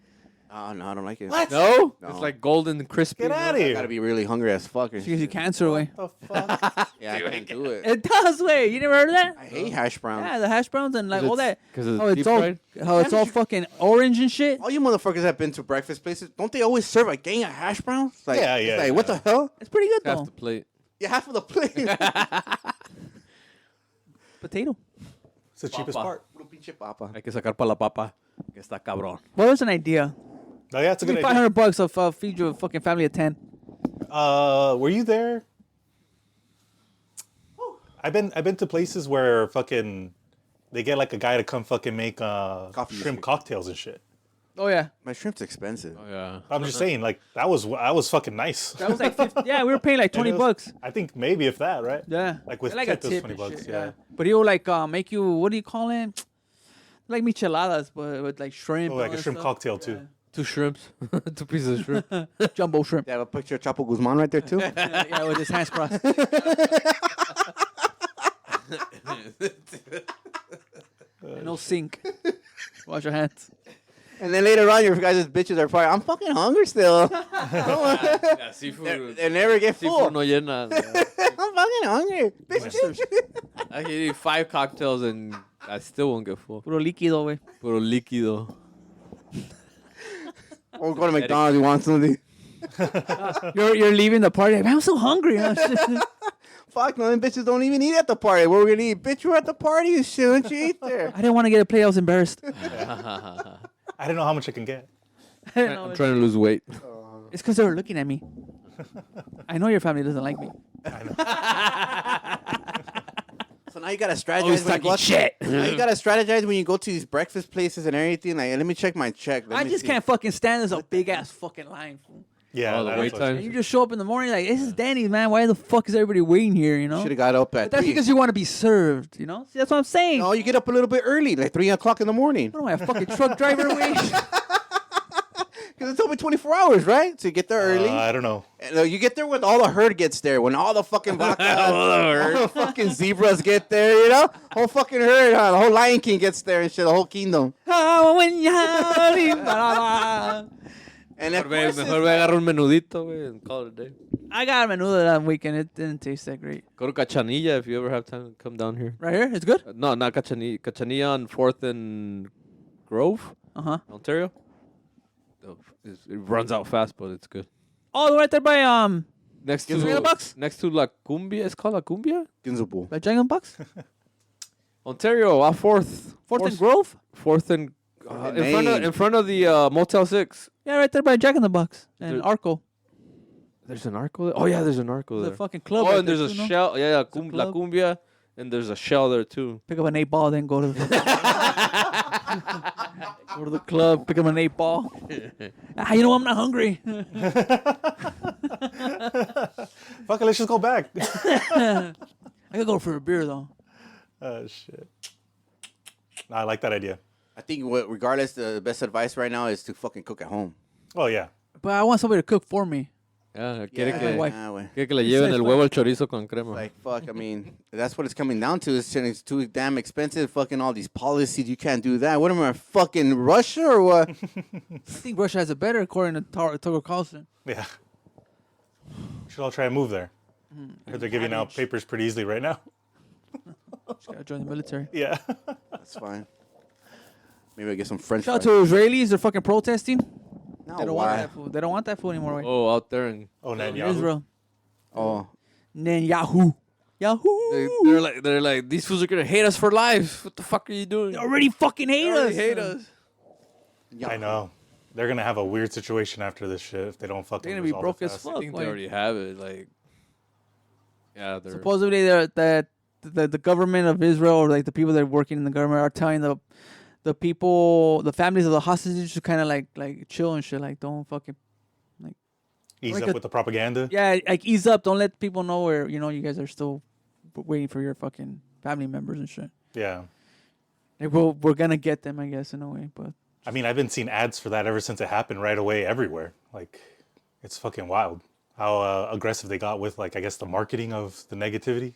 Oh no, I don't like it. What? No? No. It's like golden and crispy. Get out of I here. gotta be really hungry as fuck. It gives you cancer away. What the fuck? Yeah, I can't do it. It does, way. You never heard of that? I hate hash browns. Yeah, the hash browns and like all that. Because it's How it's deep all, fried? how it's all fucking orange and shit. All you motherfuckers have been to breakfast places. Don't they always serve a gang of hash browns? Like, Yeah, it's yeah, Like, yeah. what the hell? It's pretty good Half though. the plate. Yeah, half of the plate. Potato. It's the cheapest part. Puro pinche papa. Hay que sacar pa la papa. Que está cabrón. What was an idea? Oh, yeah, it's a good idea. $500 of feed you a fucking family of 10. Were you there? I've been to places where fucking they get like a guy to come fucking make Coffee shrimp machine. cocktails and shit. Oh yeah, My shrimp's expensive. Oh, yeah. I'm just saying, like that was fucking nice. that was like 50, yeah. We were paying like And it $20. was- I think maybe if that, right? Yeah, Like with like tip, a it was tip $20 and bucks. shit, Yeah. But he'll like make you, what do you call it? Like micheladas, but with like shrimp. Oh, and like all a that shrimp stuff. cocktail too. 2 shrimps. 2 pieces of shrimp. Jumbo shrimp. They have a picture of Chapo Guzman right there too. Yeah, with his hands crossed. And no sink. Wash your hands. And then later on, your guys' bitches are probably, I'm fucking hungry still. Yeah, seafood. They never get full. Seafood no llena. I'm fucking hungry. Bitch. I can eat 5 cocktails and I still won't get full. Puro líquido, güey. Puro líquido. Or go to McDonald's, you want something. You're leaving the party. Man, I'm so hungry. Fuck, no, them bitches don't even eat at the party. Where we gonna eat? Bitch, we're at the party. You shouldn't you eat there? I didn't want to get a plate. I was embarrassed. I didn't know how much I can get. I'm trying to lose weight. It's because they were looking at me. I know your family doesn't like me. So now you gotta strategize. When you go shit. Now you gotta strategize when you go to these breakfast places and everything. Like, let me check my check. I just can't fucking stand this big ass fucking line. Fool. Yeah, Oh, the that's wait what- time. And you just show up in the morning like, this is Danny's, man. Why the fuck is everybody waiting here, you know? Should have got up at But that's 3. because you want to be served, you know? See, that's what I'm saying. No, you get up a little bit early, like 3 o'clock in the morning. What am I, a fucking truck driver? Wait. Because it's only 24 hours, right? So you get there early. I don't know. And, you get there when all the herd gets there. When all the fucking all the fucking zebras get there, you know? Whole fucking herd, huh? The whole Lion King gets there and shit. The whole kingdom. And of course, Mejor ve agarrar un menudito, güey, and call it a day. I got a menudo that weekend. It didn't taste that great. Go to Cachanilla if you ever have time to come down here. Right here? It's good? No, not Cachanilla. Cachanilla on 4th and Grove, Uh-huh. Ontario. Oh, it runs out fast, but it's good. Oh, right there by Next to $300? next to La Cumbia. It's called La Cumbia? Ginzubu. by Dragon Bucks? Ontario, 4th. 4th and Grove? 4th and Maine. in front of the Motel 6. Yeah, right there by Jack in the Box and There- Arco. There's an Arco there? Oh, yeah, there's an Arco There's there. a fucking club. Oh, right and there's there a too, no? shell. Yeah, a La club. Cumbia. And there's a shell there, too. Pick up an 8-ball, then go to the go to the club. Pick up an 8-ball. You know I'm not hungry. Fuck it, let's just go back. I could go for a beer though. Oh shit. Nah, I like that idea. I think regardless, the best advice right now is to fucking cook at home. Oh yeah. But I want somebody to cook for me. Quiere que, güey. quiere que le lleven el huevo al chorizo con crema. Like, fuck, I mean, that's what it's coming down to. It's too damn expensive. Fucking all these policies, you can't do that. What am I, fucking Russia or what? I think Russia has it better, according to Tucker Carlson. Yeah. Should all try and move there. I heard they're giving out papers pretty easily right now. Just gotta join the military. Yeah. That's fine. Maybe I get some French Shout out fries. to Israelis. They're fucking protesting. No, They don't want that food. They don't want that food anymore. Right? Oh, out there in Oh, In Netanyahu. Israel. Oh, Yahoo. Yahoo. they're like these fools are gonna hate us for life. What the fuck are you doing? They already fucking hate They us. already hate us. I know. They're going to have a weird situation after this shit if they don't fucking They're gonna be resolve broke it as fast. fuck. I think they like- already have it. Like, yeah, they're Supposedly, the government of Israel, or like the people that are working in the government, are telling the people, the families of the hostages, to kind of like chill and shit. Like, don't fucking Ease like up a- with the propaganda. yeah, like ease up. Don't let people know where you guys are still waiting for your fucking family members and shit. Yeah. Like, we're gonna get them, I guess, in a way, but. I mean, I've been seeing ads for that ever since it happened right away everywhere. Like, it's fucking wild how aggressive they got with, like, I guess the marketing of the negativity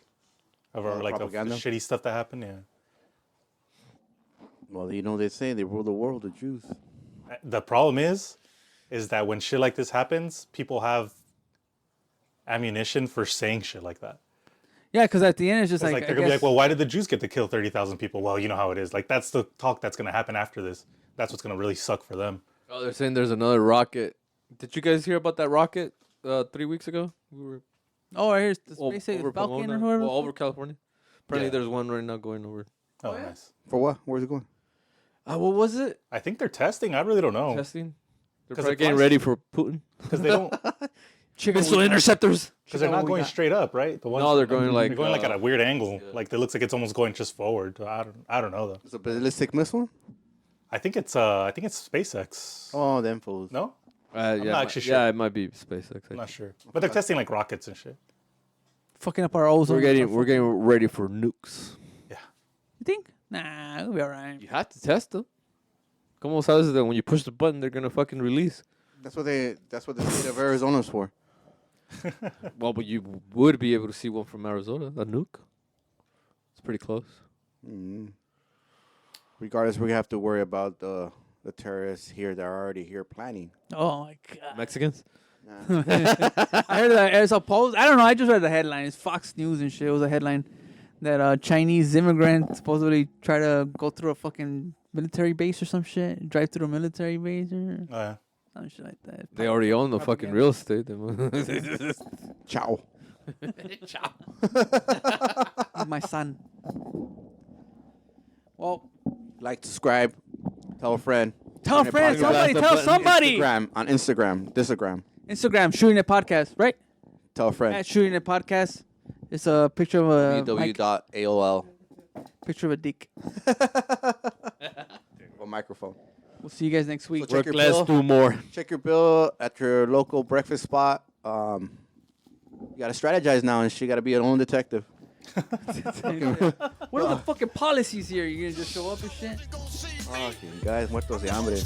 of our, like, of the propaganda? shitty stuff that happened. Yeah. well, they say they rule the world, the Jews. The problem is that when shit like this happens, people have ammunition for saying shit like that. Yeah, because at the end it's just It's like, like I they're gonna be guess- like, well, why did the Jews get to kill 30,000 people? Well, you know how it is. Like, that's the talk that's gonna happen after this. That's what's gonna really suck for them. Oh, they're saying there's another rocket. Did you guys hear about that rocket 3 weeks ago? We were oh, right here's the o- SpaceX over Falcon Pomona. or whoever. Well, over California. Apparently, Yeah. there's one right now going over. Oh, nice. For what? Where's it going? What was it? I think they're testing. I really don't know Testing. They're 'Cause probably it getting flies- ready for Putin. because they don't Missile interceptors. because they're not going straight up, right? The ones No, they're going like they're going like at a weird angle. yeah. Like it looks like it's almost going just forward. I don't know though. It's a ballistic missile? I think it's SpaceX. Oh, them fools. No, yeah, not actually sure. Yeah, it might be SpaceX. I'm not sure. But they're testing like rockets and shit. Fucking up our ozone. We're getting ready for nukes. Yeah. You think? Nah, we'll be alright. You have to test them. Como sabes that when you push the button, they're gonna fucking release. That's what the state of Arizona's for. Well, but you would be able to see one from Arizona, a nuke. It's pretty close. Regardless, we have to worry about the terrorists here that are already here planning. Oh my god. Mexicans. I heard that there's a post. I don't know. I just read the headline. It's Fox News and shit. It was a headline that a Chinese immigrant supposedly tried to go through a fucking military base or some shit. Drive through a military base or Oh, yeah. some shit like that. They already own the fucking real estate. Ciao. He's my son. Well, Like, subscribe, tell a friend. tell a Shooting It friend, Podcast. somebody, tell somebody. On Instagram. Instagram, Shooting It Podcast, right? Tell a friend. At Shooting It Podcast. It's a picture of a mic, www.aol. picture of a dick. Or microphone. We'll see you guys next week. So check Work your less, bill. do more. Check your bill at your local breakfast spot. You gotta strategize now, and she gotta be her own detective. What are the fucking policies here? You gonna just show up and shit? Fucking guys, muertos de hambre.